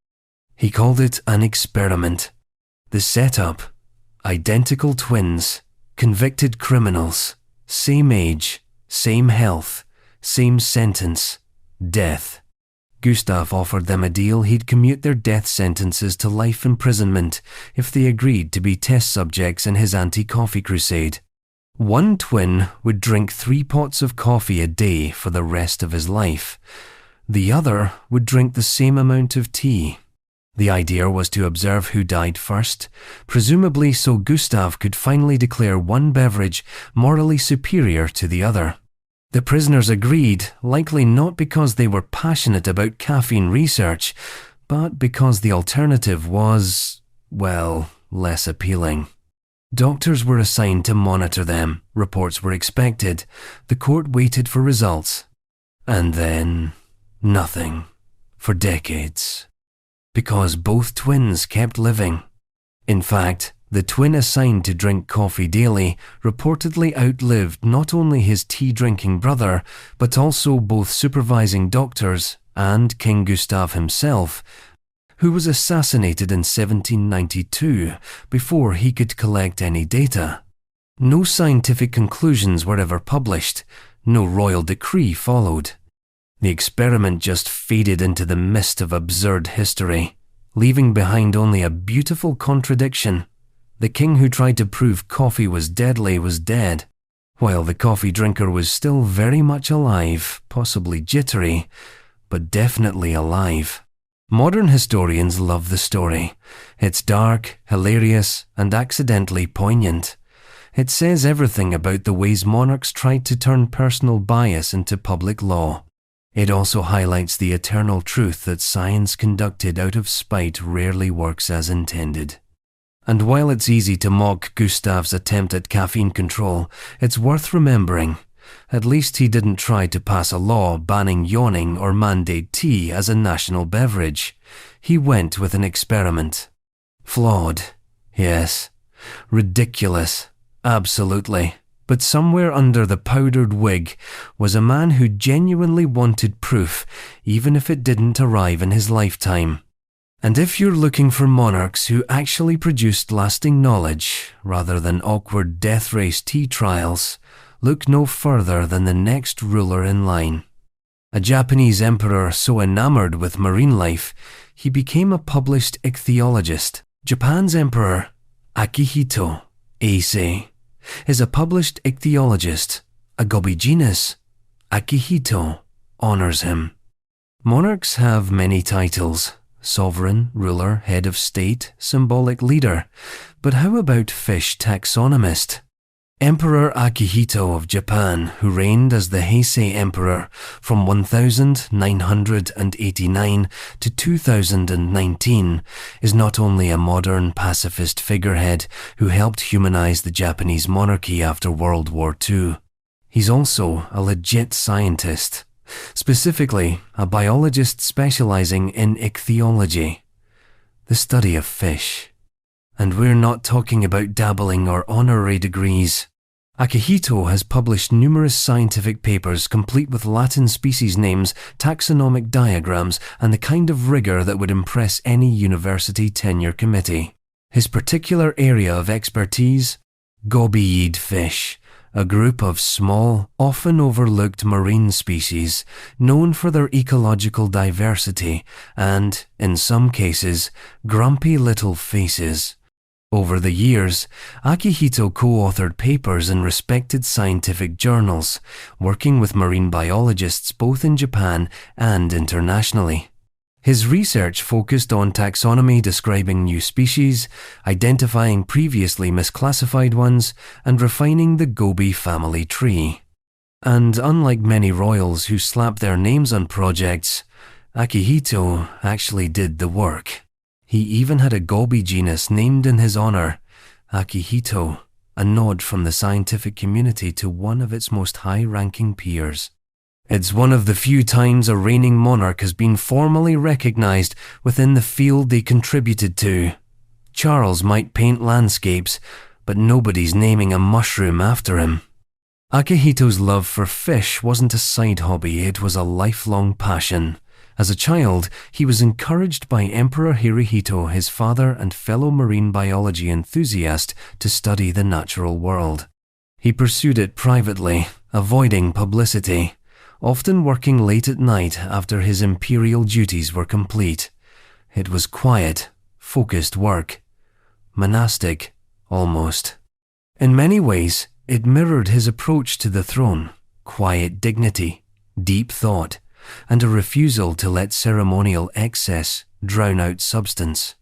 Speaker 1: He called it an experiment. The setup: identical twins, convicted criminals, same age, same health, same sentence, death. Gustav offered them a deal he'd commute their death sentences to life imprisonment if they agreed to be test subjects in his anti-coffee crusade. One twin would drink 3 pots of coffee a day for the rest of his life. The other would drink the same amount of tea. The idea was to observe who died first, presumably so Gustav could finally declare one beverage morally superior to the other. The prisoners agreed, likely not because they were passionate about caffeine research, but because the alternative was, well, less appealing. Doctors were assigned to monitor them. Reports were expected. The court waited for results. And then, nothing. For decades. Because both twins kept living. In fact, the twin assigned to drink coffee daily reportedly outlived not only his tea-drinking brother, but also both supervising doctors and King Gustav himself, who was assassinated in 1792 before he could collect any data. No scientific conclusions were ever published. No royal decree followed. The experiment just faded into the mist of absurd history, leaving behind only a beautiful contradiction. The king who tried to prove coffee was deadly was dead, while the coffee drinker was still very much alive, possibly jittery, but definitely alive. Modern historians love the story. It's dark, hilarious, and accidentally poignant. It says everything about the ways monarchs tried to turn personal bias into public law. It also highlights the eternal truth that science conducted out of spite rarely works as intended. And while it's easy to mock Gustav's attempt at caffeine control, it's worth remembering. At least he didn't try to pass a law banning yawning or mandate tea as a national beverage. He went with an experiment. Flawed, yes. Ridiculous, absolutely. But somewhere under the powdered wig was a man who genuinely wanted proof, even if it didn't arrive in his lifetime. And if you're looking for monarchs who actually produced lasting knowledge, rather than awkward death race tea trials, look no further than the next ruler in line. A Japanese emperor so enamored with marine life, he became a published ichthyologist. Japan's emperor, Akihito Eisei, is a published ichthyologist. A Gobi genus, Akihito, honors him. Monarchs have many titles: sovereign, ruler, head of state, symbolic leader. But how about fish taxonomist? Emperor Akihito of Japan, who reigned as the Heisei Emperor from 1989 to 2019, is not only a modern pacifist figurehead who helped humanize the Japanese monarchy after World War II. He's also a legit scientist, specifically a biologist specializing in ichthyology, the study of fish. And we're not talking about dabbling or honorary degrees. Akihito has published numerous scientific papers complete with Latin species names, taxonomic diagrams, and the kind of rigor that would impress any university tenure committee. His particular area of expertise? Gobiid fish, a group of small, often overlooked marine species known for their ecological diversity and, in some cases, grumpy little faces. Over the years, Akihito co-authored papers in respected scientific journals, working with marine biologists both in Japan and internationally. His research focused on taxonomy describing new species, identifying previously misclassified ones, and refining the Gobi family tree. And unlike many royals who slap their names on projects, Akihito actually did the work. He even had a Gobi genus named in his honor, Akihito, a nod from the scientific community to one of its most high-ranking peers. It's one of the few times a reigning monarch has been formally recognized within the field they contributed to. Charles might paint landscapes, but nobody's naming a mushroom after him. Akihito's love for fish wasn't a side hobby, it was a lifelong passion. As a child, he was encouraged by Emperor Hirohito, his father and fellow marine biology enthusiast, to study the natural world. He pursued it privately, avoiding publicity, often working late at night after his imperial duties were complete. It was quiet, focused work. Monastic, almost. In many ways, it mirrored his approach to the throne: quiet dignity, deep thought, and a refusal to let ceremonial excess drown out substance.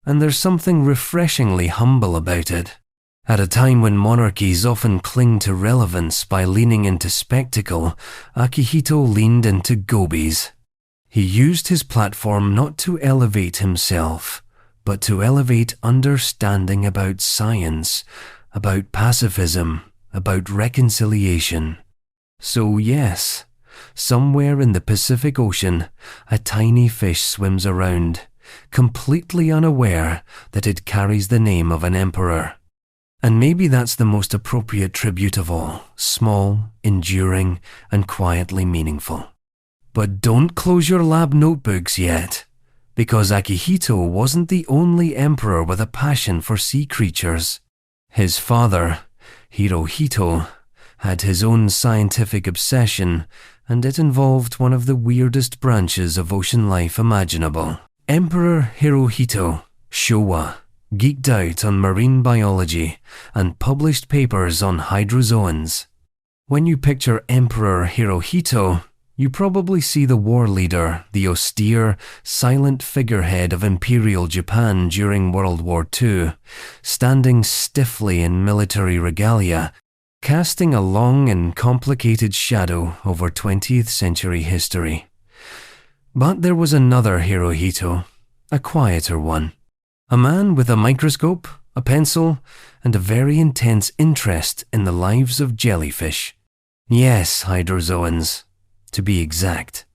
Speaker 1: And there's something refreshingly humble about it. At a time when monarchies often cling to relevance by leaning into spectacle, Akihito leaned into Gobies. He used his platform not to elevate himself, but to elevate understanding about science, about pacifism, about reconciliation. So yes, somewhere in the Pacific Ocean, a tiny fish swims around, completely unaware that it carries the name of an emperor. And maybe that's the most appropriate tribute of all: small, enduring, and quietly meaningful. But don't close your lab notebooks yet, because Akihito wasn't the only emperor with a passion for sea creatures. His father, Hirohito, had his own scientific obsession, and it involved one of the weirdest branches of ocean life imaginable. Emperor Hirohito, Showa, geeked out on marine biology and published papers on hydrozoans. When you picture Emperor Hirohito, you probably see the war leader, the austere, silent figurehead of Imperial Japan during World War II, standing stiffly in military regalia, casting a long and complicated shadow over 20th century history. But there was another Hirohito, a quieter one. A man with a microscope, a pencil, and a very intense interest in the lives of jellyfish. Yes, hydrozoans, to be exact.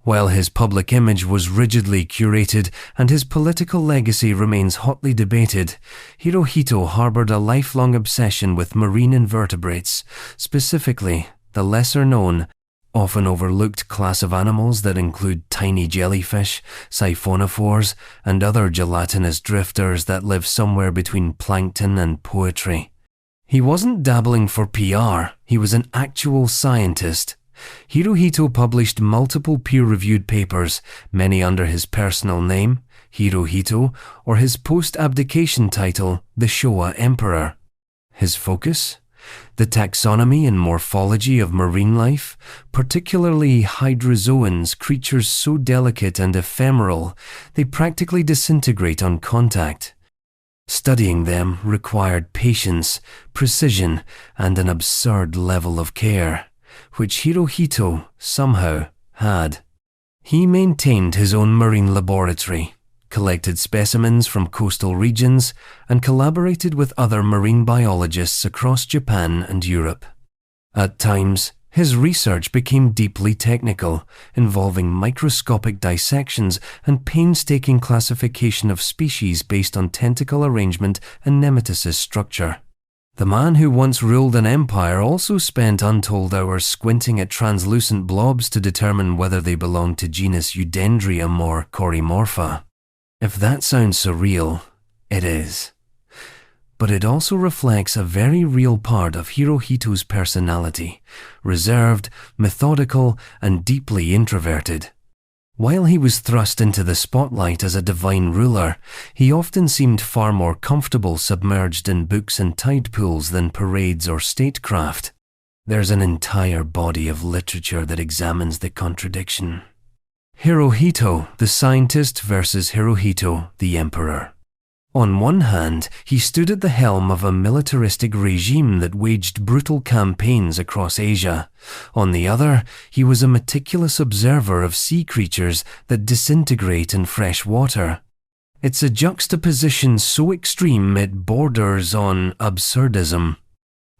Speaker 1: While his public image was rigidly curated and his political legacy remains hotly debated, Hirohito harbored a lifelong obsession with marine invertebrates, specifically the lesser-known, often overlooked class of animals that include tiny jellyfish, siphonophores, and other gelatinous drifters that live somewhere between plankton and poetry. He wasn't dabbling for PR, he was an actual scientist. Hirohito published multiple peer-reviewed papers, many under his personal name, Hirohito, or his post-abdication title, the Showa Emperor. His focus? The taxonomy and morphology of marine life, particularly hydrozoans, creatures so delicate and ephemeral, they practically disintegrate on contact. Studying them required patience, precision, and an absurd level of care, which Hirohito somehow had. He maintained his own marine laboratory, collected specimens from coastal regions, and collaborated with other marine biologists across Japan and Europe. At times, his research became deeply technical, involving microscopic dissections and painstaking classification of species based on tentacle arrangement and nematocyst structure. The man who once ruled an empire also spent untold hours squinting at translucent blobs to determine whether they belonged to genus Eudendrium or Corymorpha. If that sounds surreal, it is. But it also reflects a very real part of Hirohito's personality, reserved, methodical, and deeply introverted. While he was thrust into the spotlight as a divine ruler, he often seemed far more comfortable submerged in books and tide pools than parades or statecraft. There's an entire body of literature that examines the contradiction. Hirohito, the scientist, versus Hirohito, the emperor. On one hand, he stood at the helm of a militaristic regime that waged brutal campaigns across Asia. On the other, he was a meticulous observer of sea creatures that disintegrate in fresh water. It's a juxtaposition so extreme it borders on absurdism.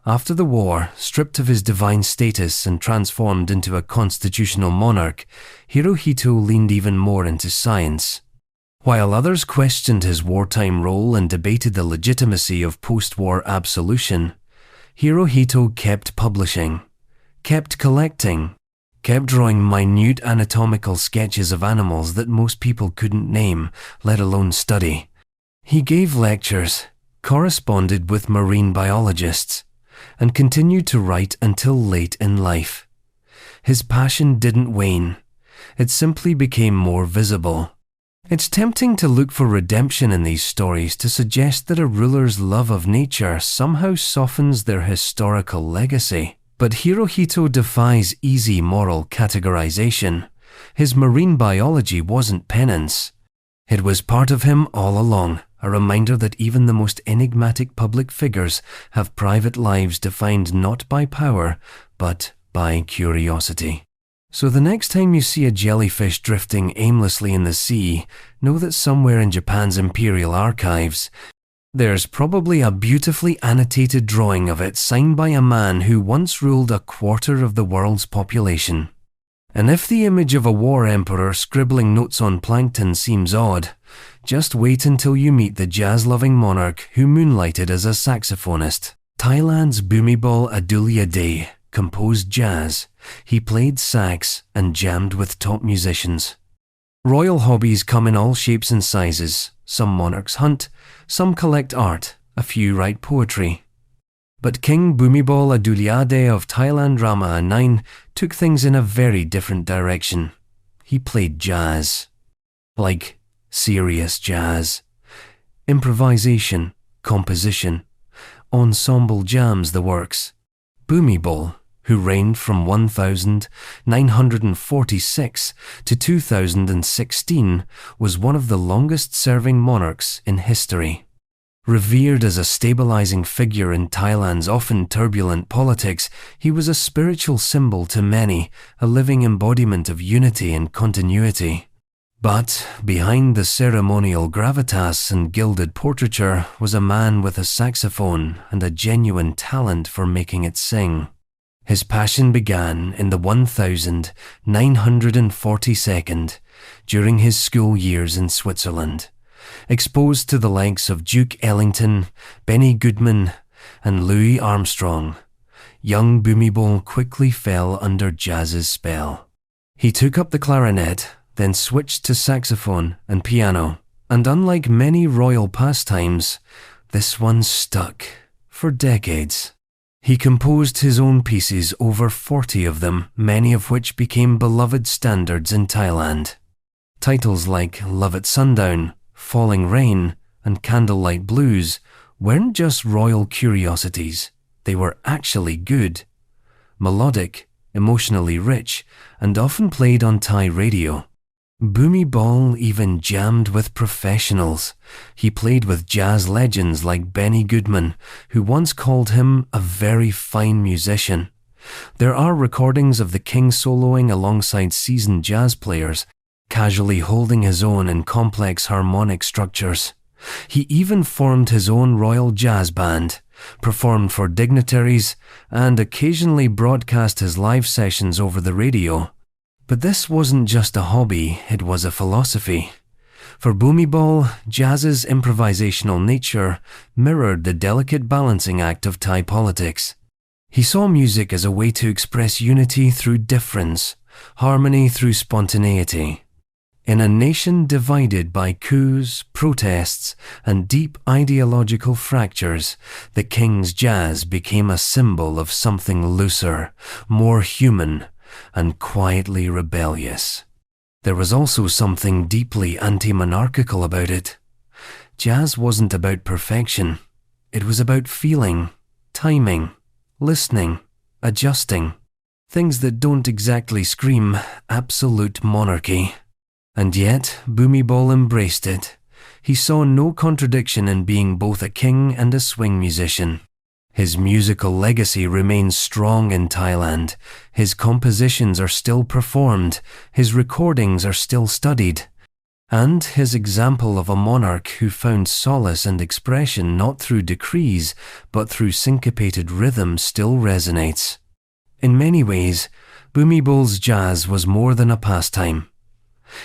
Speaker 1: After the war, stripped of his divine status and transformed into a constitutional monarch, Hirohito leaned even more into science. While others questioned his wartime role and debated the legitimacy of post-war absolution, Hirohito kept publishing, kept collecting, kept drawing minute anatomical sketches of animals that most people couldn't name, let alone study. He gave lectures, corresponded with marine biologists, and continued to write until late in life. His passion didn't wane, it simply became more visible. It's tempting to look for redemption in these stories to suggest that a ruler's love of nature somehow softens their historical legacy. But Hirohito defies easy moral categorization. His marine biology wasn't penance. It was part of him all along, a reminder that even the most enigmatic public figures have private lives defined not by power, but by curiosity. So the next time you see a jellyfish drifting aimlessly in the sea, know that somewhere in Japan's imperial archives, there's probably a beautifully annotated drawing of it signed by a man who once ruled a quarter of the world's population. And if the image of a war emperor scribbling notes on plankton seems odd, just wait until you meet the jazz-loving monarch who moonlighted as a saxophonist. Thailand's Bhumibol Adulyadej composed jazz. He played sax and jammed with top musicians. Royal hobbies come in all shapes and sizes. Some monarchs hunt, some collect art, a few write poetry. But King Bhumibol Adulyadej of Thailand Rama IX took things in a very different direction. He played jazz. Like serious jazz. Improvisation, composition, ensemble jams the works. Bhumibol, who reigned from 1946 to 2016, was one of the longest-serving monarchs in history. Revered as a stabilizing figure in Thailand's often turbulent politics, he was a spiritual symbol to many, a living embodiment of unity and continuity. But behind the ceremonial gravitas and gilded portraiture was a man with a saxophone and a genuine talent for making it sing. His passion began in the 1942nd, during his school years in Switzerland. Exposed to the likes of Duke Ellington, Benny Goodman, and Louis Armstrong, young Bhumibol quickly fell under jazz's spell. He took up the clarinet, then switched to saxophone and piano, and unlike many royal pastimes, this one stuck for decades. He composed his own pieces, over 40 of them, many of which became beloved standards in Thailand. Titles like Love at Sundown, Falling Rain, and Candlelight Blues weren't just royal curiosities, they were actually good. Melodic, emotionally rich, and often played on Thai radio. Bhumibol even jammed with professionals. He played with jazz legends like Benny Goodman, who once called him a very fine musician. There are recordings of the king soloing alongside seasoned jazz players, casually holding his own in complex harmonic structures. He even formed his own royal jazz band, performed for dignitaries, and occasionally broadcast his live sessions over the radio. But this wasn't just a hobby, it was a philosophy. For Bhumibol, jazz's improvisational nature mirrored the delicate balancing act of Thai politics. He saw music as a way to express unity through difference, harmony through spontaneity. In a nation divided by coups, protests, and deep ideological fractures, the king's jazz became a symbol of something looser, more human, and quietly rebellious. There was also something deeply anti-monarchical about it. Jazz wasn't about perfection. It was about feeling, timing, listening, adjusting. Things that don't exactly scream absolute monarchy. And yet, Bhumibol embraced it. He saw no contradiction in being both a king and a swing musician. His musical legacy remains strong in Thailand. His compositions are still performed. His recordings are still studied. And his example of a monarch who found solace and expression not through decrees, but through syncopated rhythm still resonates. In many ways, Bhumibol's jazz was more than a pastime.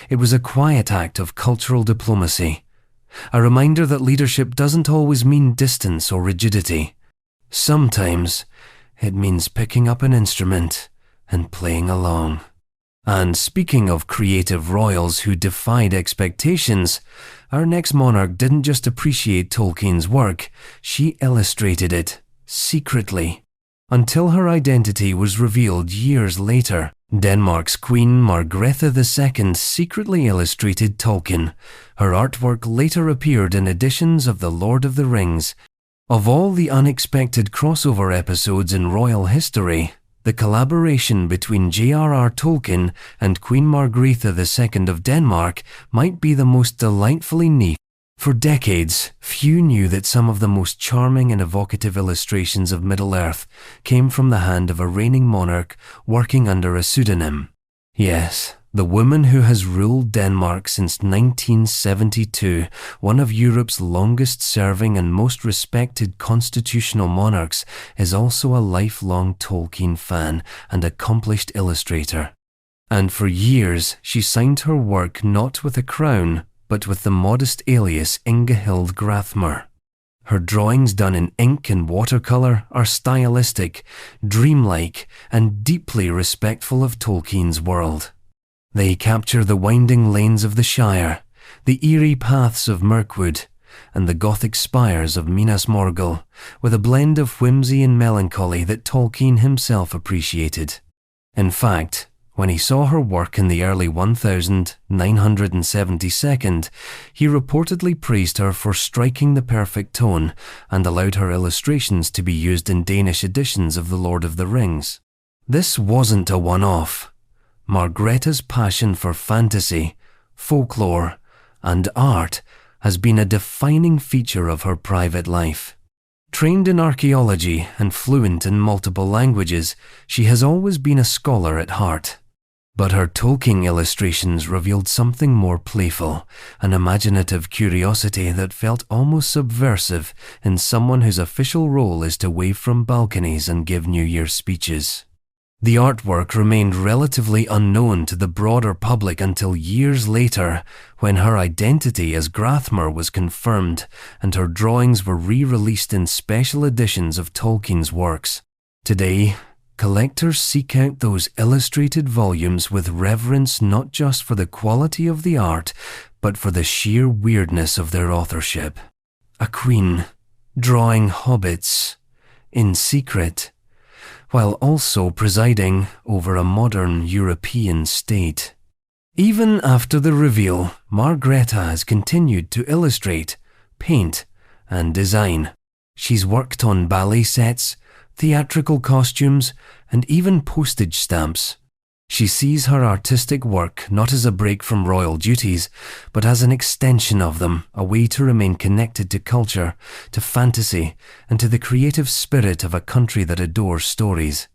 Speaker 1: It was a quiet act of cultural diplomacy, a reminder that leadership doesn't always mean distance or rigidity. Sometimes it means picking up an instrument and playing along. And speaking of creative royals who defied expectations, our next monarch didn't just appreciate Tolkien's work, she illustrated it, secretly, until her identity was revealed years later. Denmark's Queen Margrethe II secretly illustrated Tolkien. Her artwork later appeared in editions of The Lord of the Rings. Of all the unexpected crossover episodes in royal history, the collaboration between J.R.R. Tolkien and Queen Margrethe II of Denmark might be the most delightfully niche. For decades, few knew that some of the most charming and evocative illustrations of Middle-earth came from the hand of a reigning monarch working under a pseudonym. Yes, the woman who has ruled Denmark since 1972, one of Europe's longest-serving and most respected constitutional monarchs, is also a lifelong Tolkien fan and accomplished illustrator. And for years, she signed her work not with a crown, but with the modest alias Ingehild Grathmer. Her drawings done in ink and watercolour are stylistic, dreamlike, and deeply respectful of Tolkien's world. They capture the winding lanes of the Shire, the eerie paths of Mirkwood, and the Gothic spires of Minas Morgul, with a blend of whimsy and melancholy that Tolkien himself appreciated. In fact, when he saw her work in the early 1972, he reportedly praised her for striking the perfect tone and allowed her illustrations to be used in Danish editions of The Lord of the Rings. This wasn't a one-off. Margrethe's passion for fantasy, folklore, and art has been a defining feature of her private life. Trained in archaeology and fluent in multiple languages, she has always been a scholar at heart. But her Tolkien illustrations revealed something more playful, an imaginative curiosity that felt almost subversive in someone whose official role is to wave from balconies and give New Year's speeches. The artwork remained relatively unknown to the broader public until years later, when her identity as Grathmer was confirmed and her drawings were re-released in special editions of Tolkien's works. Today, collectors seek out those illustrated volumes with reverence not just for the quality of the art, but for the sheer weirdness of their authorship. A queen, drawing hobbits, in secret, while also presiding over a modern European state. Even after the reveal, Margrethe has continued to illustrate, paint, and design. She's worked on ballet sets, theatrical costumes, and even postage stamps. She sees her artistic work not as a break from royal duties, but as an extension of them, a way to remain connected to culture, to fantasy, and to the creative spirit of a country that adores stories.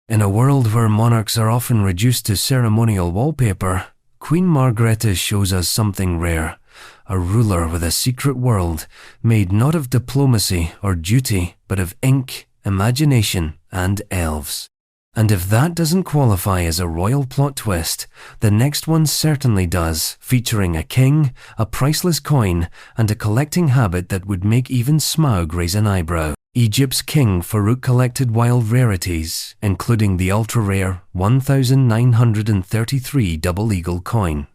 Speaker 1: In a world where monarchs are often reduced to ceremonial wallpaper, Queen Margrethe shows us something rare, a ruler with a secret world, made not of diplomacy or duty, but of ink, imagination, and elves. And if that doesn't qualify as a royal plot twist, the next one certainly does, featuring a king, a priceless coin, and a collecting habit that would make even Smaug raise an eyebrow. Egypt's King Farouk collected wild rarities, including the ultra-rare 1933 double eagle coin.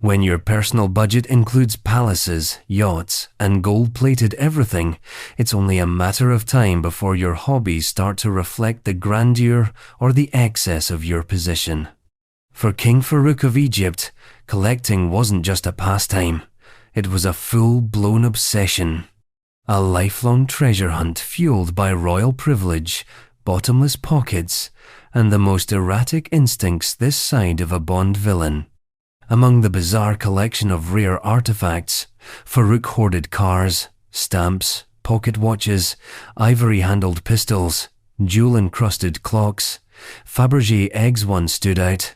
Speaker 1: When your personal budget includes palaces, yachts, and gold-plated everything, it's only a matter of time before your hobbies start to reflect the grandeur or the excess of your position. For King Farouk of Egypt, collecting wasn't just a pastime, it was a full-blown obsession. A lifelong treasure hunt fueled by royal privilege, bottomless pockets, and the most erratic instincts this side of a Bond villain. Among the bizarre collection of rare artifacts, Farouk hoarded cars, stamps, pocket watches, ivory-handled pistols, jewel-encrusted clocks. Fabergé eggs one stood out.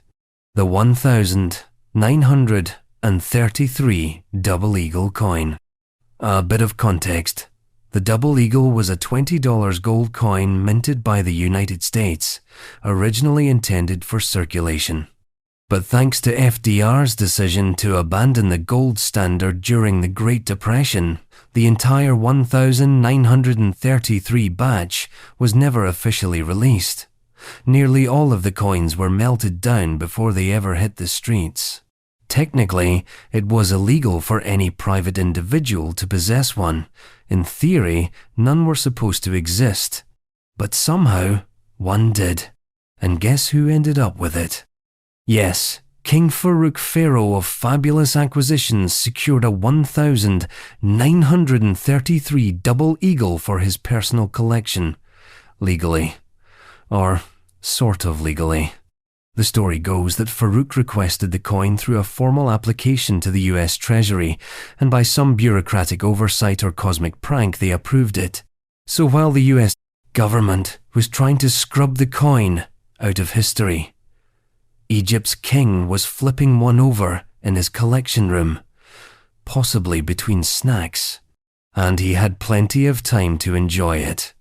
Speaker 1: The 1,933 Double Eagle coin. A bit of context. The Double Eagle was a $20 gold coin minted by the United States, originally intended for circulation. But thanks to FDR's decision to abandon the gold standard during the Great Depression, the entire 1,933 batch was never officially released. Nearly all of the coins were melted down before they ever hit the streets. Technically, it was illegal for any private individual to possess one. In theory, none were supposed to exist. But somehow, one did. And guess who ended up with it? Yes, King Farouk, Pharaoh of fabulous acquisitions, secured a 1,933 Double Eagle for his personal collection. Legally. Or sort of legally. The story goes that Farouk requested the coin through a formal application to the US Treasury, and by some bureaucratic oversight or cosmic prank they approved it. So while the US government was trying to scrub the coin out of history, Egypt's king was flipping one over in his collection room, possibly between snacks, and he had plenty of time to enjoy it.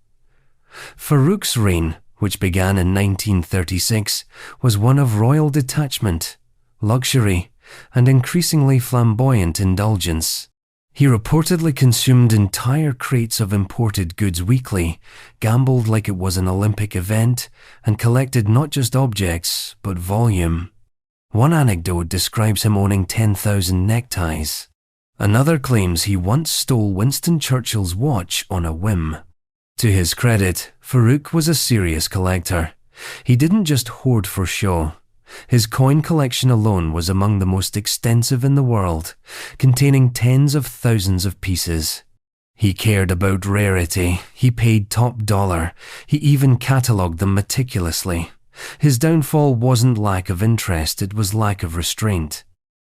Speaker 1: Farouk's reign, which began in 1936, was one of royal detachment, luxury, and increasingly flamboyant indulgence. He reportedly consumed entire crates of imported goods weekly, gambled like it was an Olympic event, and collected not just objects, but volume. One anecdote describes him owning 10,000 neckties. Another claims he once stole Winston Churchill's watch on a whim. To his credit, Farouk was a serious collector. He didn't just hoard for show. His coin collection alone was among the most extensive in the world, containing tens of thousands of pieces. He cared about rarity, he paid top dollar, he even catalogued them meticulously. His downfall wasn't lack of interest, it was lack of restraint.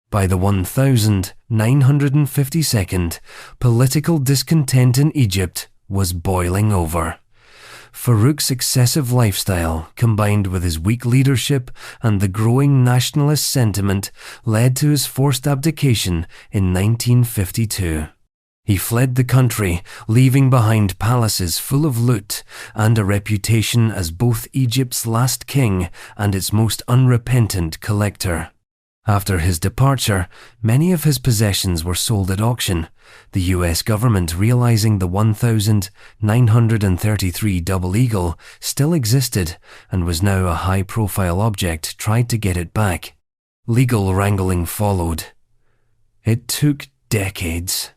Speaker 1: By the 1952nd, political discontent in Egypt was boiling over. Farouk's excessive lifestyle, combined with his weak leadership and the growing nationalist sentiment, led to his forced abdication in 1952. He fled the country, leaving behind palaces full of loot and a reputation as both Egypt's last king and its most unrepentant collector. After his departure, many of his possessions were sold at auction. The US government, realizing the 1,933 Double Eagle still existed and was now a high-profile object, tried to get it back. Legal wrangling followed. It took decades.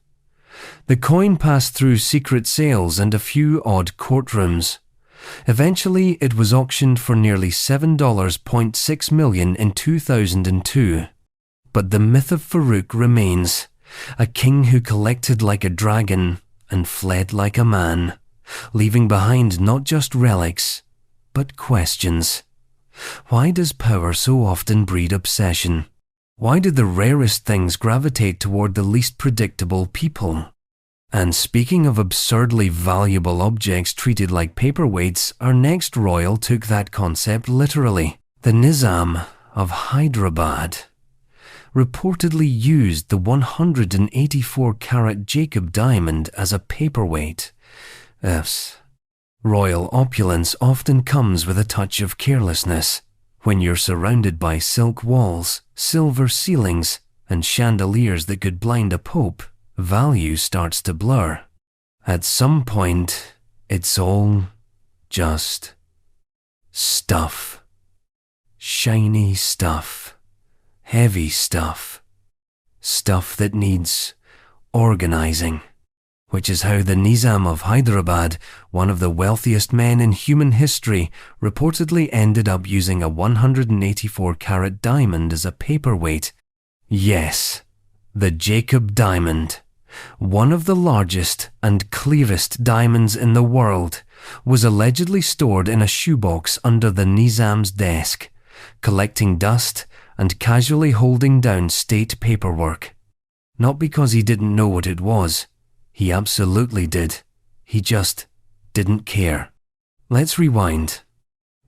Speaker 1: The coin passed through secret sales and a few odd courtrooms. Eventually, it was auctioned for nearly $7.6 million in 2002. But the myth of Farouk remains, a king who collected like a dragon and fled like a man, leaving behind not just relics, but questions. Why does power so often breed obsession? Why do the rarest things gravitate toward the least predictable people? And speaking of absurdly valuable objects treated like paperweights, our next royal took that concept literally. The Nizam of Hyderabad reportedly used the 184-carat Jacob diamond as a paperweight. Royal opulence often comes with a touch of carelessness. When you're surrounded by silk walls, silver ceilings, and chandeliers that could blind a pope, value starts to blur. At some point, it's all just stuff. Shiny stuff. Heavy stuff. Stuff that needs organizing. which is how the Nizam of Hyderabad, one of the wealthiest men in human history, reportedly ended up using a 184-carat diamond as a paperweight. Yes, the Jacob Diamond, one of the largest and clearest diamonds in the world, was allegedly stored in a shoebox under the Nizam's desk, collecting dust and casually holding down state paperwork. Not because he didn't know what it was. He absolutely did. He just didn't care. Let's rewind.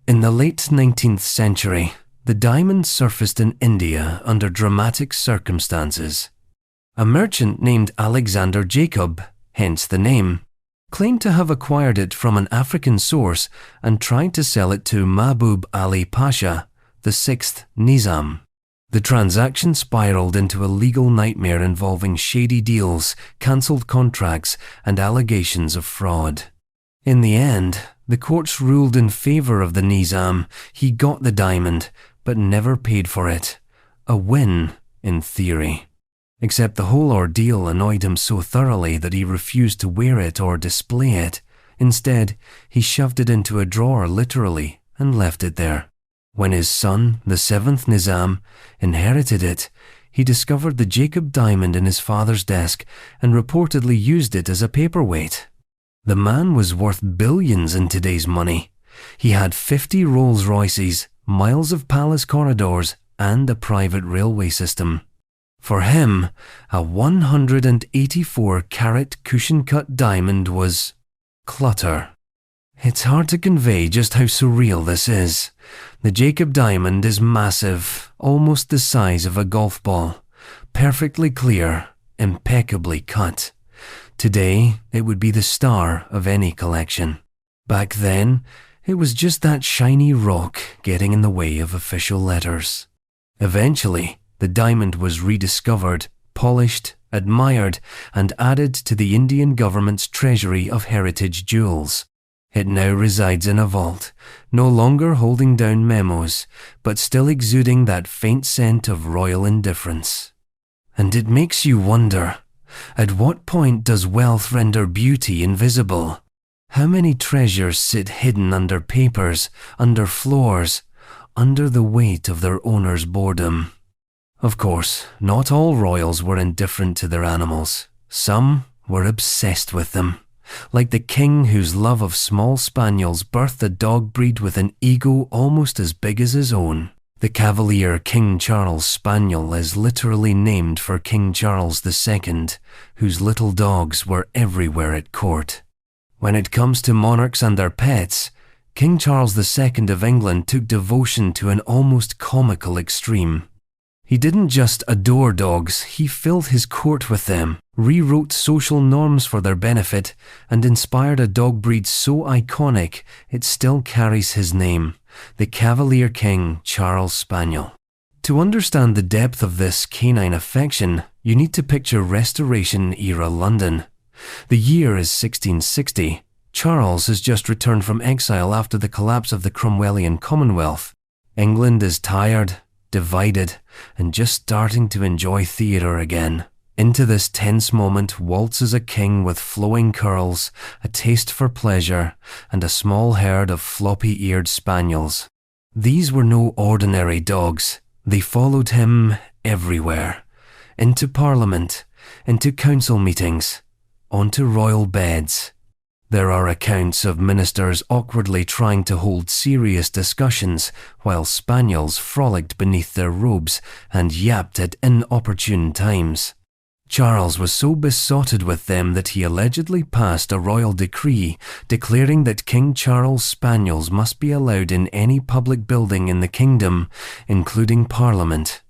Speaker 1: In the late 19th century, the diamond surfaced in India under dramatic circumstances. A merchant named Alexander Jacob, hence the name, claimed to have acquired it from an African source and tried to sell it to Mahbub Ali Pasha, the 6th Nizam. The transaction spiraled into a legal nightmare involving shady deals, cancelled contracts, and allegations of fraud. In the end, the courts ruled in favour of the Nizam. He got the diamond, but never paid for it. A win, in theory. Except the whole ordeal annoyed him so thoroughly that he refused to wear it or display it. Instead, he shoved it into a drawer literally and left it there. When his son, the 7th Nizam, inherited it, he discovered the Jacob diamond in his father's desk and reportedly used it as a paperweight. The man was worth billions in today's money. He had 50 Rolls-Royces, miles of palace corridors, and a private railway system. For him, a 184-carat cushion-cut diamond was clutter. It's hard to convey just how surreal this is. The Jacob diamond is massive, almost the size of a golf ball, perfectly clear, impeccably cut. Today, it would be the star of any collection. Back then, it was just that shiny rock getting in the way of official letters. Eventually, the diamond was rediscovered, polished, admired, and added to the Indian government's treasury of heritage jewels. It now resides in a vault, no longer holding down memos, but still exuding that faint scent of royal indifference. And it makes you wonder, at what point does wealth render beauty invisible? How many treasures sit hidden under papers, under floors, under the weight of their owner's boredom? Of course, not all royals were indifferent to their animals. Some were obsessed with them. Like the king whose love of small spaniels birthed a dog breed with an ego almost as big as his own. The Cavalier King Charles Spaniel is literally named for King Charles II, whose little dogs were everywhere at court. When it comes to monarchs and their pets, King Charles II of England took devotion to an almost comical extreme. He didn't just adore dogs, he filled his court with them, rewrote social norms for their benefit, and inspired a dog breed so iconic it still carries his name, the Cavalier King Charles Spaniel. To understand the depth of this canine affection, you need to picture Restoration-era London. The year is 1660. Charles has just returned from exile after the collapse of the Cromwellian Commonwealth. England is tired, divided, and just starting to enjoy theatre again. Into this tense moment waltzes a king with flowing curls, a taste for pleasure, and a small herd of floppy-eared spaniels. These were no ordinary dogs. They followed him everywhere. Into Parliament, into council meetings, onto royal beds. There are accounts of ministers awkwardly trying to hold serious discussions while spaniels frolicked beneath their robes and yapped at inopportune times. Charles was so besotted with them that he allegedly passed a royal decree declaring that King Charles spaniels must be allowed in any public building in the kingdom, including Parliament.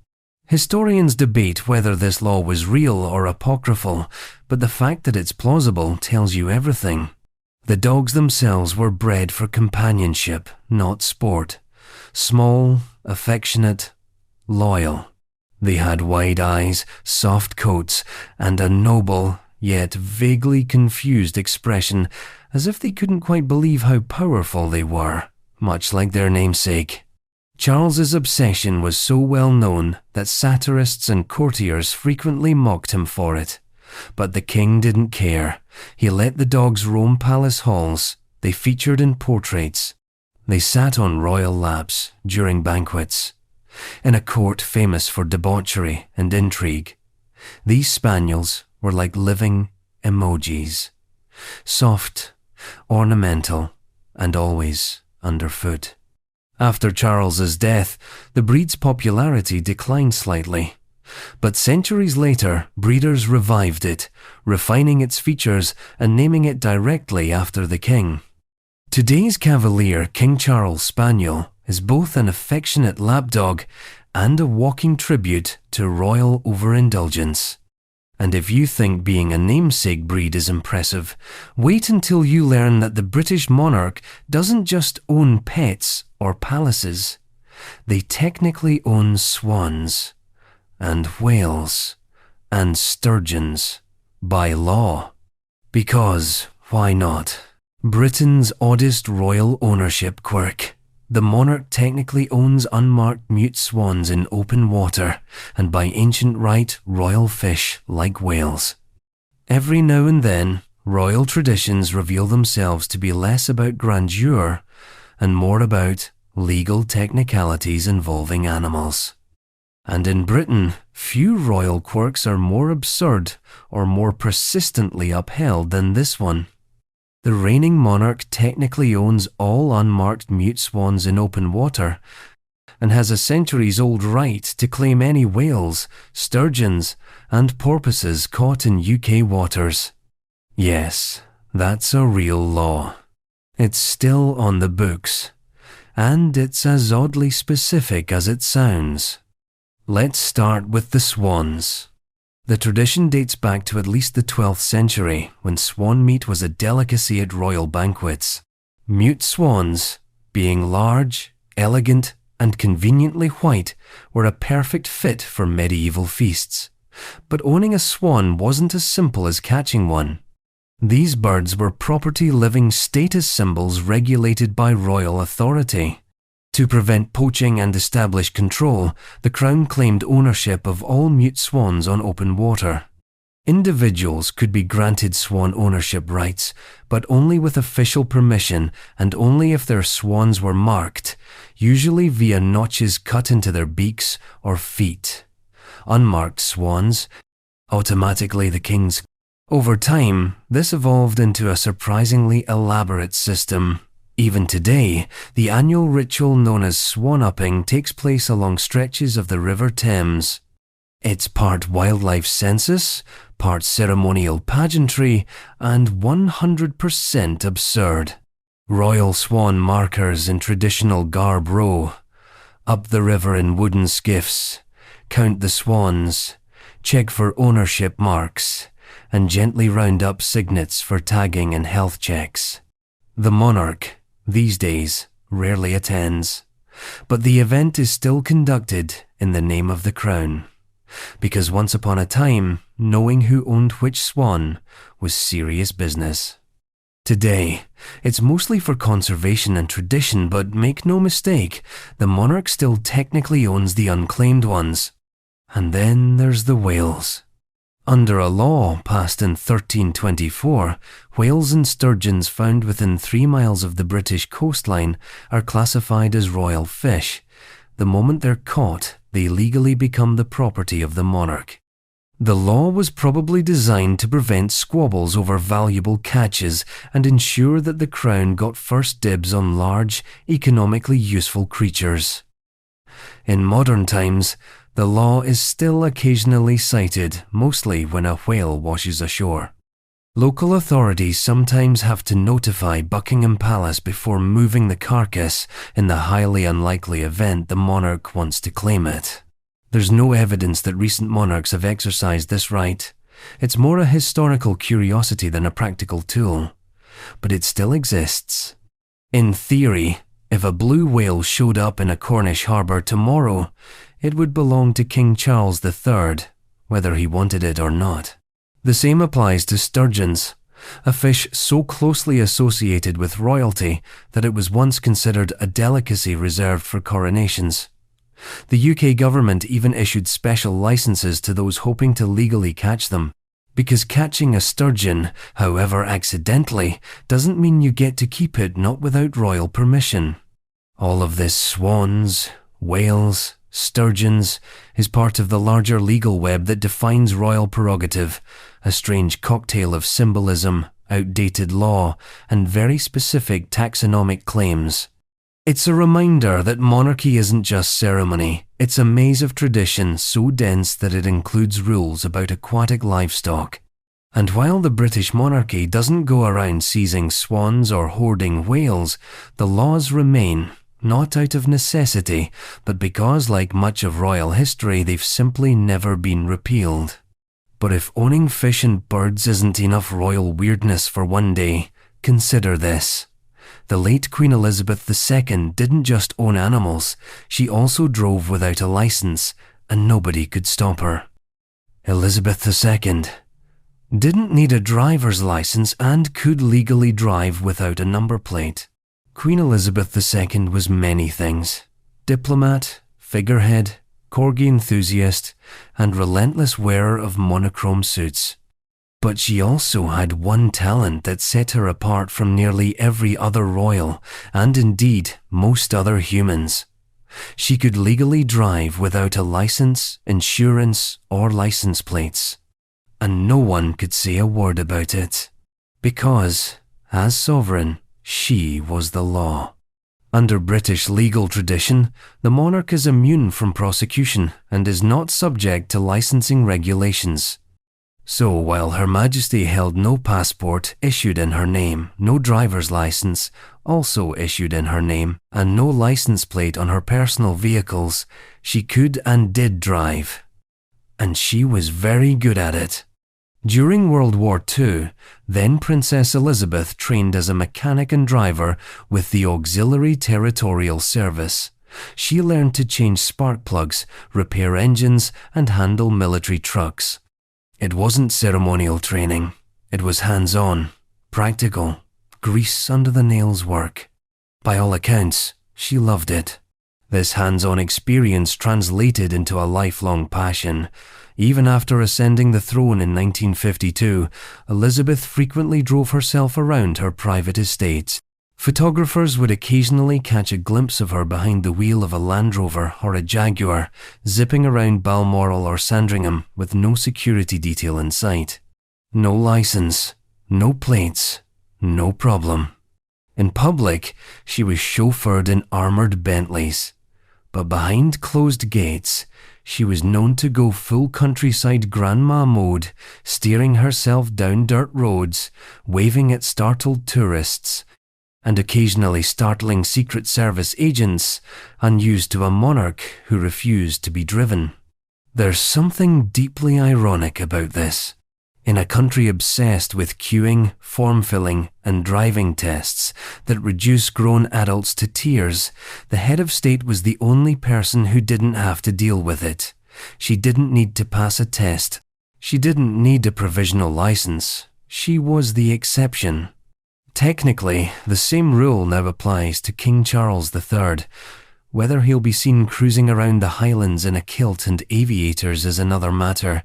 Speaker 1: Historians debate whether this law was real or apocryphal, but the fact that it's plausible tells you everything. The dogs themselves were bred for companionship, not sport. Small, affectionate, loyal. They had wide eyes, soft coats, and a noble, yet vaguely confused expression, as if they couldn't quite believe how powerful they were, much like their namesake. Charles's obsession was so well known that satirists and courtiers frequently mocked him for it. But the king didn't care. He let the dogs roam palace halls. They featured in portraits. They sat on royal laps during banquets. In a court famous for debauchery and intrigue, these spaniels were like living emojis. Soft, ornamental, and always underfoot. After Charles's death, the breed's popularity declined slightly. But centuries later, breeders revived it, refining its features and naming it directly after the king. Today's Cavalier King Charles Spaniel is both an affectionate lapdog and a walking tribute to royal overindulgence. And if you think being a namesake breed is impressive, wait until you learn that the British monarch doesn't just own pets or palaces. They technically own swans and whales and sturgeons by law. Because, why not? Britain's oddest royal ownership quirk. The monarch technically owns unmarked mute swans in open water, and by ancient right, royal fish like whales. Every now and then, royal traditions reveal themselves to be less about grandeur and more about legal technicalities involving animals. And in Britain, few royal quirks are more absurd or more persistently upheld than this one. The reigning monarch technically owns all unmarked mute swans in open water and has a centuries-old right to claim any whales, sturgeons, and porpoises caught in UK waters. Yes, that's a real law. It's still on the books, and it's as oddly specific as it sounds. Let's start with the swans. The tradition dates back to at least the 12th century, when swan meat was a delicacy at royal banquets. Mute swans, being large, elegant, and conveniently white, were a perfect fit for medieval feasts. But owning a swan wasn't as simple as catching one. These birds were property living status symbols regulated by royal authority. To prevent poaching and establish control, the Crown claimed ownership of all mute swans on open water. Individuals could be granted swan ownership rights, but only with official permission and only if their swans were marked, usually via notches cut into their beaks or feet. Unmarked swans, automatically the king's. Over time, this evolved into a surprisingly elaborate system. Even today, the annual ritual known as swan-upping takes place along stretches of the River Thames. It's part wildlife census, part ceremonial pageantry, and 100% absurd. Royal swan markers in traditional garb row, up the river in wooden skiffs, count the swans, check for ownership marks, and gently round up signets for tagging and health checks. The monarch, these days, rarely attends, but the event is still conducted in the name of the Crown, because once upon a time, knowing who owned which swan was serious business. Today, it's mostly for conservation and tradition, but make no mistake, the monarch still technically owns the unclaimed ones. And then there's the whales. Under a law passed in 1324, whales and sturgeons found within 3 miles of the British coastline are classified as royal fish. The moment they're caught, they legally become the property of the monarch. The law was probably designed to prevent squabbles over valuable catches and ensure that the Crown got first dibs on large, economically useful creatures. In modern times, the law is still occasionally cited, mostly when a whale washes ashore. Local authorities sometimes have to notify Buckingham Palace before moving the carcass in the highly unlikely event the monarch wants to claim it. There's no evidence that recent monarchs have exercised this right. It's more a historical curiosity than a practical tool. But it still exists. In theory, if a blue whale showed up in a Cornish harbour tomorrow, it would belong to King Charles III, whether he wanted it or not. The same applies to sturgeons, a fish so closely associated with royalty that it was once considered a delicacy reserved for coronations. The UK government even issued special licenses to those hoping to legally catch them. Because catching a sturgeon, however accidentally, doesn't mean you get to keep it not without royal permission. All of this swans, whales, sturgeons is part of the larger legal web that defines royal prerogative, a strange cocktail of symbolism, outdated law, and very specific taxonomic claims. It's a reminder that monarchy isn't just ceremony, it's a maze of tradition so dense that it includes rules about aquatic livestock. And while the British monarchy doesn't go around seizing swans or hoarding whales, the laws remain, not out of necessity, but because, like much of royal history, they've simply never been repealed. But if owning fish and birds isn't enough royal weirdness for one day, consider this. The late Queen Elizabeth II didn't just own animals, she also drove without a license, and nobody could stop her. Elizabeth II didn't need a driver's license and could legally drive without a number plate. Queen Elizabeth II was many things: diplomat, figurehead, corgi enthusiast, and relentless wearer of monochrome suits. But she also had one talent that set her apart from nearly every other royal, and indeed most other humans. She could legally drive without a license, insurance, or license plates. And no one could say a word about it. Because, as sovereign, she was the law. Under British legal tradition, the monarch is immune from prosecution and is not subject to licensing regulations. So while Her Majesty held no passport issued in her name, no driver's license also issued in her name, and no license plate on her personal vehicles, she could and did drive. And she was very good at it. During World War II, then Princess Elizabeth trained as a mechanic and driver with the Auxiliary Territorial Service. She learned to change spark plugs, repair engines, and handle military trucks. It wasn't ceremonial training. It was hands-on, practical, grease under the nails work. By all accounts, she loved it. This hands-on experience translated into a lifelong passion. Even after ascending the throne in 1952, Elizabeth frequently drove herself around her private estates. Photographers would occasionally catch a glimpse of her behind the wheel of a Land Rover or a Jaguar, zipping around Balmoral or Sandringham with no security detail in sight. No license, no plates, no problem. In public, she was chauffeured in armoured Bentleys. But behind closed gates, she was known to go full countryside grandma mode, steering herself down dirt roads, waving at startled tourists, and occasionally startling Secret Service agents, unused to a monarch who refused to be driven. There's something deeply ironic about this. In a country obsessed with queuing, form-filling, and driving tests that reduce grown adults to tears, the head of state was the only person who didn't have to deal with it. She didn't need to pass a test. She didn't need a provisional license. She was the exception. Technically, the same rule now applies to King Charles III. Whether he'll be seen cruising around the Highlands in a kilt and aviators is another matter,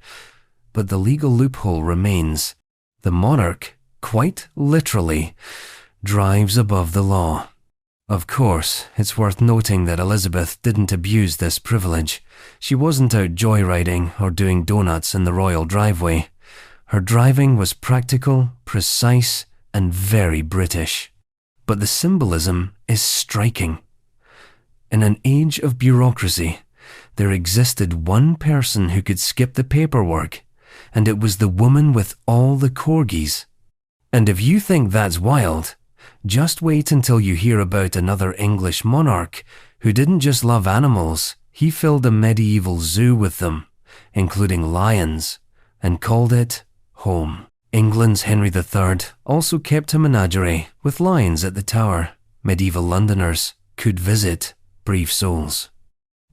Speaker 1: but the legal loophole remains. The monarch, quite literally, drives above the law. Of course, it's worth noting that Elizabeth didn't abuse this privilege. She wasn't out joyriding or doing donuts in the royal driveway. Her driving was practical, precise, and very British. But the symbolism is striking. In an age of bureaucracy, there existed one person who could skip the paperwork, and it was the woman with all the corgis. And if you think that's wild, just wait until you hear about another English monarch who didn't just love animals, he filled a medieval zoo with them, including lions, and called it home. England's Henry III also kept a menagerie with lions at the Tower. Medieval Londoners could visit, brave souls.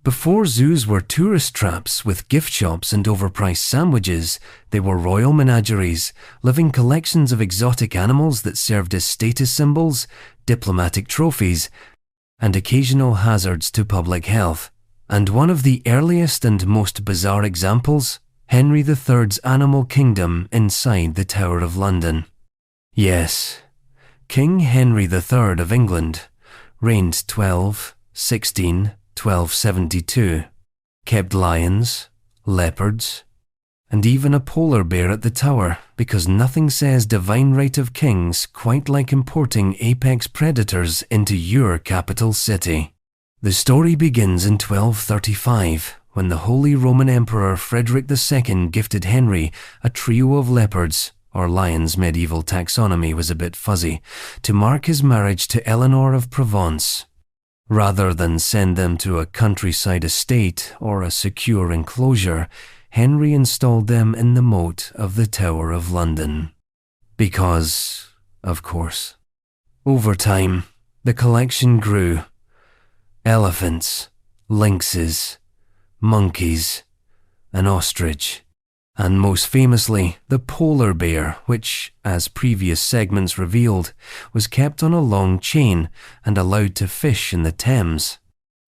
Speaker 1: Before zoos were tourist traps with gift shops and overpriced sandwiches, they were royal menageries, living collections of exotic animals that served as status symbols, diplomatic trophies, and occasional hazards to public health. And one of the earliest and most bizarre examples Henry III's animal kingdom inside the Tower of London. Yes, King Henry III of England reigned 1272, kept lions, leopards, and even a polar bear at the Tower, because nothing says divine right of kings quite like importing apex predators into your capital city. The story begins in 1235, when the Holy Roman Emperor Frederick II gifted Henry a trio of leopards, or lions, medieval taxonomy was a bit fuzzy, to mark his marriage to Eleanor of Provence. Rather than send them to a countryside estate or a secure enclosure, Henry installed them in the moat of the Tower of London. Because, of course. Over time, the collection grew. Elephants, lynxes, monkeys, an ostrich, and most famously, the polar bear, which, as previous segments revealed, was kept on a long chain and allowed to fish in the Thames.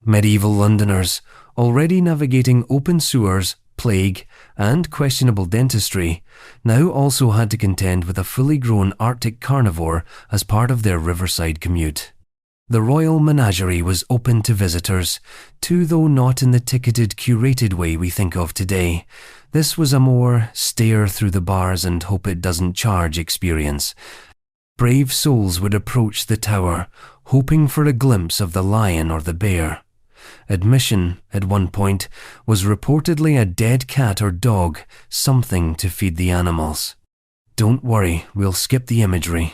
Speaker 1: Medieval Londoners, already navigating open sewers, plague, and questionable dentistry, now also had to contend with a fully grown Arctic carnivore as part of their riverside commute. The royal menagerie was open to visitors, too, though not in the ticketed, curated way we think of today. This was a more stare through the bars and hope it doesn't charge experience. Brave souls would approach the Tower, hoping for a glimpse of the lion or the bear. Admission, at one point, was reportedly a dead cat or dog, something to feed the animals. Don't worry, we'll skip the imagery.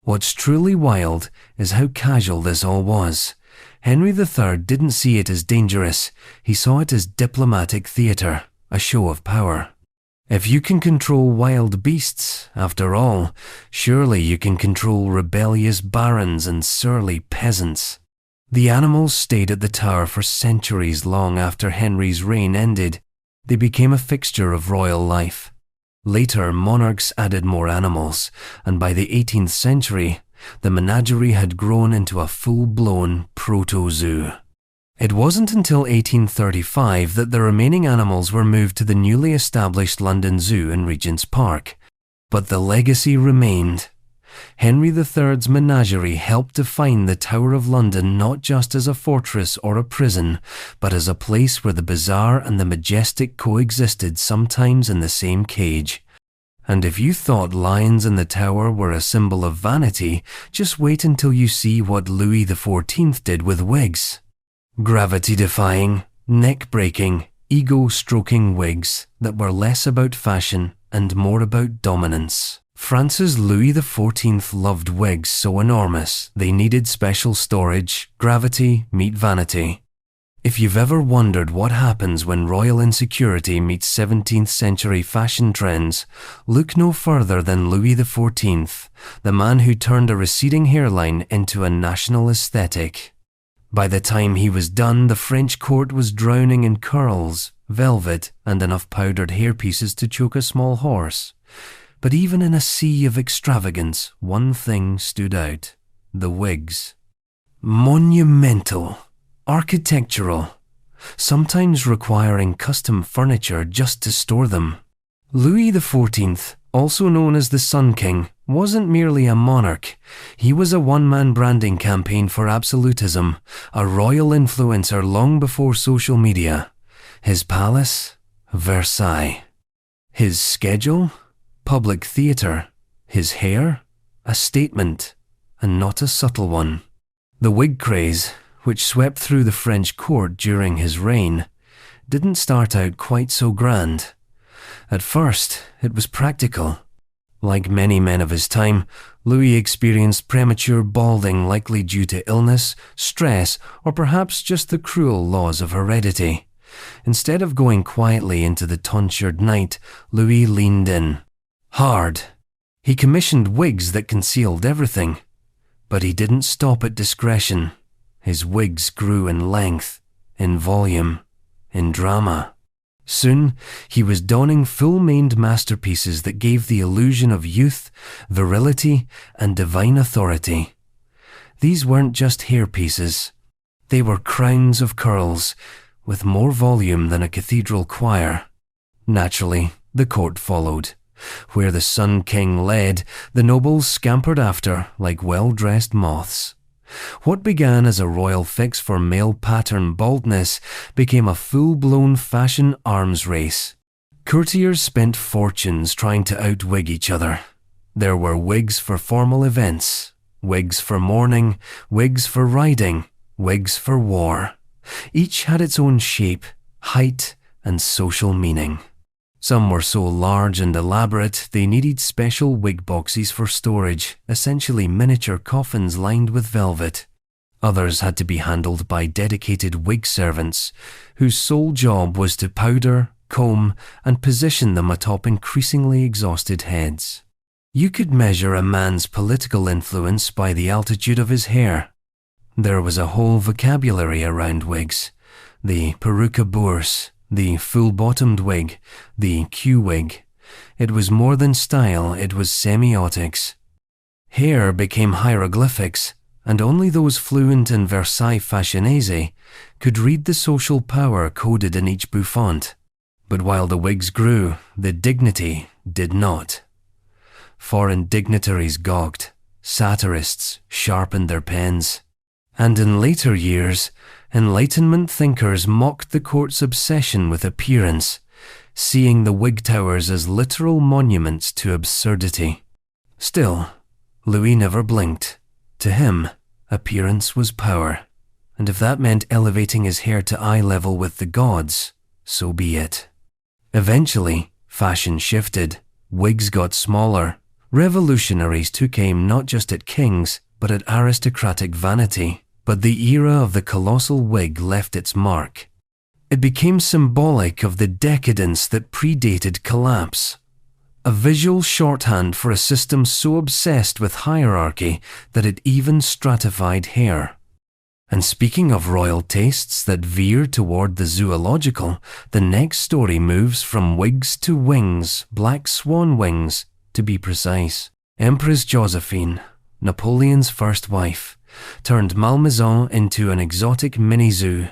Speaker 1: What's truly wild is how casual this all was. Henry III didn't see it as dangerous, he saw it as diplomatic theatre, a show of power. If you can control wild beasts, after all, surely you can control rebellious barons and surly peasants. The animals stayed at the Tower for centuries long after Henry's reign ended. They became a fixture of royal life. Later, monarchs added more animals, and by the 18th century, the menagerie had grown into a full-blown proto-zoo. It wasn't until 1835 that the remaining animals were moved to the newly established London Zoo in Regent's Park. But the legacy remained. Henry III's menagerie helped define the Tower of London not just as a fortress or a prison, but as a place where the bizarre and the majestic coexisted, sometimes in the same cage. And if you thought lions in the Tower were a symbol of vanity, just wait until you see what Louis XIV did with wigs. Gravity-defying, neck-breaking, ego-stroking wigs that were less about fashion and more about dominance. France's Louis XIV loved wigs so enormous they needed special storage. Gravity meet vanity. If you've ever wondered what happens when royal insecurity meets 17th century fashion trends, look no further than Louis XIV, the man who turned a receding hairline into a national aesthetic. By the time he was done, the French court was drowning in curls, velvet, and enough powdered hairpieces to choke a small horse. But even in a sea of extravagance, one thing stood out: the wigs. Monumental, architectural, sometimes requiring custom furniture just to store them. Louis XIV, also known as the Sun King, wasn't merely a monarch. He was a one-man branding campaign for absolutism, a royal influencer long before social media. His palace? Versailles. His schedule? Public theatre. His hair? A statement, and not a subtle one. The wig craze, which swept through the French court during his reign, didn't start out quite so grand. At first, it was practical. Like many men of his time, Louis experienced premature balding, likely due to illness, stress, or perhaps just the cruel laws of heredity. Instead of going quietly into the tonsured night, Louis leaned in. Hard. He commissioned wigs that concealed everything. But he didn't stop at discretion. His wigs grew in length, in volume, in drama. Soon, he was donning full-maned masterpieces that gave the illusion of youth, virility, and divine authority. These weren't just hairpieces. They were crowns of curls, with more volume than a cathedral choir. Naturally, the court followed. Where the Sun King led, the nobles scampered after like well-dressed moths. What began as a royal fix for male pattern baldness became a full-blown fashion arms race. Courtiers spent fortunes trying to outwig each other. There were wigs for formal events, wigs for mourning, wigs for riding, wigs for war. Each had its own shape, height, and social meaning. Some were so large and elaborate they needed special wig boxes for storage, essentially miniature coffins lined with velvet. Others had to be handled by dedicated wig servants, whose sole job was to powder, comb, and position them atop increasingly exhausted heads. You could measure a man's political influence by the altitude of his hair. There was a whole vocabulary around wigs. The peruca bourse, the full-bottomed wig, the Q-wig. It was more than style, it was semiotics. Hair became hieroglyphics, and only those fluent in Versailles fashionese could read the social power coded in each bouffant. But while the wigs grew, the dignity did not. Foreign dignitaries gawked, satirists sharpened their pens. And in later years, Enlightenment thinkers mocked the court's obsession with appearance, seeing the wig towers as literal monuments to absurdity. Still, Louis never blinked. To him, appearance was power, and if that meant elevating his hair to eye level with the gods, so be it. Eventually, fashion shifted, wigs got smaller. Revolutionaries took aim not just at kings, but at aristocratic vanity. But the era of the colossal wig left its mark. It became symbolic of the decadence that predated collapse, a visual shorthand for a system so obsessed with hierarchy that it even stratified hair. And speaking of royal tastes that veer toward the zoological, the next story moves from wigs to wings, black swan wings, to be precise. Empress Josephine, Napoleon's first wife, turned Malmaison into an exotic mini-zoo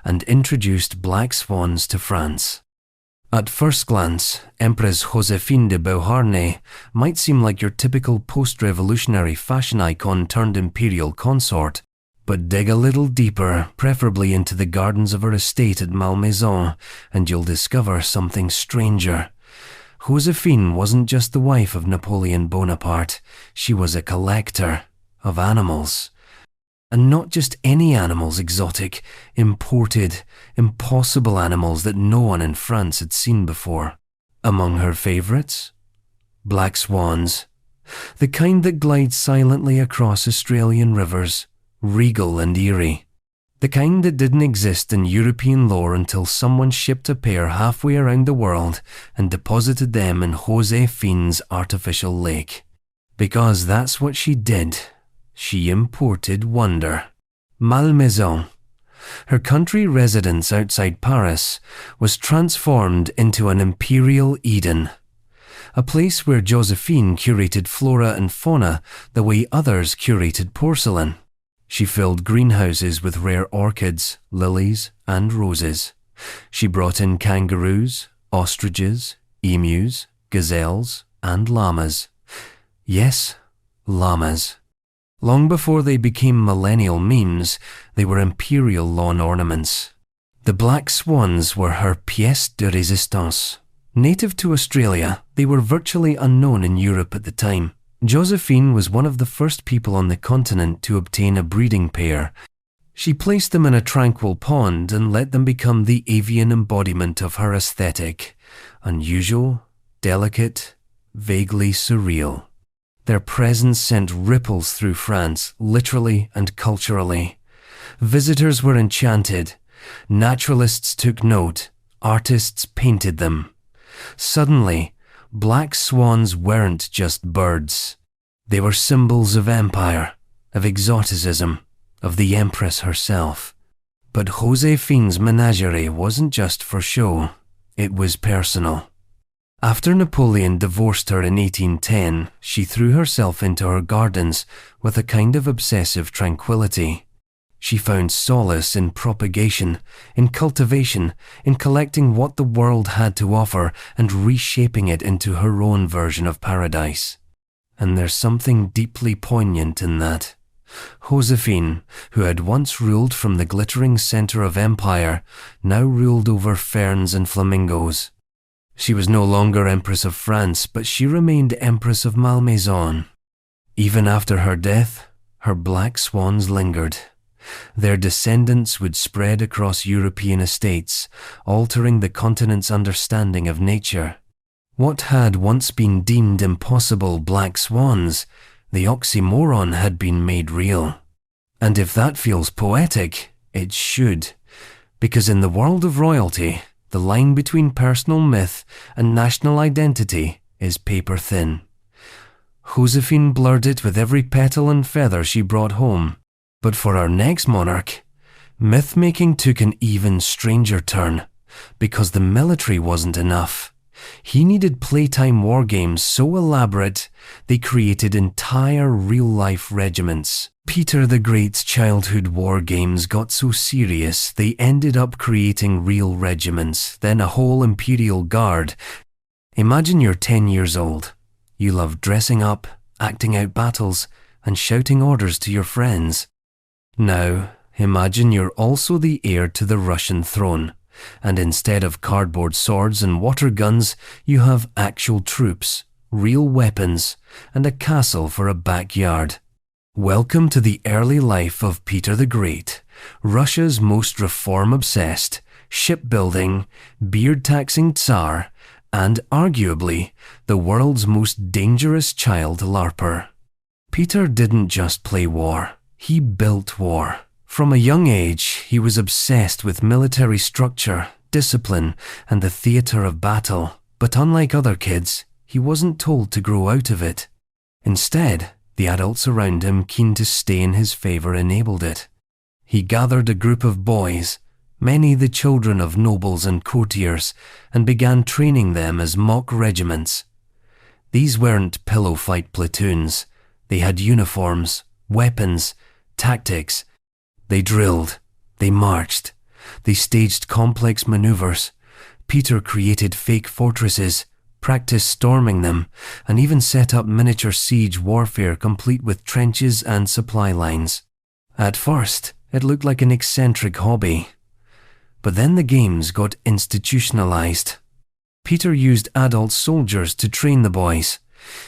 Speaker 1: and introduced black swans to France. At first glance, Empress Josephine de Beauharnais might seem like your typical post-revolutionary fashion icon turned imperial consort, but dig a little deeper, preferably into the gardens of her estate at Malmaison, and you'll discover something stranger. Josephine wasn't just the wife of Napoleon Bonaparte, she was a collector of animals. And not just any animals exotic, imported, impossible animals that no one in France had seen before. Among her favourites? Black swans. The kind that glide silently across Australian rivers, regal and eerie. The kind that didn't exist in European lore until someone shipped a pair halfway around the world and deposited them in Josephine's artificial lake. Because that's what she did. She imported wonder. Malmaison, her country residence outside Paris, was transformed into an imperial Eden, a place where Josephine curated flora and fauna the way others curated porcelain. She filled greenhouses with rare orchids, lilies, and roses. She brought in kangaroos, ostriches, emus, gazelles, and llamas. Yes, llamas. Long before they became millennial memes, they were imperial lawn ornaments. The black swans were her pièce de résistance. Native to Australia, they were virtually unknown in Europe at the time. Josephine was one of the first people on the continent to obtain a breeding pair. She placed them in a tranquil pond and let them become the avian embodiment of her aesthetic. Unusual, delicate, vaguely surreal. Their presence sent ripples through France, literally and culturally. Visitors were enchanted. Naturalists took note. Artists painted them. Suddenly, black swans weren't just birds. They were symbols of empire, of exoticism, of the Empress herself. But Josephine's menagerie wasn't just for show. It was personal. After Napoleon divorced her in 1810, she threw herself into her gardens with a kind of obsessive tranquility. She found solace in propagation, in cultivation, in collecting what the world had to offer and reshaping it into her own version of paradise. And there's something deeply poignant in that. Josephine, who had once ruled from the glittering center of empire, now ruled over ferns and flamingos. She was no longer Empress of France, but she remained Empress of Malmaison. Even after her death, her black swans lingered. Their descendants would spread across European estates, altering the continent's understanding of nature. What had once been deemed impossible black swans, the oxymoron had been made real. And if that feels poetic, it should, because in the world of royalty, the line between personal myth and national identity is paper thin. Josephine blurred it with every petal and feather she brought home. But for our next monarch, myth-making took an even stranger turn, because the military wasn't enough. He needed playtime war games so elaborate, they created entire real-life regiments. Peter the Great's childhood war games got so serious, they ended up creating real regiments, then a whole imperial guard. Imagine you're 10 years old. You love dressing up, acting out battles, and shouting orders to your friends. Now, imagine you're also the heir to the Russian throne, and instead of cardboard swords and water guns, you have actual troops, real weapons, and a castle for a backyard. Welcome to the early life of Peter the Great, Russia's most reform-obsessed, shipbuilding, beard-taxing Tsar, and arguably the world's most dangerous child larper. Peter didn't just play war. He built war. From a young age, he was obsessed with military structure, discipline, and the theater of battle. But unlike other kids, he wasn't told to grow out of it. Instead, the adults around him, keen to stay in his favor, enabled it. He gathered a group of boys, many the children of nobles and courtiers, and began training them as mock regiments. These weren't pillow fight platoons. They had uniforms, weapons, tactics. They drilled, they marched, they staged complex maneuvers. Peter created fake fortresses, practiced storming them, and even set up miniature siege warfare complete with trenches and supply lines. At first, it looked like an eccentric hobby. But then the games got institutionalized. Peter used adult soldiers to train the boys.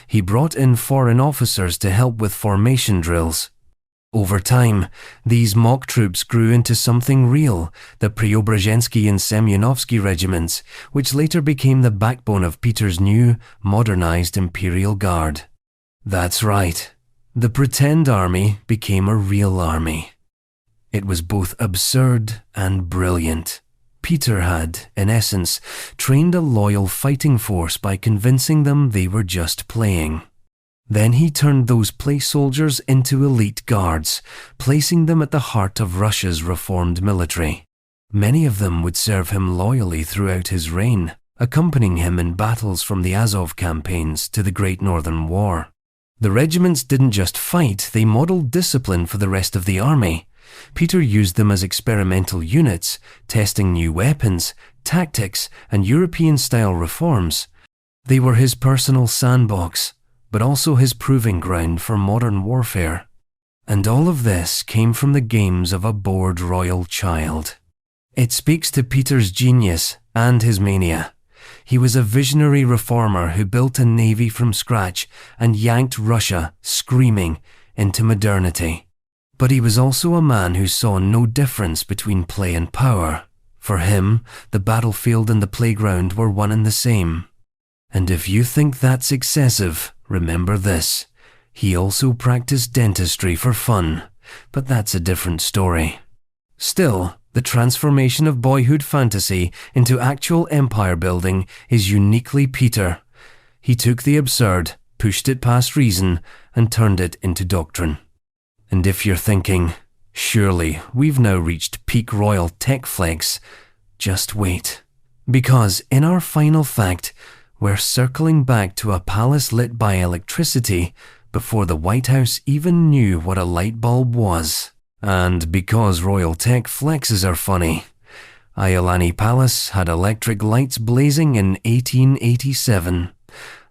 Speaker 1: He brought in foreign officers to help with formation drills. Over time, these mock troops grew into something real, the Preobrazhensky and Semyonovsky regiments, which later became the backbone of Peter's new, modernized Imperial Guard. That's right, the pretend army became a real army. It was both absurd and brilliant. Peter had, in essence, trained a loyal fighting force by convincing them they were just playing. Then he turned those play soldiers into elite guards, placing them at the heart of Russia's reformed military. Many of them would serve him loyally throughout his reign, accompanying him in battles from the Azov campaigns to the Great Northern War. The regiments didn't just fight, they modeled discipline for the rest of the army. Peter used them as experimental units, testing new weapons, tactics, and European-style reforms. They were his personal sandbox, but also his proving ground for modern warfare. And all of this came from the games of a bored royal child. It speaks to Peter's genius and his mania. He was a visionary reformer who built a navy from scratch and yanked Russia, screaming, into modernity. But he was also a man who saw no difference between play and power. For him, the battlefield and the playground were one and the same. And if you think that's excessive, remember this. He also practiced dentistry for fun, but that's a different story. Still, the transformation of boyhood fantasy into actual empire building is uniquely Peter. He took the absurd, pushed it past reason, and turned it into doctrine. And if you're thinking, surely we've now reached peak royal tech flex, just wait. Because in our final fact, we're circling back to a palace lit by electricity before the White House even knew what a light bulb was. And because royal tech flexes are funny, Iolani Palace had electric lights blazing in 1887.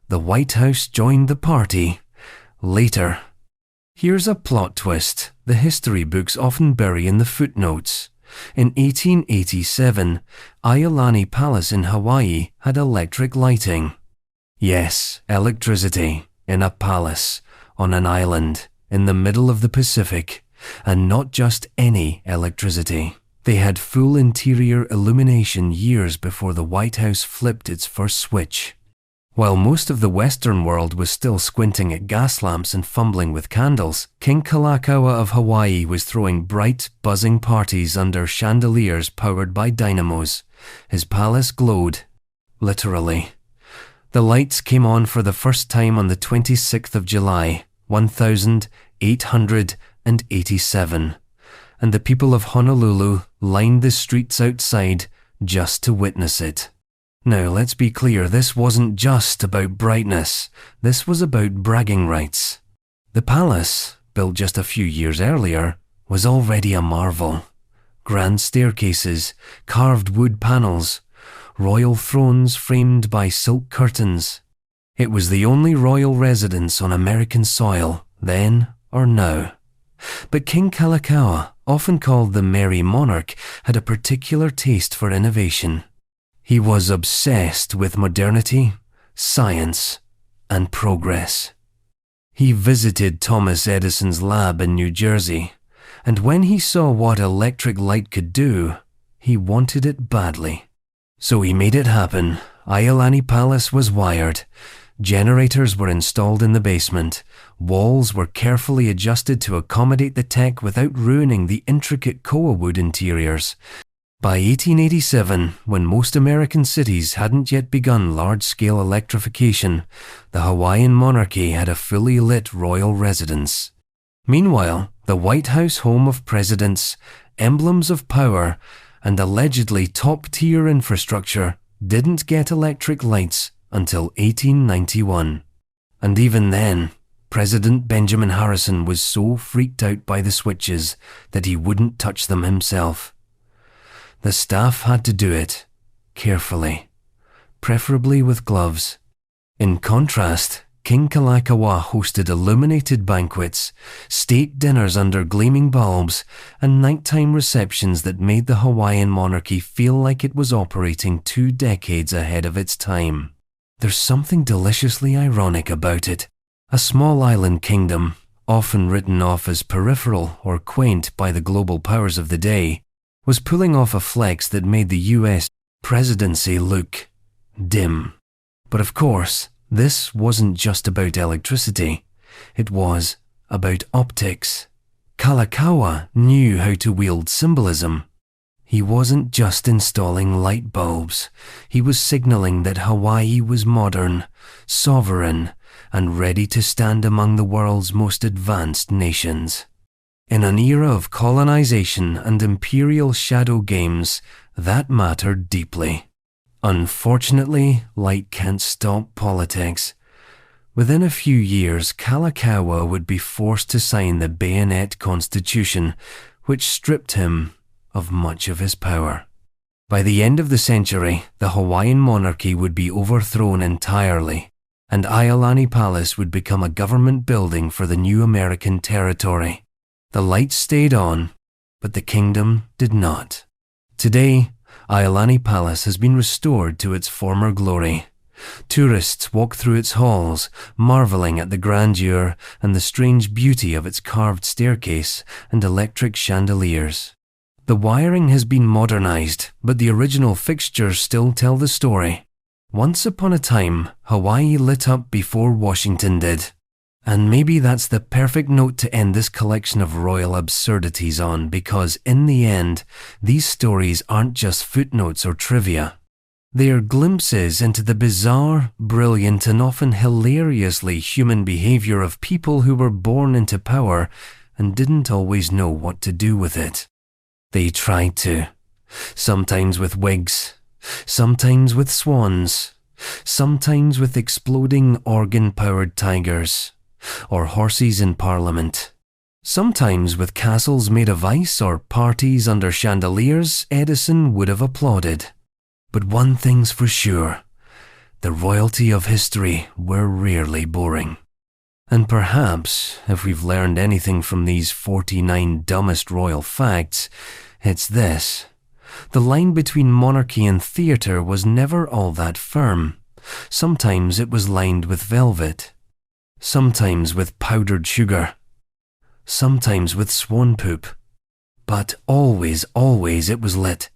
Speaker 1: The White House joined the party later. Here's a plot twist the history books often bury in the footnotes. In 1887, Iolani Palace in Hawaii had electric lighting. Yes, electricity in a palace on an island in the middle of the Pacific, and not just any electricity. They had full interior illumination years before the White House flipped its first switch. While most of the Western world was still squinting at gas lamps and fumbling with candles, King Kalakaua of Hawaii was throwing bright, buzzing parties under chandeliers powered by dynamos. His palace glowed, literally. The lights came on for the first time on the 26th of July, 1887, and the people of Honolulu lined the streets outside just to witness it. Now, let's be clear, this wasn't just about brightness. This was about bragging rights. The palace, built just a few years earlier, was already a marvel. Grand staircases, carved wood panels, royal thrones framed by silk curtains. It was the only royal residence on American soil, then or now. But King Kalakaua, often called the Merry Monarch, had a particular taste for innovation. He was obsessed with modernity, science, and progress. He visited Thomas Edison's lab in New Jersey, and when he saw what electric light could do, he wanted it badly. So he made it happen. Iolani Palace was wired. Generators were installed in the basement. Walls were carefully adjusted to accommodate the tech without ruining the intricate koa wood interiors. By 1887, when most American cities hadn't yet begun large-scale electrification, the Hawaiian monarchy had a fully lit royal residence. Meanwhile, the White House home of presidents, emblems of power, and allegedly top-tier infrastructure didn't get electric lights until 1891. And even then, President Benjamin Harrison was so freaked out by the switches that he wouldn't touch them himself. The staff had to do it, carefully, preferably with gloves. In contrast, King Kalakaua hosted illuminated banquets, state dinners under gleaming bulbs, and nighttime receptions that made the Hawaiian monarchy feel like it was operating 2 decades ahead of its time. There's something deliciously ironic about it. A small island kingdom, often written off as peripheral or quaint by the global powers of the day, was pulling off a flex that made the US presidency look dim. But of course, this wasn't just about electricity. It was about optics. Kalakaua knew how to wield symbolism. He wasn't just installing light bulbs. He was signaling that Hawaii was modern, sovereign, and ready to stand among the world's most advanced nations. In an era of colonization and imperial shadow games, that mattered deeply. Unfortunately, light can't stop politics. Within a few years, Kalakaua would be forced to sign the Bayonet Constitution, which stripped him of much of his power. By the end of the century, the Hawaiian monarchy would be overthrown entirely, and Iolani Palace would become a government building for the new American territory. The lights stayed on, but the kingdom did not. Today, Iolani Palace has been restored to its former glory. Tourists walk through its halls, marveling at the grandeur and the strange beauty of its carved staircase and electric chandeliers. The wiring has been modernized, but the original fixtures still tell the story. Once upon a time, Hawaii lit up before Washington did. And maybe that's the perfect note to end this collection of royal absurdities on, because in the end, these stories aren't just footnotes or trivia. They are glimpses into the bizarre, brilliant, and often hilariously human behavior of people who were born into power and didn't always know what to do with it. They tried to. Sometimes with wigs, sometimes with swans, sometimes with exploding organ-powered tigers, or horses in Parliament. Sometimes with castles made of ice or parties under chandeliers, Edison would have applauded. But one thing's for sure, the royalty of history were rarely boring. And perhaps, if we've learned anything from these 49 dumbest royal facts, it's this. The line between monarchy and theatre was never all that firm. Sometimes it was lined with velvet. Sometimes with powdered sugar. Sometimes with swan poop. But always it was lit.